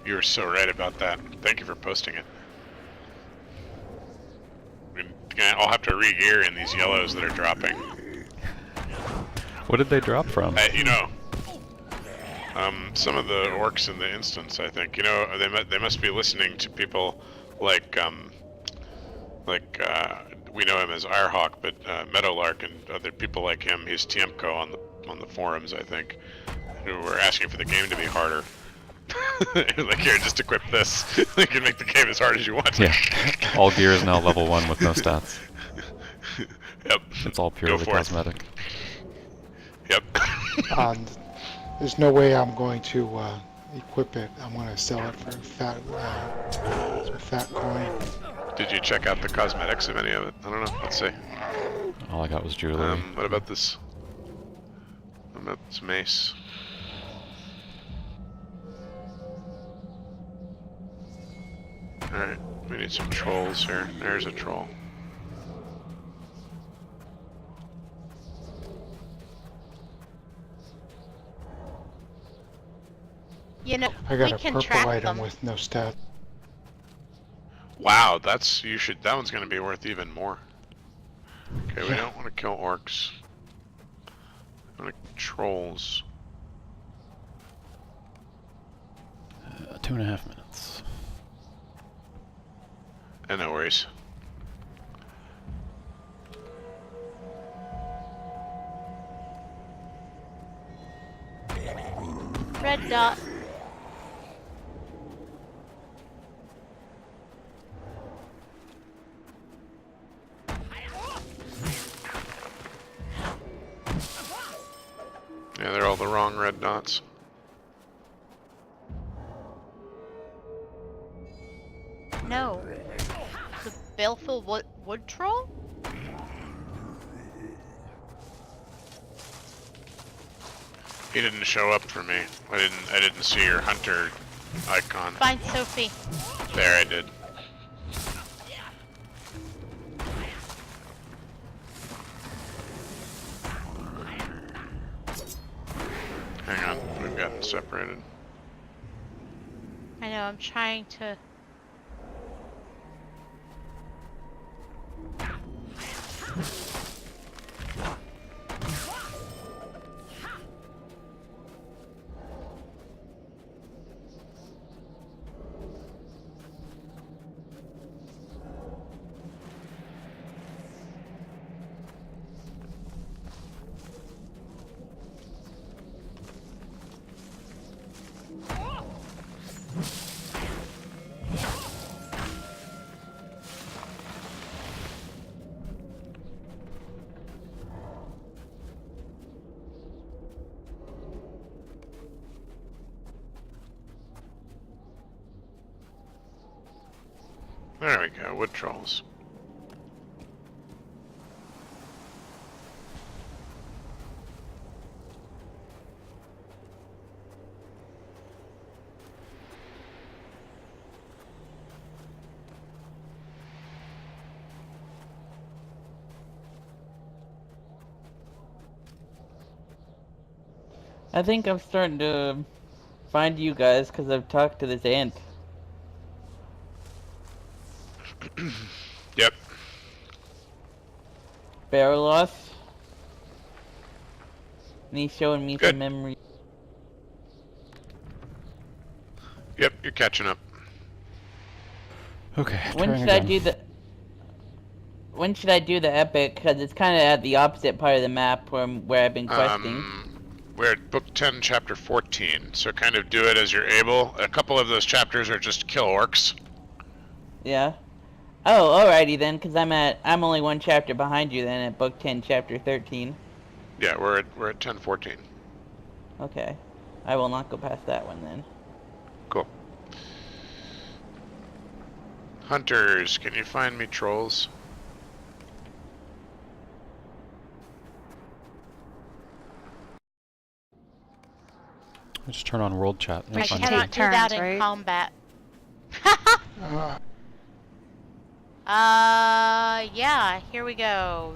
You were so right about that. Thank you for posting it. I'll have to re-gear in these yellows that are dropping. What did they drop from? You know, some of the orcs in the instance, I think. You know, they must be listening to people like we know him as Irehawk, but Meadowlark and other people like him. He's Tiemko on the forums, I think, who were asking for the game to be harder. Like, here, just equip this. You can make the game as hard as you want. Yeah. All gear is now level 1 with no stats. Yep. It's all purely cosmetic. Yep. There's no way I'm going to equip it. I'm going to sell it for some fat coin. Did you check out the cosmetics of any of it? I don't know. Let's see. All I got was jewelry. What about this? What about this mace? Alright, we need some trolls here. There's a troll. You know, I got we a can purple track item them. with no stat. Wow, that one's gonna be worth even more. Okay, we Yeah. don't want to kill orcs. We want trolls. 2.5 minutes. No worries. Red dot. Yeah, they're all the wrong red dots. No. The baleful wood troll? He didn't show up for me. I didn't see your hunter icon. Find Sophie. There, I did. Hang on, we've gotten separated. I know, I'm trying to... There we go, wood trolls. I think I'm starting to find you guys because I've talked to this ant. Yep. Barreloss. And he's showing me Good. some memories. Yep, you're catching up. Okay, When trying should I again. do the... When should I do the epic? Because it's kind of at the opposite part of the map from where I've been questing. We're at book 10, chapter 14, so kind of do it as you're able. A couple of those chapters are just kill orcs. Yeah. Oh, alrighty then, because I'm only one chapter behind you then at book 10, chapter 13. Yeah, we're at 10:14. Okay. I will not go past that one then. Cool. Hunters, can you find me trolls? Just turn on world chat. We I should cannot take do that turns, in right? combat. Uh, Yeah, here we go.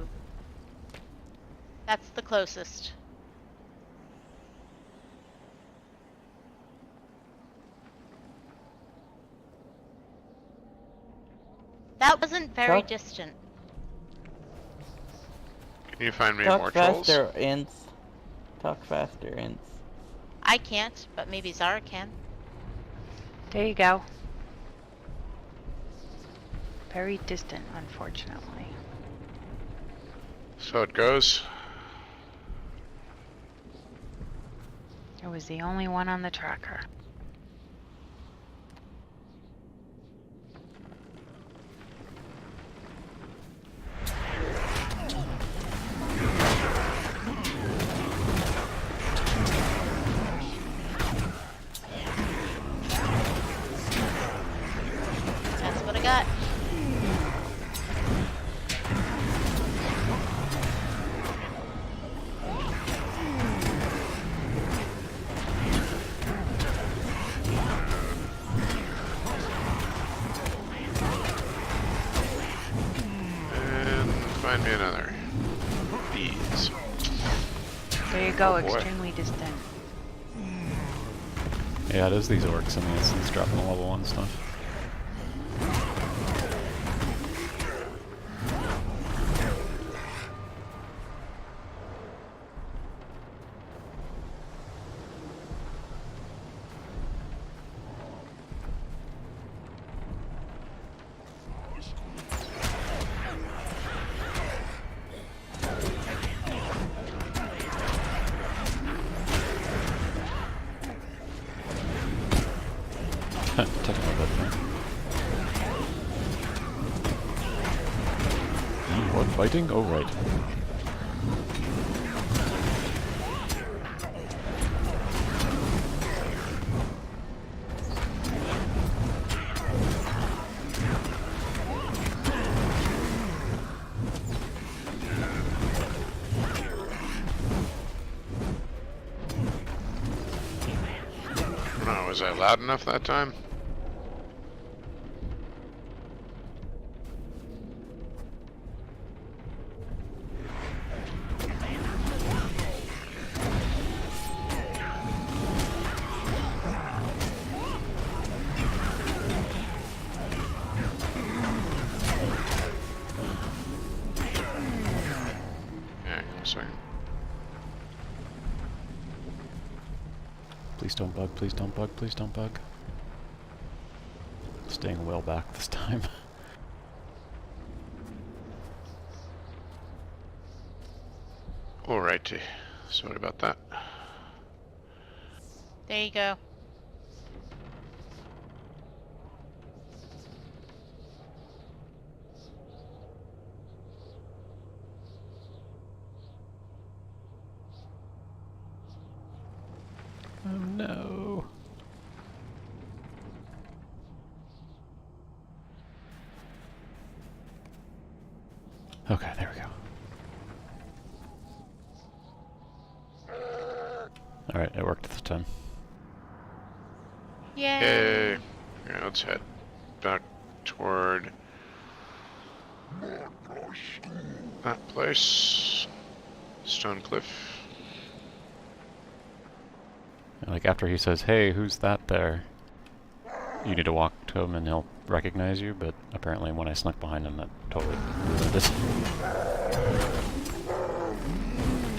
That's the closest. That wasn't very Talk- distant. Can you find me Talk more trolls? faster, Ints. Talk faster, Ints. I can't, but maybe Zara can. There you go. Very distant, unfortunately. So it goes. It was the only one on the tracker. That's what I got. And find me another. Bees. There you go, Oh, boy. extremely distant. Yeah, it is these orcs and the instance dropping the level 1 stuff. Taking a bit there. What fighting? Oh, right. No, was I loud enough that time? Yeah, give me a second. Please don't bug, please don't bug, please don't bug. Staying well back this time. Alrighty. Sorry about that. There you go. Oh no. Okay, there we go. Alright, it worked this time. Yay. Yay. Yeah, let's head back toward that place. Stone Cliff. Like after he says, "Hey, who's that there?" You need to walk to him and he'll recognize you, but apparently when I snuck behind him that totally ruined it.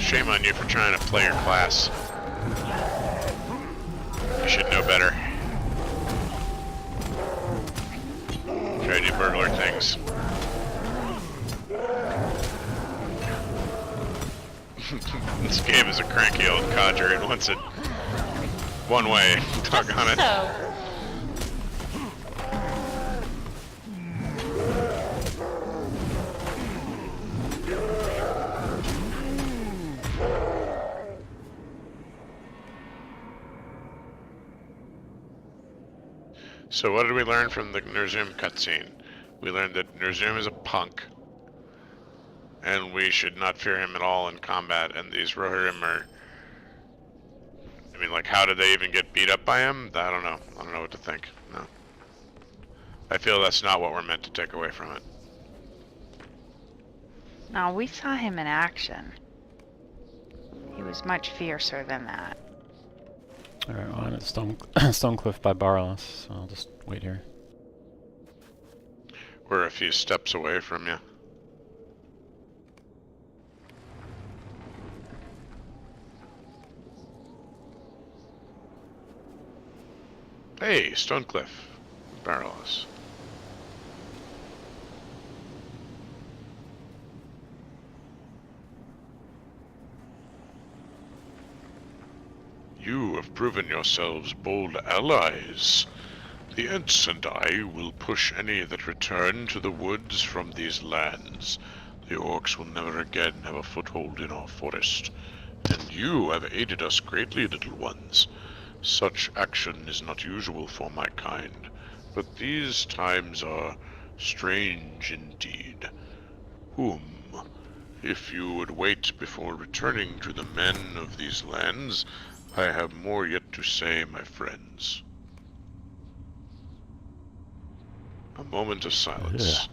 Shame on you for trying to play your class. You should know better. Try to do burglar things. This game is a cranky old codger and wants it one way. Doggone it. So, So what did we learn from the Ner'zhum cutscene? We learned that Ner'zhum is a punk, and we should not fear him at all in combat, and these Rohirrim are... I mean, like, how did they even get beat up by him? I don't know. I don't know what to think. No. I feel that's not what we're meant to take away from it. No, we saw him in action. He was much fiercer than that. Alright, well, I'm at Stonecliff by Barlas, so I'll just wait here. We're a few steps away from you. Hey, Stonecliff, Barrels. You have proven yourselves bold allies. The Ents and I will push any that return to the woods from these lands. The orcs will never again have a foothold in our forest. And you have aided us greatly, little ones. Such action is not usual for my kind, but these times are strange indeed. If you would wait before returning to the men of these lands, I have more yet to say, my friends. A moment of silence.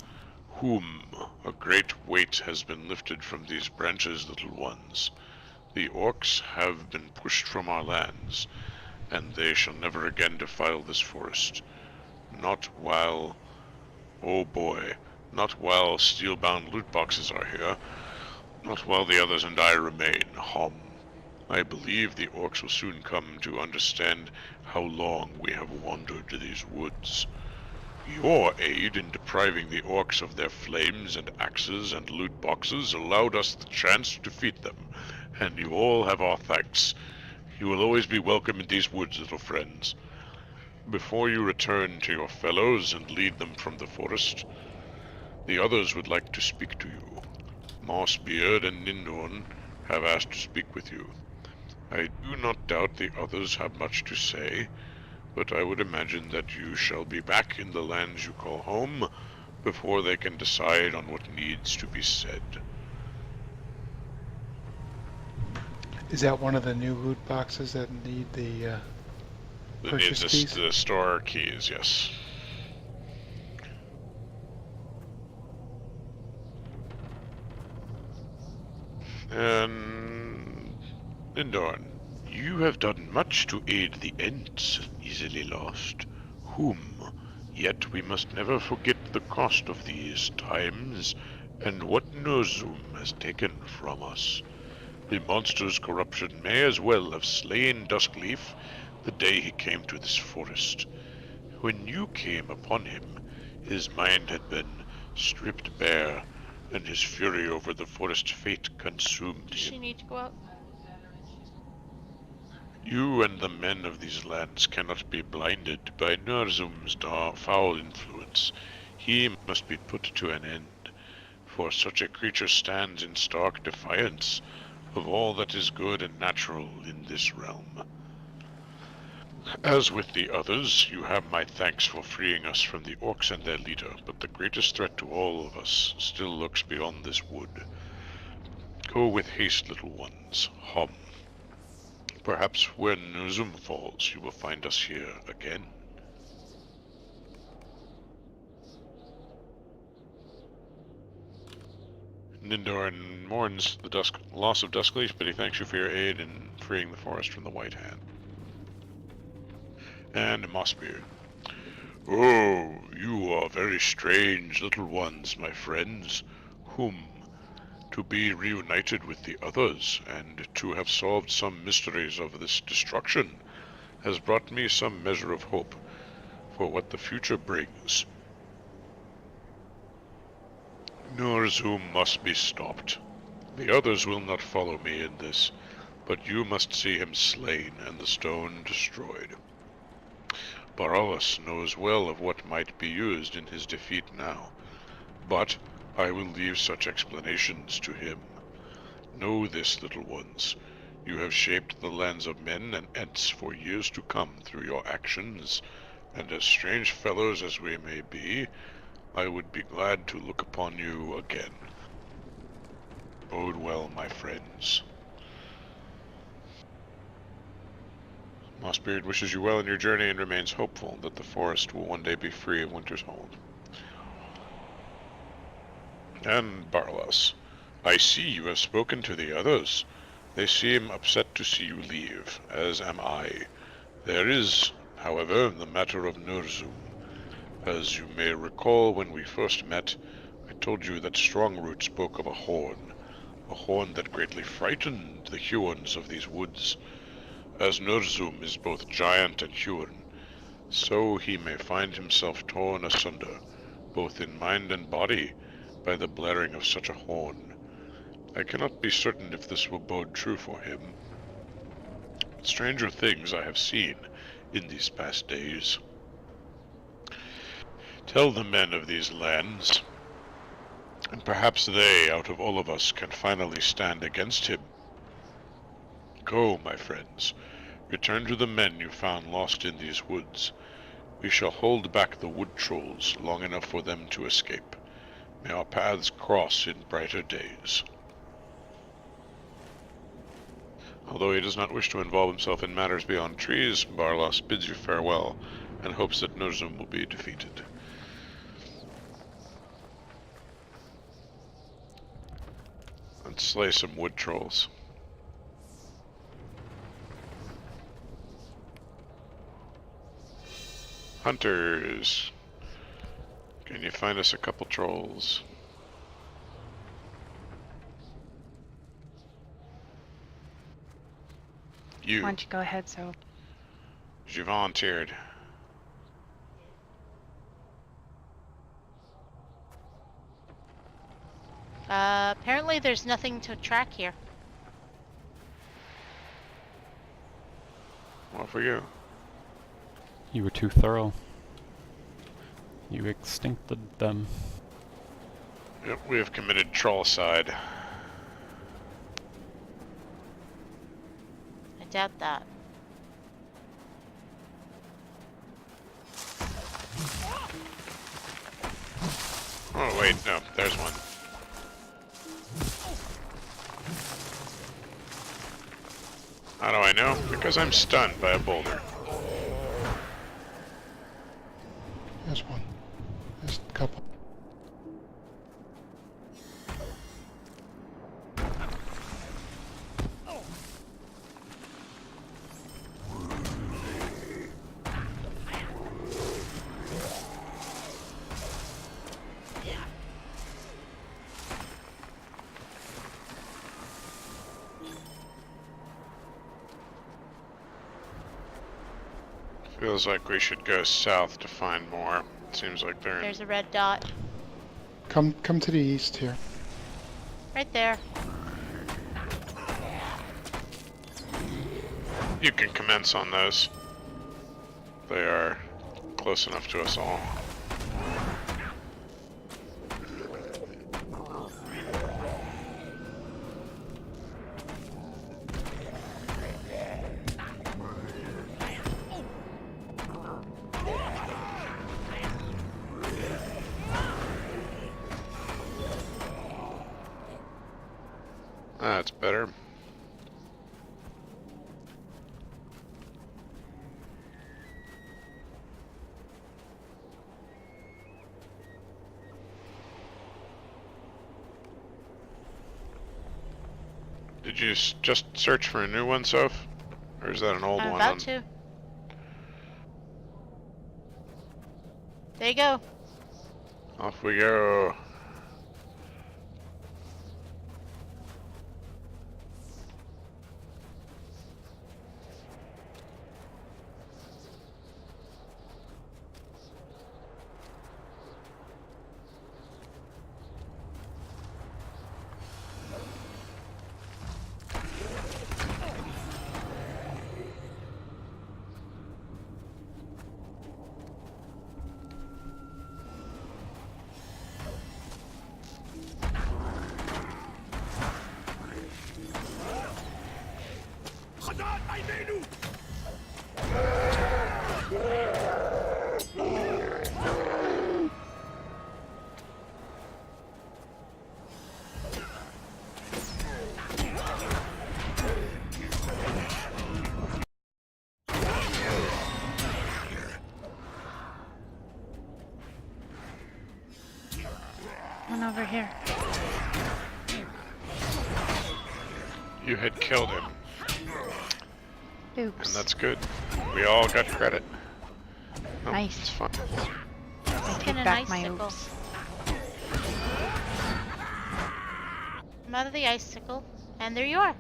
A great weight has been lifted from these branches, little ones. The orcs have been pushed from our lands, and they shall never again defile this forest. Not while... oh boy, not while steel-bound loot boxes are here. Not while the others and I remain. I believe the orcs will soon come to understand how long we have wandered these woods. Your aid in depriving the orcs of their flames and axes and loot boxes allowed us the chance to defeat them, and you all have our thanks. You will always be welcome in these woods, little friends. Before you return to your fellows and lead them from the forest, the others would like to speak to you. Mossbeard and Nindorn have asked to speak with you. I do not doubt the others have much to say, but I would imagine that you shall be back in the lands you call home before they can decide on what needs to be said. Is that one of the new loot boxes that need the purchase keys? The store keys, yes. And Nindorn, you have done much to aid the Ents, easily lost. Yet we must never forget the cost of these times, and what Norzum has taken from us. The monster's corruption may as well have slain Duskleaf the day he came to this forest. When you came upon him, his mind had been stripped bare, and his fury over the forest fate consumed Does she him. need to go out? You and the men of these lands cannot be blinded by Norzum's foul influence. He must be put to an end, for such a creature stands in stark defiance of all that is good and natural in this realm. As with the others, you have my thanks for freeing us from the orcs and their leader, but the greatest threat to all of us still lurks beyond this wood. Go with haste, little ones. Perhaps when Norzum falls, you will find us here again. Nindorn mourns the loss of Duskleaf, but he thanks you for your aid in freeing the forest from the White Hand. And Mossbeard. Oh, you are very strange little ones, my friends. To be reunited with the others, and to have solved some mysteries of this destruction, has brought me some measure of hope for what the future brings. Norzum must be stopped. The others will not follow me in this, but you must see him slain and the stone destroyed. Baralas knows well of what might be used in his defeat now, but I will leave such explanations to him. Know this, little ones. You have shaped the lands of men and Ents for years to come through your actions, and as strange fellows as we may be, I would be glad to look upon you again. Bode well, my friends. Mossbeard wishes you well in your journey and remains hopeful that the forest will one day be free of Winter's Hold. And Barlas, I see you have spoken to the others. They seem upset to see you leave, as am I. There is, however, the matter of Norzum. As you may recall, when we first met, I told you that Strongroot spoke of a horn that greatly frightened the Huons of these woods. As Norzum is both giant and Huon, so he may find himself torn asunder, both in mind and body, by the blaring of such a horn. I cannot be certain if this will bode true for him. Stranger things I have seen in these past days. Tell the men of these lands, and perhaps they, out of all of us, can finally stand against him. Go, my friends. Return to the men you found lost in these woods. We shall hold back the wood trolls long enough for them to escape. May our paths cross in brighter days. Although he does not wish to involve himself in matters beyond trees, Barlas bids you farewell and hopes that Norzum will be defeated. Let's slay some wood trolls. Hunters. Can you find us a couple trolls? Why You. don't you go ahead, so. You volunteered. Apparently there's nothing to track here. Well, for you. You were too thorough. You extincted them. Yep, we have committed trollcide. I doubt that. Oh wait, no, there's one. How do I know? Because I'm stunned by a boulder. There's one. There's a couple. Feels like we should go south to find more. Seems like they're in... There's a red dot. Come to the east here. Right there. You can commence on those. They are close enough to us all. That's better. Did you just search for a new one, Soph? Or is that an old I'm one? about to. There you go. Off we go. One over here. You had killed him, and Oops. that's good. We all got credit. Oh, Nice. It's fine. I take Pin an back my icicle. oops. I'm out of the icicle, and there you are.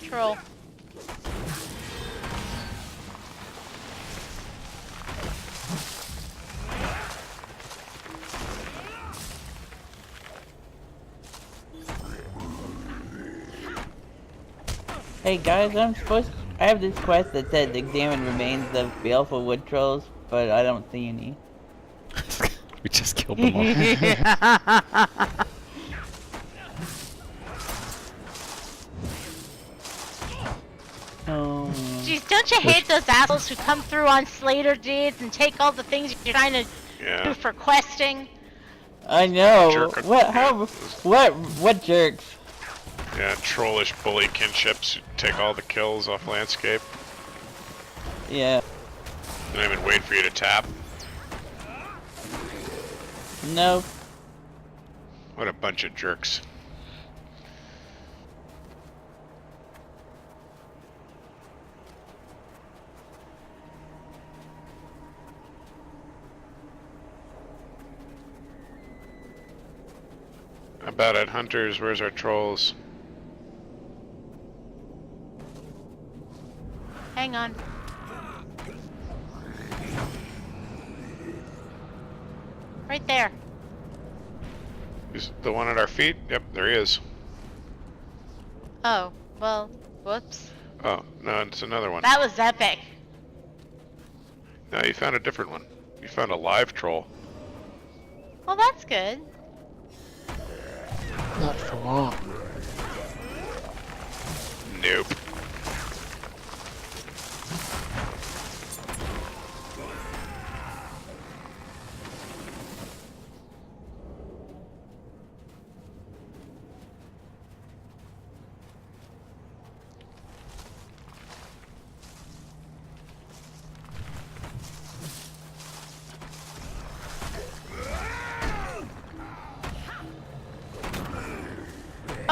Troll. Hey guys, I have this quest that said examine remains of baleful wood trolls, but I don't see any. We just killed them all. Oh. Jeez, don't you hate those assholes who come through on Slater deeds and take all the things you're trying to do Yeah. for questing? I know. Jerk- What? yeah. How? What jerks? Yeah, trollish bully kinships who take all the kills off landscape. Yeah. Don't even wait for you to tap. No. What a bunch of jerks. How about it, hunters? Where's our trolls? Hang on. Right there. Is the one at our feet? Yep, there he is. Oh, well, whoops. Oh, no, it's another one. That was epic. No, you found a different one. You found a live troll. Well, that's good. Not for long. Nope.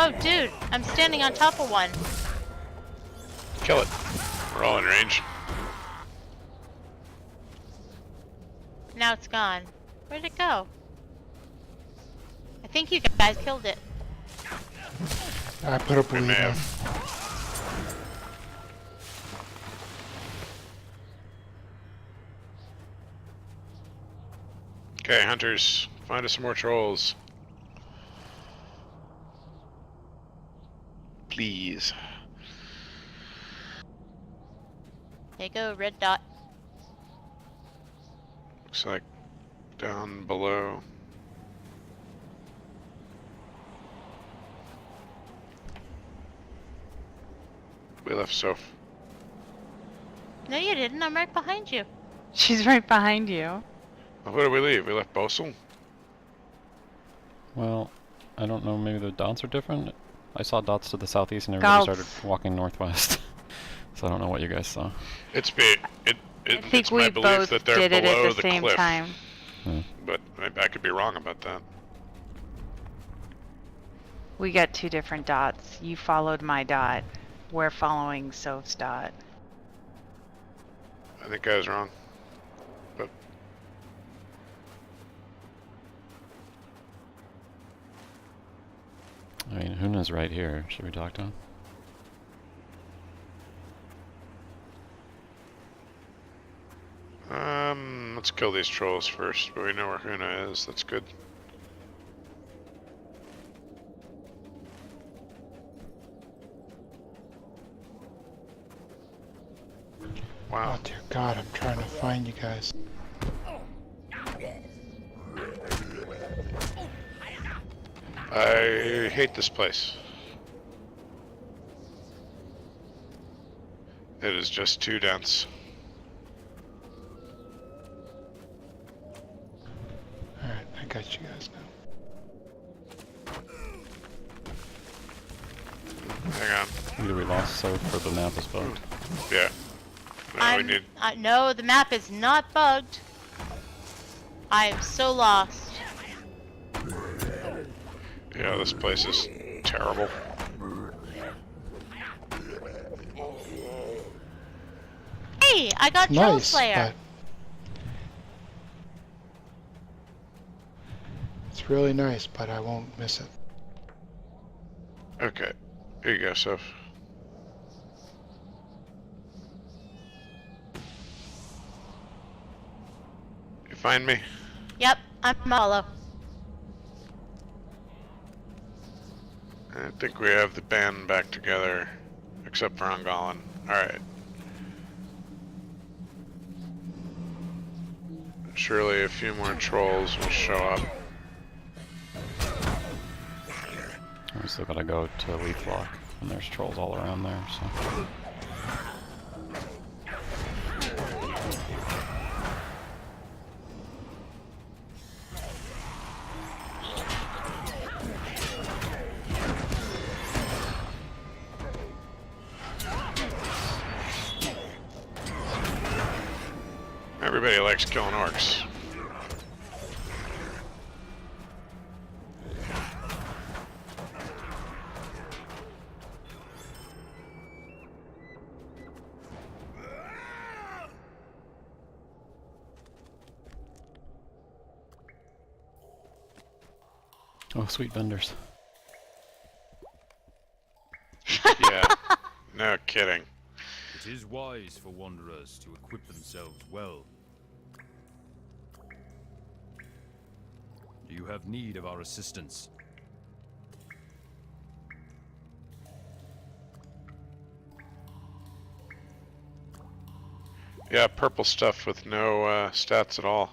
Oh, dude, I'm standing on top of one. Kill it. We're all in range. Now it's gone. Where'd it go? I think you guys killed it. I put a We bleed may in. have. Okay, hunters, find us some more trolls. Please. There you go, red dot. Looks like down below. We left Soph. No, you didn't. I'm right behind you. She's right behind you. Well, who did we leave? We left Bosel? Well, I don't know, maybe the dots are different? I saw dots to the southeast and everybody Dots. started walking northwest. So I don't know what you guys saw. It's I think it's my we belief both that they're did it below at the same cliff, time. but I could be wrong about that. We got two different dots. You followed my dot. We're following Soph's dot. I think I was wrong. But I mean, Huna's right here. Should we talk to him? let's kill these trolls first, but we know where Huna is. That's good. Wow. Oh dear God, I'm trying to find you guys. I hate this place. It is just too dense. Alright, I got you guys now. Hang on. Either we lost Soph or the map is bugged. Yeah. No, we need. No, the map is not bugged. I am so lost. Yeah, this place is terrible. Hey, I got Troll Nice, Slayer. but it's really nice, but I won't miss it. Okay. Here you go, Soph. You find me? Yep, I'm hollow. I think we have the band back together, except for Angalan. Alright. Surely a few more trolls will show up. We still gotta go to Leaf Lock, and there's trolls all around there, so. Everybody likes killing orcs. Oh, sweet vendors. Yeah. No kidding. It is wise for wanderers to equip themselves well. Do you have need of our assistance? Yeah, purple stuff with no stats at all.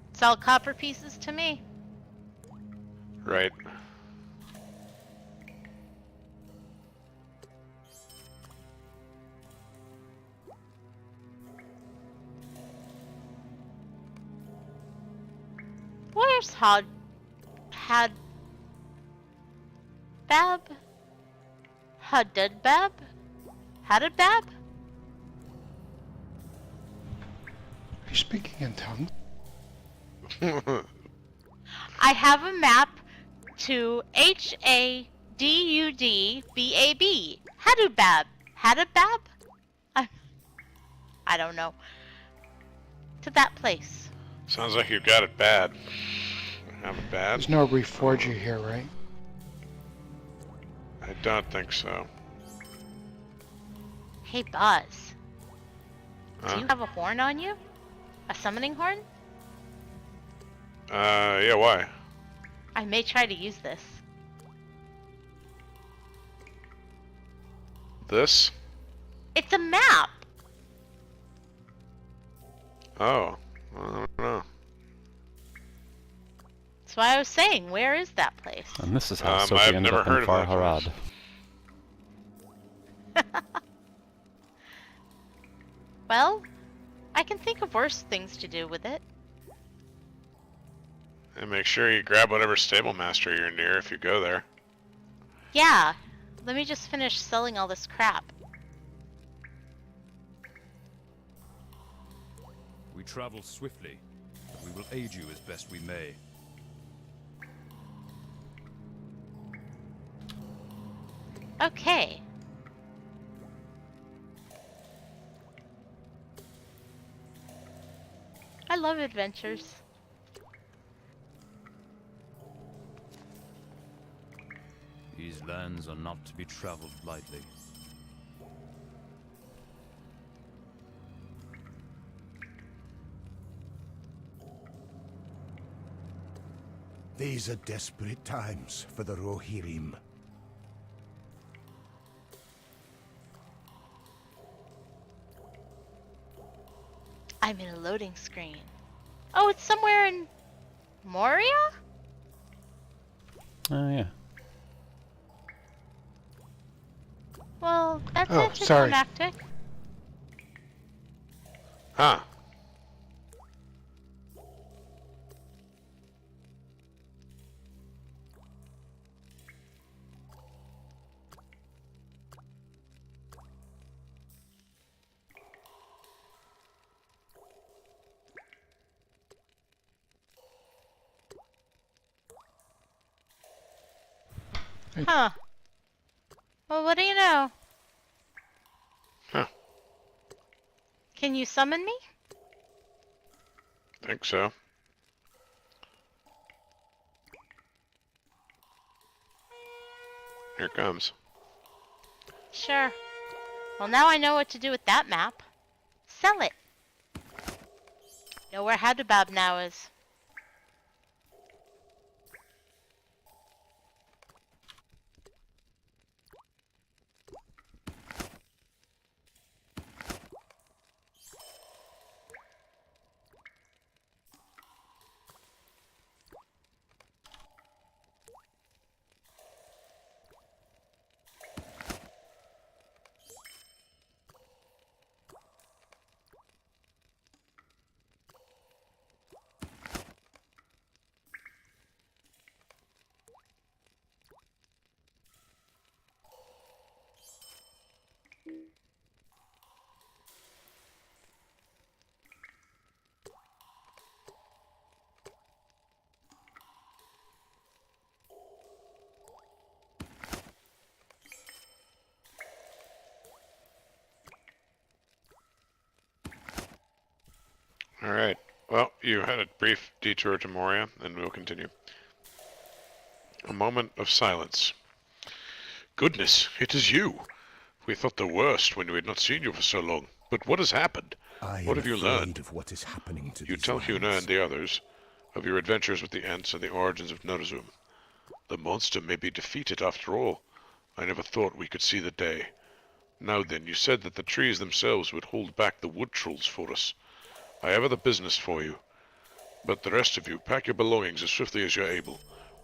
It's all copper pieces to me. Right. Where's Bab? Hadadbab? Hadadbab? Are you speaking in tongues? I have a map to Hadudbab. Hadadbab. Hadadbab? I don't know. To that place. Sounds like you got it bad. Have it bad? There's no reforger here, right? I don't think so. Hey, Buzz. Huh? Do you have a horn on you? A summoning horn? Yeah, why? I may try to use this. This? It's a map! Oh. I don't know. That's why I was saying, where is that place? And this is how I've Sophie ended never up heard in of Far that place. Harad. Well, I can think of worse things to do with it. And make sure you grab whatever stable master you're near if you go there. Yeah, let me just finish selling all this crap. We travel swiftly, but we will aid you as best we may. Okay. I love adventures. These lands are not to be traveled lightly. These are desperate times for the Rohirrim. I'm in a loading screen. Oh, it's somewhere in Moria? Oh, yeah. Well, that's Oh, sorry. anticlimactic. Huh. Huh. Well, what do you know? Huh. Can you summon me? Think so. Here it comes. Sure. Well, now I know what to do with that map. Sell it. Know where Hadubab now is. Alright. Well, you had a brief detour to Moria, and we'll continue. A moment of silence. Goodness, it is you! We thought the worst when we had not seen you for so long. But what has happened? What have you learned? Of what is happening to You these tell Huna lands. and the others of your adventures with the Ents and the origins of Norazum. The monster may be defeated after all. I never thought we could see the day. Now then, you said that the trees themselves would hold back the wood trolls for us. I have other business for you. But the rest of you, pack your belongings as swiftly as you're able.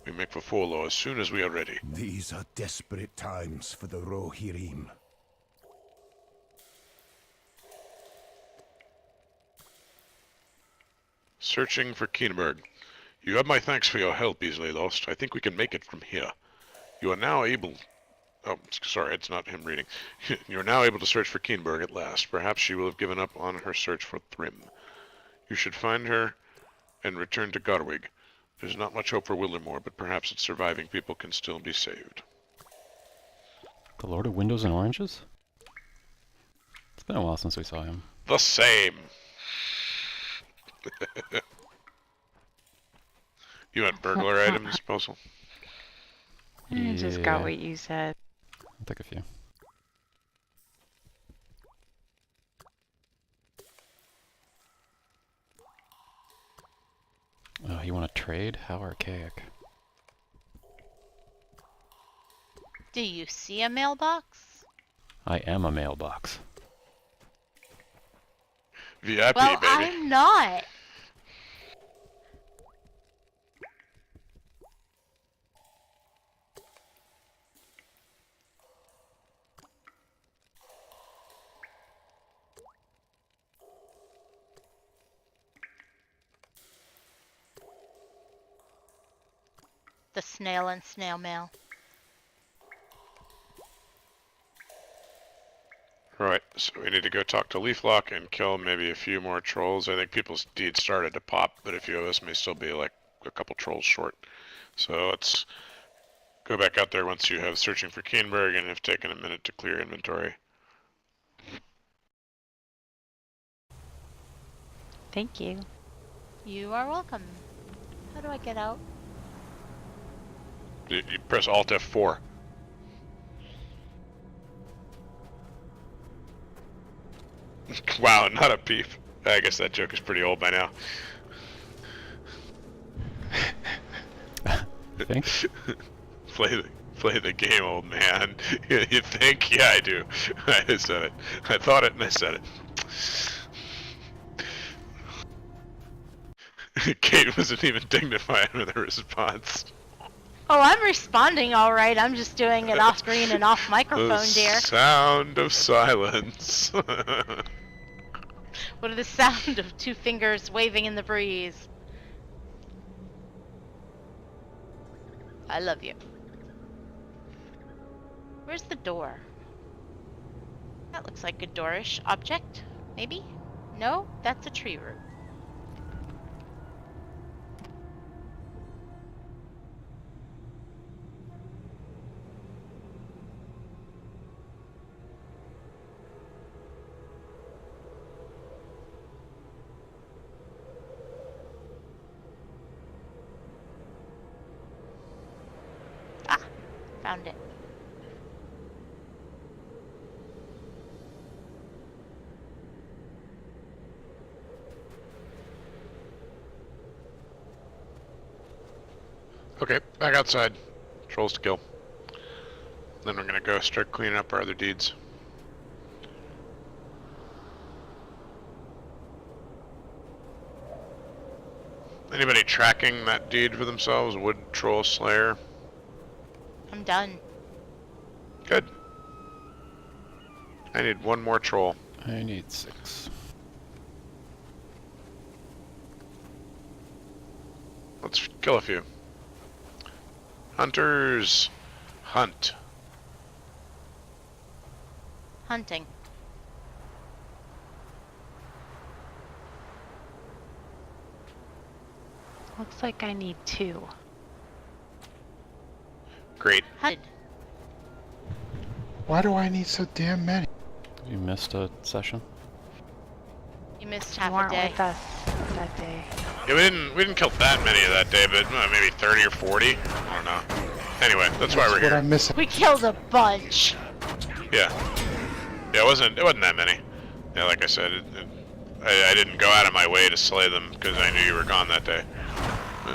We make for Forlaw as soon as we are ready. These are desperate times for the Rohirrim. Searching for Keenberg. You have my thanks for your help, easily lost. I think we can make it from here. You are now able... Oh, sorry, it's not him reading. You are now able to search for Keenberg at last. Perhaps she will have given up on her search for Thrym. You should find her and return to Garwig. There's not much hope for Wildermore, but perhaps its surviving people can still be saved. The Lord of Windows and Oranges? It's been a while since we saw him. The same! You want burglar item disposal? I just got what you said. I'll take a few. Oh, you want to trade? How archaic. Do you see a mailbox? I am a mailbox. VIP, Well, baby. I'm not. The snail and snail mail. Right, so we need to go talk to Leaflock and kill maybe a few more trolls. I think people's deeds started to pop, but a few of us may still be like a couple trolls short. So let's go back out there once you have searching for Keenberg and have taken a minute to clear inventory. Thank you. You are welcome. How do I get out? You press Alt F4. Wow, not a peep. I guess that joke is pretty old by now. Thanks. Play the game, old man. You think? Yeah, I do. I said it. I thought it and I said it. Kate wasn't even dignified with her response. Oh, I'm responding all right. I'm just doing it off screen and off microphone, dear. Sound of silence. What are the sound of two fingers waving in the breeze? I love you. Where's the door? That looks like a doorish object. Maybe? No? That's a tree root. Found it. Okay, back outside. Trolls to kill. Then we're gonna go start cleaning up our other deeds. Anybody tracking that deed for themselves? Wood Troll Slayer? I'm done. Good. I need one more troll. I need 6. Let's kill a few. Hunters, hunt. Hunting. Looks like I need 2. Great. Hunted. Why do I need so damn many? You missed a session? You missed You half a weren't day. with us that day. Yeah, we didn't kill that many that day, but maybe 30 or 40. I don't know. Anyway, that's why we're what here. I'm missing. We killed a bunch. Yeah. Yeah, it wasn't that many. Yeah, like I said, I didn't go out of my way to slay them because I knew you were gone that day.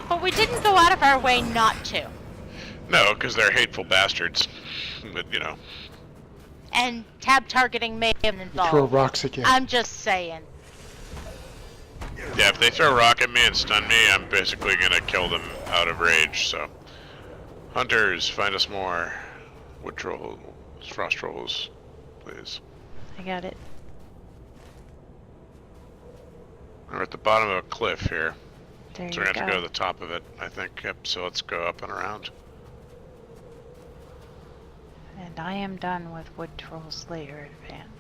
But we didn't go out of our way not to. No, because they're hateful bastards. But, you know. And tab targeting may have been involved. Throw rocks again. I'm just saying. Yeah, if they throw a rock at me and stun me, I'm basically gonna kill them out of rage, so. Hunters, find us more. Wood trolls, frost trolls, please. I got it. We're at the bottom of a cliff here. There So you we're gonna have to go go. to the top of it, I think. Yep, so let's go up and around. And I am done with Wood Troll Slayer Advanced.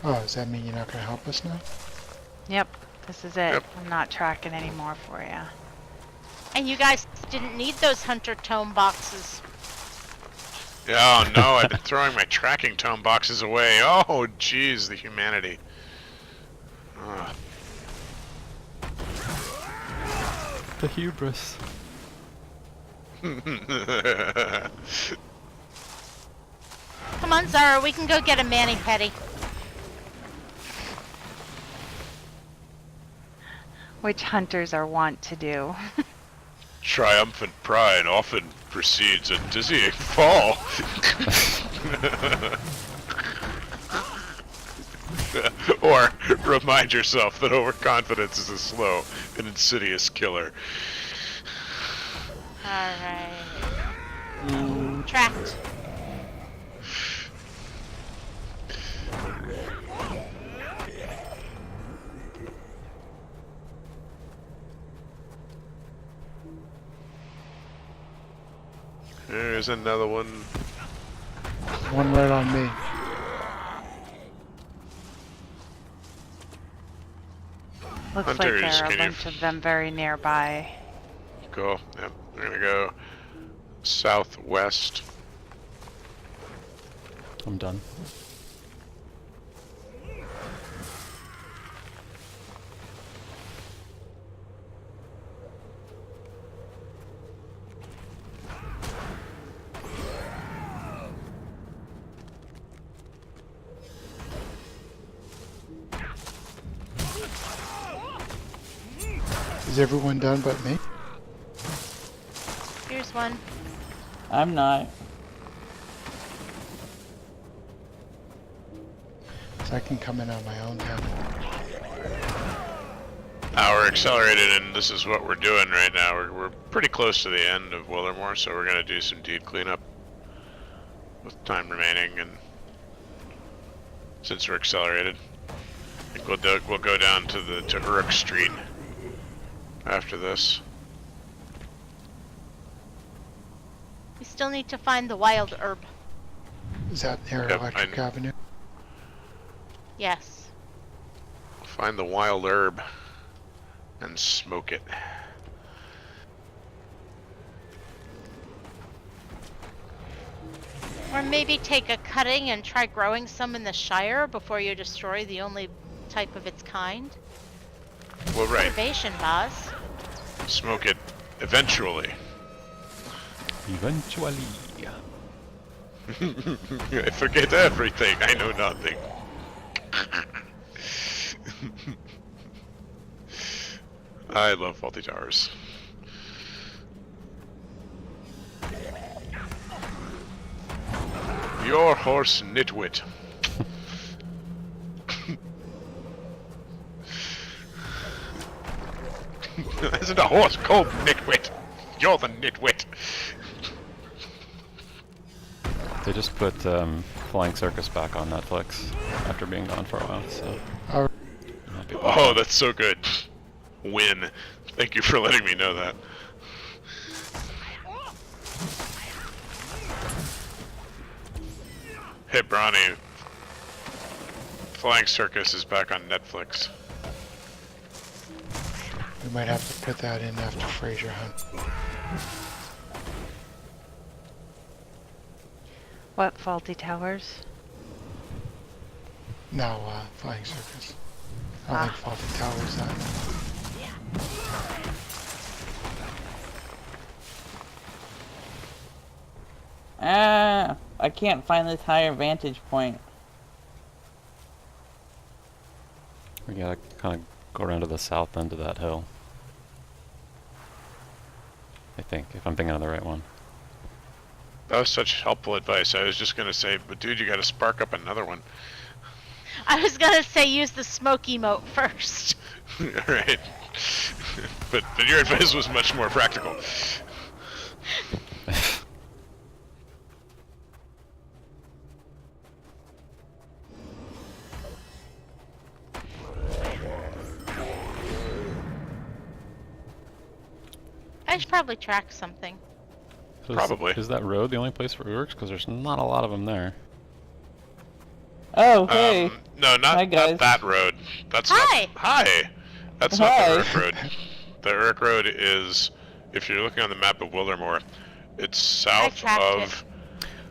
Oh, does that mean you're not gonna help us now? Yep, this is it. Yep. I'm not tracking anymore for you. And you guys didn't need those hunter tome boxes. Yeah, oh no, I've been throwing my tracking tome boxes away. Oh, jeez, the humanity. Ugh. The hubris. Come on, Zara, we can go get a mani-pedi. Which hunters are wont to do. Triumphant pride often precedes a dizzying fall. Or remind yourself that overconfidence is a slow and insidious killer. Alright. Tracked. There's another one. One right on me. Looks Hunters, like there are a can you bunch of them very nearby. Cool. Yep. We're gonna go southwest. I'm done. Is everyone done but me? Here's one. I'm not. So I can come in on my own now. We're accelerated, and this is what we're doing right now. We're pretty close to the end of Wildermore, so we're gonna do some deed cleanup with time remaining, and since we're accelerated, I think we'll go down to Uruk Street after this. We still need to find the wild herb. Is that near Yep, Electric Avenue? Yes. Find the wild herb and smoke it. Or maybe take a cutting and try growing some in the Shire before you destroy the only type of its kind. Well, right. Innovation, boss. Smoke it eventually. Eventually. I forget everything. I know nothing. I love faulty towers. Your horse, nitwit. Isn't a horse called nitwit? You're the nitwit. They just put Flying Circus back on Netflix after being gone for a while, so. Oh, I'm happy about Oh, that. that's so good. Win. Thank you for letting me know that. Hey, Bronny. Flying Circus is back on Netflix. we might have to put that in after Fraser Hunt. What faulty towers? No, Flying Circus. I don't think Faulty Tower's that. I can't find this higher vantage point. We gotta kind of go around to the south end of that hill. I think, if I'm thinking of the right one. That was such helpful advice. I was just gonna say, but dude, you gotta spark up another one. I was gonna say use the smoke emote first. Right. but your advice was much more practical. I should probably track something. So Probably. Is that road the only place where it works? Because there's not a lot of them there. Oh, hey. No, Hi, guys. not that road. That's Hi. Not, hi. That's Hi. not the Urk Road. The Urk Road is, if you're looking on the map of Wildermore, it's south tracked of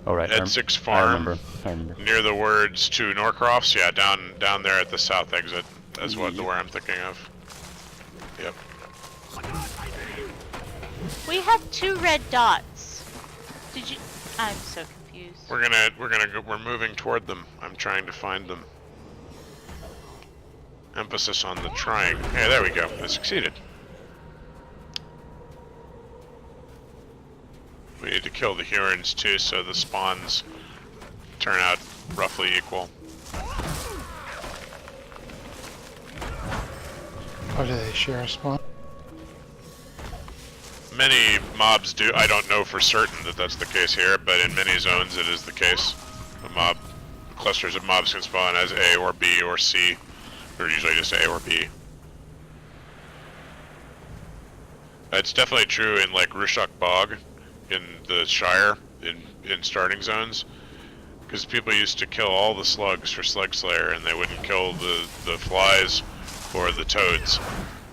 Oh, right. Ed6 I Farm, remember. near the words to Norcrofts. Yeah, down there at the south exit. That's where I'm thinking of. Yep. We have 2 red dots. Did you? I'm so confused. We're moving toward them. I'm trying to find them. Emphasis on the trying. Hey, there we go. I succeeded. We need to kill the Hurons too, so the spawns turn out roughly equal. Oh, do they share a spawn? Many mobs do. I don't know for certain that that's the case here, but in many zones it is the case. The clusters of mobs can spawn as A or B or C, or usually just A or B. It's definitely true in like Rushok Bog in the Shire in starting zones, because people used to kill all the slugs for Slug Slayer and they wouldn't kill the flies or the toads,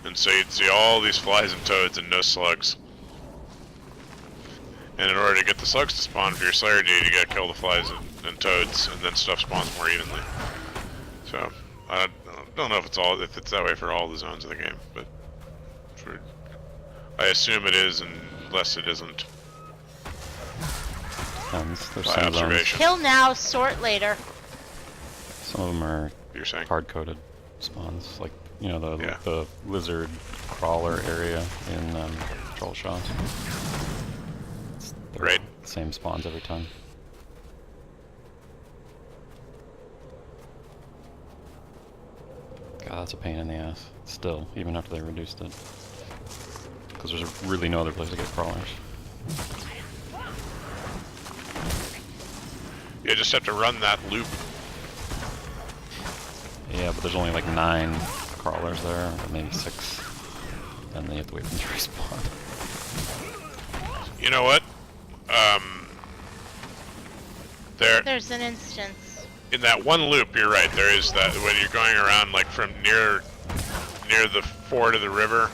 and so you'd see all these flies and toads and no slugs. And in order to get the slugs to spawn for your Slayer dude, you gotta kill the flies and toads, and then stuff spawns more evenly. So I don't know if it's that way for all the zones of the game, but I assume it is, unless it isn't. There's By some zones. observation. Kill now, sort later. Some of them are You're saying? hard-coded spawns, like, you know, Yeah. the lizard crawler area in Troll Shots. They're Right. the same spawns every time. God, that's a pain in the ass. Still, even after they reduced it. Because there's really no other place to get crawlers. You just have to run that loop. Yeah, but there's only like 9 crawlers there, or maybe 6. And then you have to wait for them to respawn. You know what? There's an instance. In that one loop, you're right. There is that when you're going around, like from near the ford of the river,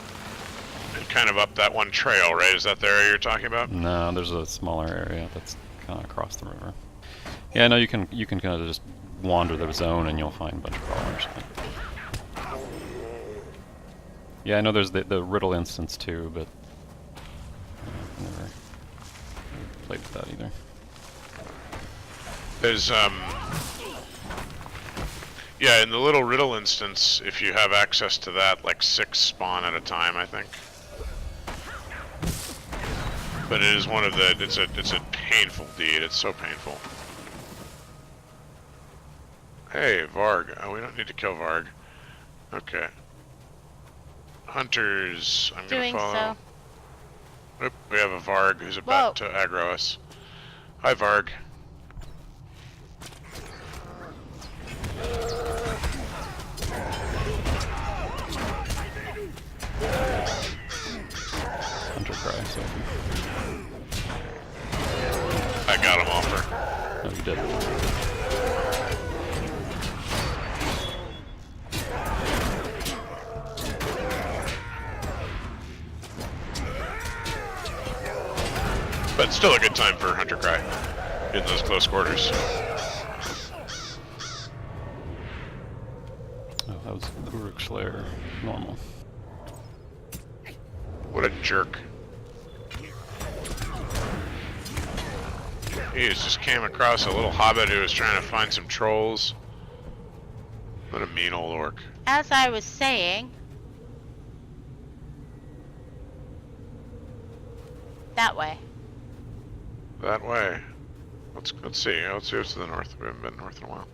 and kind of up that one trail, right? Is that the area you're talking about? No, there's a smaller area that's kind of across the river. Yeah, no, you can kind of just wander the zone and you'll find a bunch of crawlers. But... yeah, I know there's the riddle instance too, but I've never played with that either. There's yeah, in the little riddle instance, if you have access to that, like 6 spawn at a time, I think. But it is one of the. It's a painful deed. It's so painful. Hey, Varg. Oh, we don't need to kill Varg. Okay. Hunters. I'm gonna Doing follow. so. Oop, we have a Varg who's about to aggro us. Hi, Varg. Hunter cry, so. I got him off her. No, you did. But still a good time for Hunter Cry in those close quarters. Uruk Slayer, normal. What a jerk. He just came across a little hobbit who was trying to find some trolls. What a mean old orc. As I was saying, that way. That way. Let's see. Let's see what's to the north. We haven't been north in a while.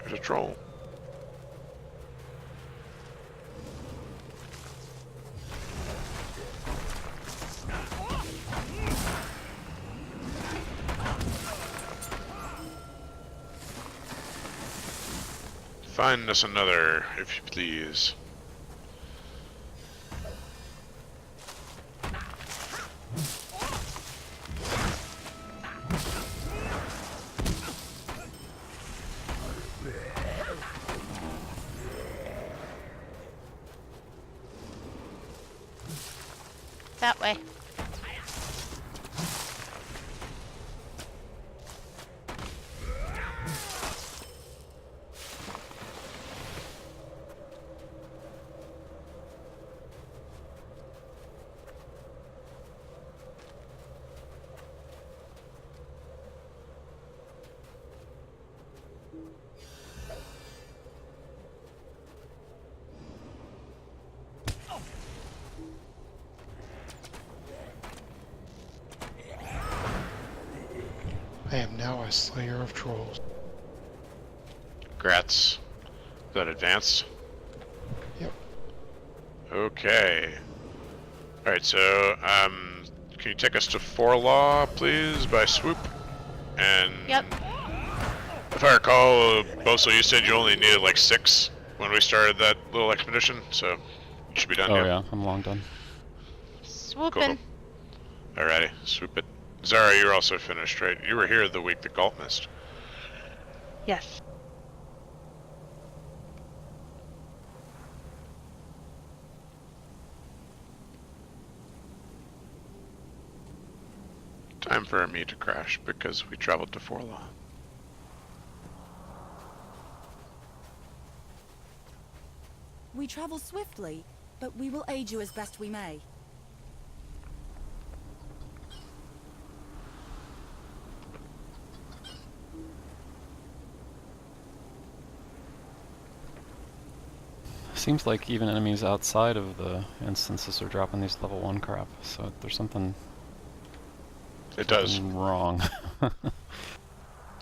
There's a troll. Find us another, if you please. That way. I am now a slayer of trolls. Grats. Is that advanced? Yep. Okay. Alright, so, can you take us to Forlaw, please, by swoop? And... Yep. If I recall, Boso, you said you only needed like 6 when we started that little expedition, so you should be done Oh here. yeah, I'm long done. Swooping. Cool. Alrighty, swoop it. Zara, you're also finished, right? You were here the week the Galt missed. Yes. Time for me to crash because we traveled to Forlaw. We travel swiftly, but we will aid you as best we may. Seems like even enemies outside of the instances are dropping these level 1 crap, so there's something... It does. Wrong.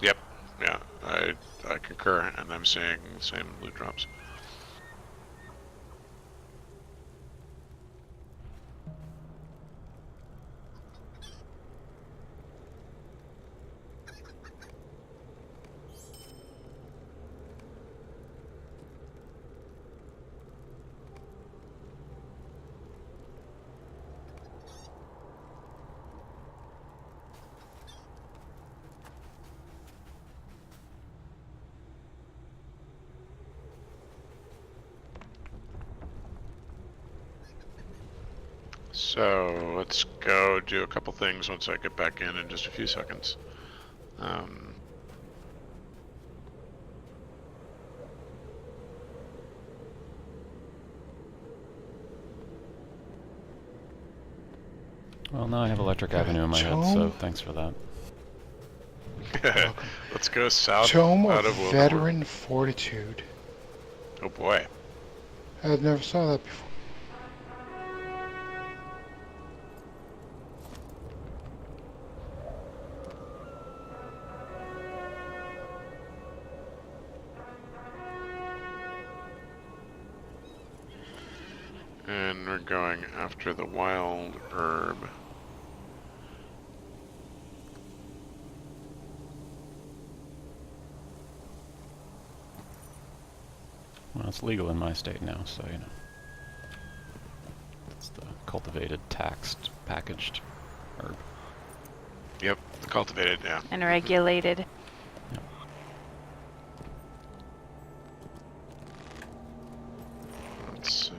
Yep. Yeah, I concur, and I'm seeing the same loot drops. So let's go do a couple things once I get back in just a few seconds. Well, now I have Electric Avenue in my head, so thanks for that. Let's go south Tome out of of Wildermore. Veteran Fortitude. Oh boy. I never saw that before. And we're going after the wild herb. Well, it's legal in my state now, so you know. It's the cultivated, taxed, packaged herb. Yep, the cultivated, yeah. And regulated. Yep. Let's see.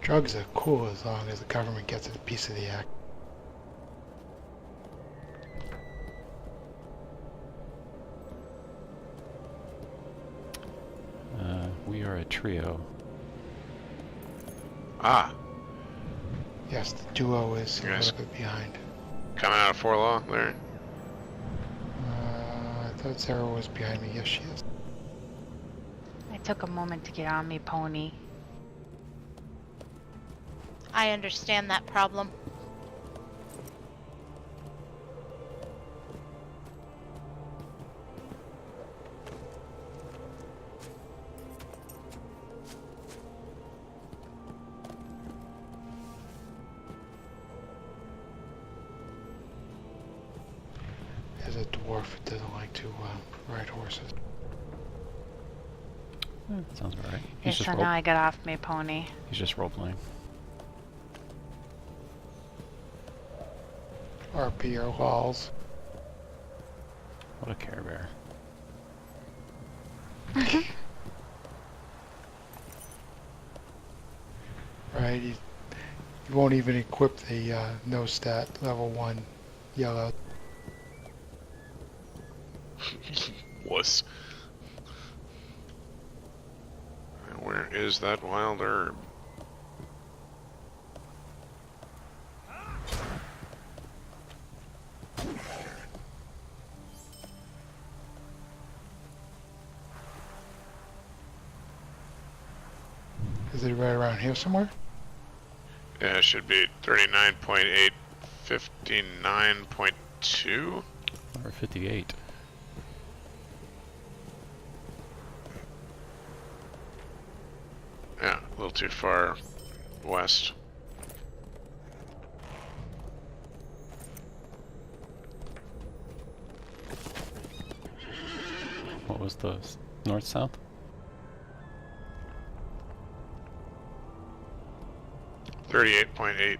Drugs are cool as long as the government gets a piece of the act. are a trio. Ah, Yes, the duo is a Yes. little bit behind. coming out of Forlaw there. I thought Sarah was behind me. Yes, she is. I took a moment to get on me pony. I understand that problem. As a dwarf, it doesn't like to ride horses. Sounds about right. Yeah, so now I got off my pony. He's just role playing. RP or lols. What a Care Bear. Right? You won't even equip the no stat level 1 yellow. Wuss. Where is that wild herb? Is it right around here somewhere? Yeah, it should be 39.8, 59.2. Or 58. Yeah, a little too far west. What was the north-south? 38.8.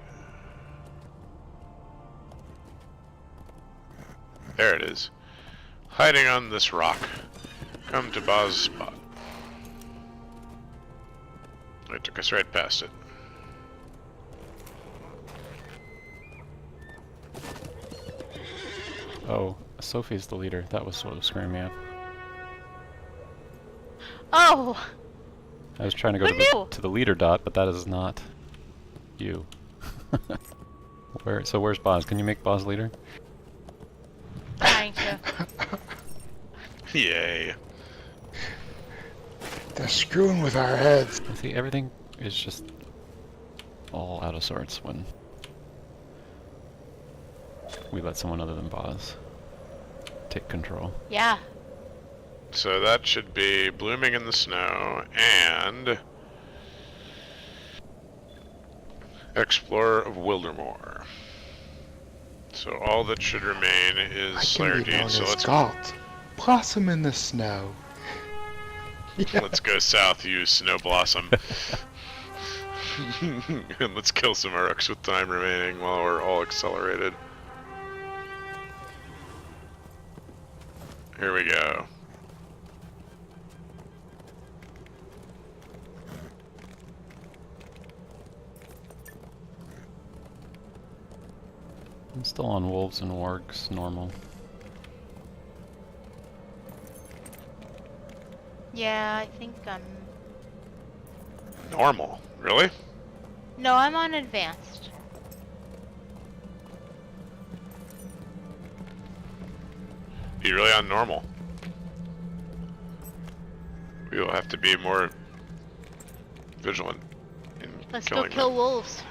There it is. Hiding on this rock. Come to Boz's spot. It took us right past it. Oh, Sophie's the leader. That was what was screwing me up. Oh! I was trying to go Who knew? to the leader dot, but that is not you. So where's Boz? Can you make Boz leader? Trying to. Yay. They're screwing with our heads. See, everything is just all out of sorts when we let someone other than Boz take control. Yeah. So that should be blooming in the snow and Explorer of Wildermore. So all that should remain is I Slayer can be known Deed. So as let's Galt. Blossom in the snow. Yeah. let's go south, you Snow Blossom. And let's kill some orcs with time remaining while we're all accelerated. Here we go. I'm still on wolves and wargs, normal. Yeah, I think I'm... Normal? Really? No, I'm on advanced. Be really on normal. We will have to be more vigilant in Let's go killing kill them. wolves.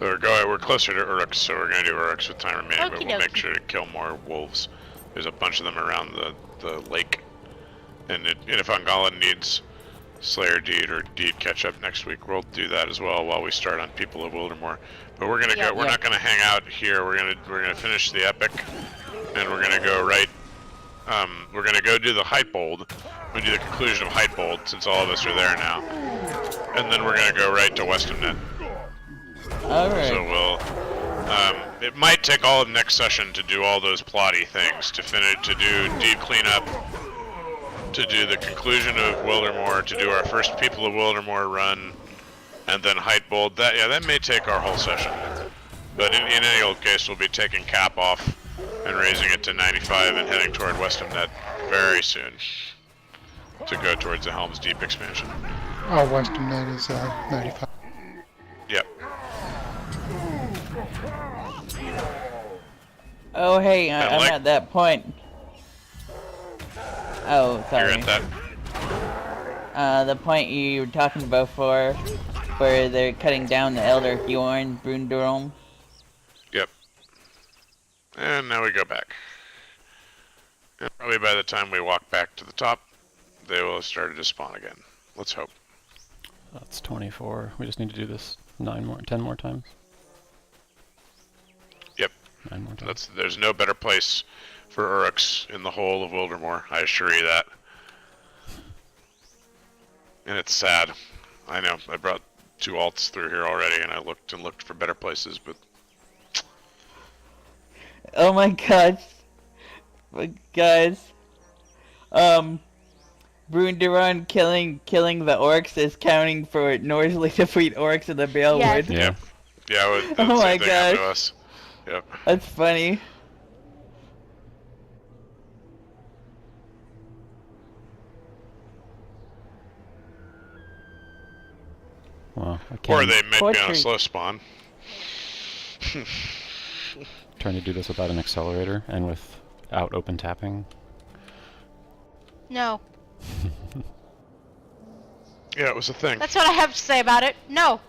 We're closer to Uruks, so we're gonna do Uruks with time remaining, but Okie we'll make dokie. sure to kill more wolves. There's a bunch of them around the lake. And if Ungala needs Slayer Deed or Deed catch up next week, we'll do that as well while we start on People of Wildermore. But we're gonna go. We're not gonna hang out here. We're gonna finish the epic, and we're gonna go right. We're gonna go do the Heightbold. We do the conclusion of Heightbold since all of us are there now, and then we're gonna go right to Westonnet. Alright. So we'll. It might take all of next session to do all those plotty things, to finish, to do Deed cleanup, to do the conclusion of Wildermore, to do our first People of Wildermore run, and then Heightbold. That may take our whole session. But in any old case, we'll be taking Cap off and raising it to 95 and heading toward Westonnet very soon. to go towards the Helm's Deep expansion. Oh, Western Net is 95. Yep. Oh, hey, And I'm like- at that point. Oh, sorry. You're at that. The point you were talking about before, where they're cutting down the Elder Bjorn Brunderom. Yep. And now we go back. And probably by the time we walk back to the top, they will have started to spawn again. Let's hope. That's 24. We just need to do this 10 more times. Yep. 9 more times. There's no better place for Uruks in the whole of Wildermore, I assure you that. And it's sad. I know, I brought 2 alts through here already, and I looked and looked for better places, but... Oh my gosh. But guys. Brunderon killing the orcs is counting for Norsley defeat orcs in the Balewood. Yes. Yeah. Yeah, the Oh my same thing happened to gosh. us. Yep. That's funny. Well, I Or can't. they might be on a Poetry. slow spawn. Trying to do this without an accelerator and without open tapping. No. Yeah, it was a thing. That's what I have to say about it. No.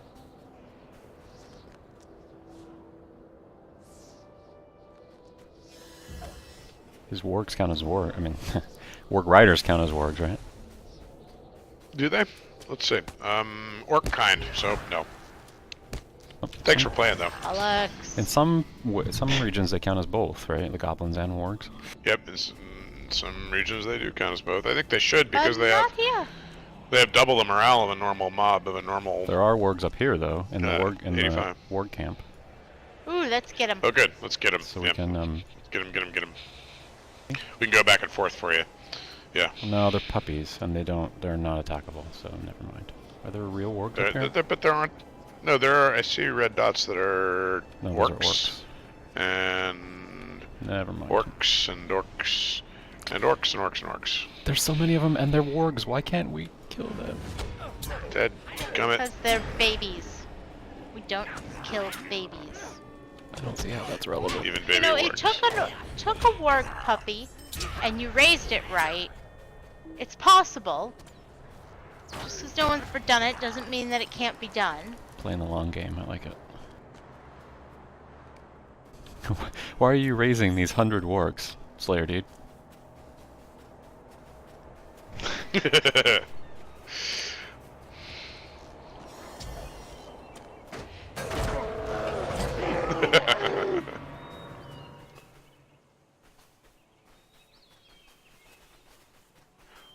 His wargs count as warg. I mean, warg riders count as wargs, right? Do they? Let's see. Orc kind, so no. Oh, Thanks for playing, though. Alex. In some regions they count as both, right? The goblins and wargs. Yep, in some regions they do count as both. I think they should because they not have here. double the morale of a normal mob of a normal. There are wargs up here though, in the warg 85. warg camp. Ooh, let's get him. Oh, good. Let's get him. So we Yep. can Get him. We can go back and forth for you. Yeah. no, they're puppies and they're not attackable, so never mind. Are there real wargs up here? But there aren't. No, there are. I see red dots that are No, those are orcs. And Never mind. orcs and orcs. And orcs and orcs and orcs. There's so many of them and they're wargs. Why can't we kill them? Dead. Gummit. Because they're babies. We don't kill babies. I don't see how that's relevant. Even baby You know, wargs. it took a warg puppy, and you raised it right. It's possible. Just because no one's ever done it doesn't mean that it can't be done. Playing the long game, I like it. Why are you raising these 100 wargs, Slayer dude?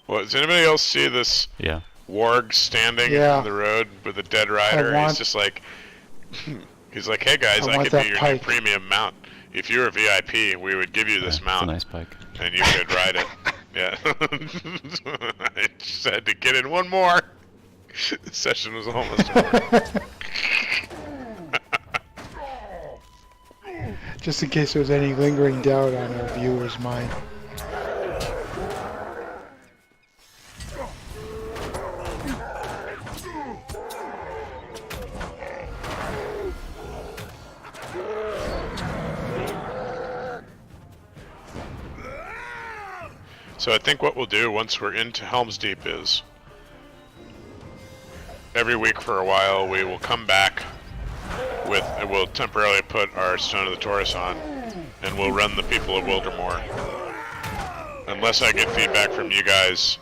Well, does anybody else see this Yeah. warg standing Yeah. on the road with a dead rider? want- He's just like, he's like, hey guys, I I want could be that your new pike. premium mount. If you're a VIP, we would give you this It's a mount, nice pike. and you could ride it. Yeah. I just had to get in one more. The session was almost over. Just in case there was any lingering doubt on our viewers' mind. So I think what we'll do once we're into Helm's Deep is every week for a while we will come back with, we'll temporarily put our Stone of the Taurus on, and we'll run the people of Wildermore. Unless I get feedback from you guys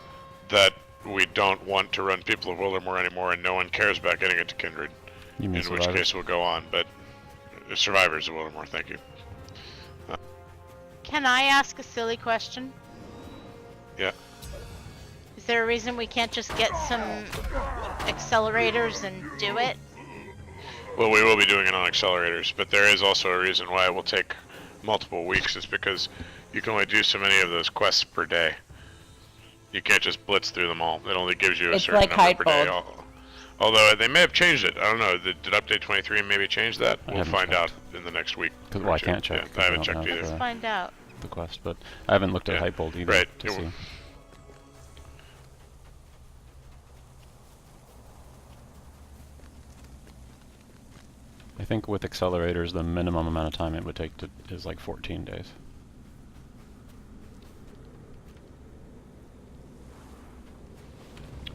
that we don't want to run people of Wildermore anymore and no one cares about getting it to Kindred. You mean In which survivors? case we'll go on, but survivors of Wildermore, thank you. Can I ask a silly question? Yeah. Is there a reason we can't just get some accelerators and do it? Well, we will be doing it on accelerators, but there is also a reason why it will take multiple weeks. It's because you can only do so many of those quests per day. You can't just blitz through them all. It only gives you a It's certain like number per day. Hypebolt. Although they may have changed it. I don't know. Did update 23 maybe change that? I We'll haven't find out checked. in the next week. Well, I can't check. Yeah, 'cause I haven't don't checked have either. Let's find out. the quest, but I haven't looked at Yeah. Hypebolt either Right. to see. think with accelerators, the minimum amount of time it would take is like 14 days.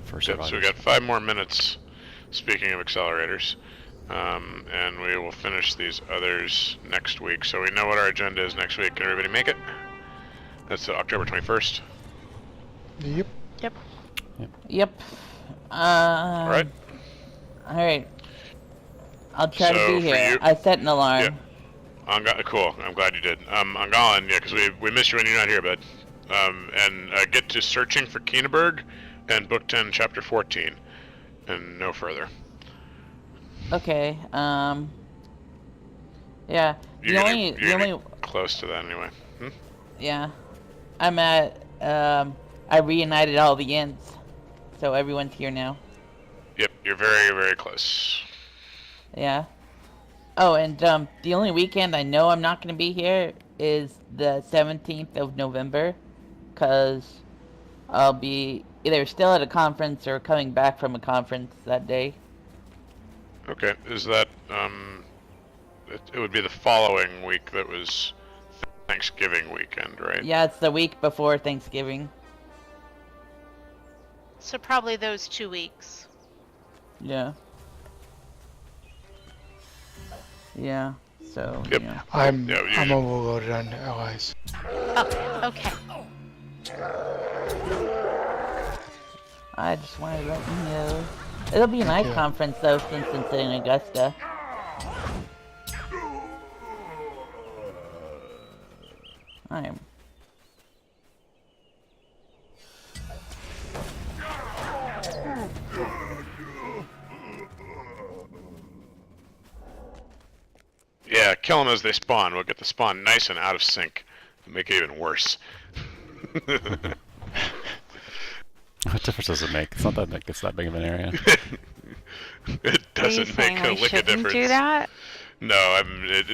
For Yep, so we survivors. got 5 more minutes, speaking of accelerators. And we will finish these others next week. So we know what our agenda is next week. Can everybody make it? That's October 21st. Yep. Yep. Alright. Alright. I'll try So to be for here. you- I set an alarm. Yeah. Cool. I'm glad you did. Angalan, yeah, because we miss you when you're not here, bud. And get to searching for Keenaberg and Book 10, Chapter 14, and no further. Okay. Yeah. You're The gonna only. be close to that anyway. Hmm? Yeah. I'm at. I reunited all the ends, so everyone's here now. Yep, you're very, very close. Yeah. Oh, and the only weekend I know I'm not gonna be here is the 17th of November, cause I'll be either still at a conference or coming back from a conference that day. Okay, is that, it would be the following week that was Thanksgiving weekend, right? Yeah, it's the week before Thanksgiving. So probably those 2 weeks. Yeah. Yeah. So. Yep. Yeah. I'm Yeah, you- I'm overloaded on allies. Oh, okay. I just wanted to let you know. It'll be a nice you. conference though, since it's in Augusta. I am. Yeah, kill them as they spawn. We'll get the spawn nice and out of sync. Make it even worse. What difference does it make? It's not that big. It's that big of an area. It Are you doesn't make saying a we lick of shouldn't difference. do that? No,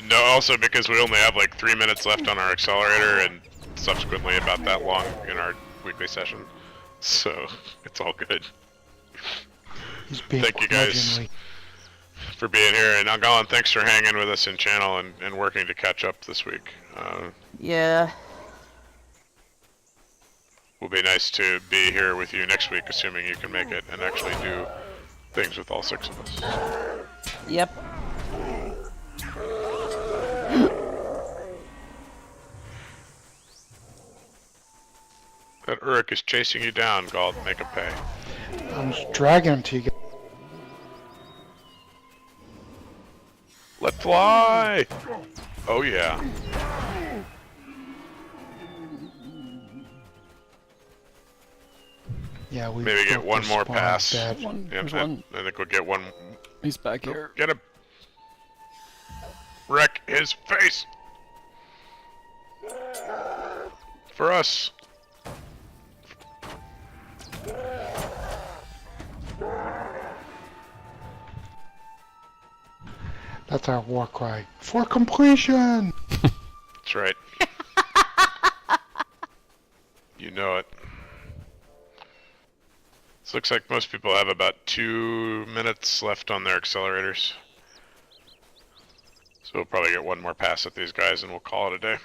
no. Also because we only have like 3 minutes left on our accelerator, and subsequently about that long in our weekly session. So it's all good. He's being Thank you guys curmudgeonly. for being here, and Angalan, thanks for hanging with us in channel and working to catch up this week. Yeah. Will be nice to be here with you next week, assuming you can make it and actually do things with all 6 of us. Yep. That Uruk is chasing you down, Galt. Make him pay. I'm just dragging him to you. Let fly! Oh yeah. Yeah, we Maybe get broke one the more spawn pass. bad. Yep, There's one. I think we'll get one. He's back here. Get him! Wreck his face! For us! That's our war cry. For completion! That's right. You know it. This looks like most people have about 2 minutes left on their accelerators. So we'll probably get one more pass at these guys and we'll call it a day.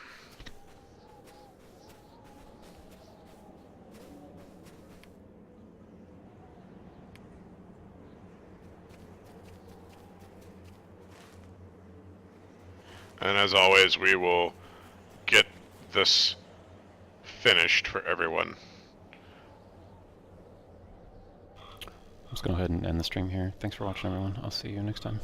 And as always, we will get this finished for everyone. I'm just going to go ahead and end the stream here. Thanks for watching, everyone. I'll see you next time.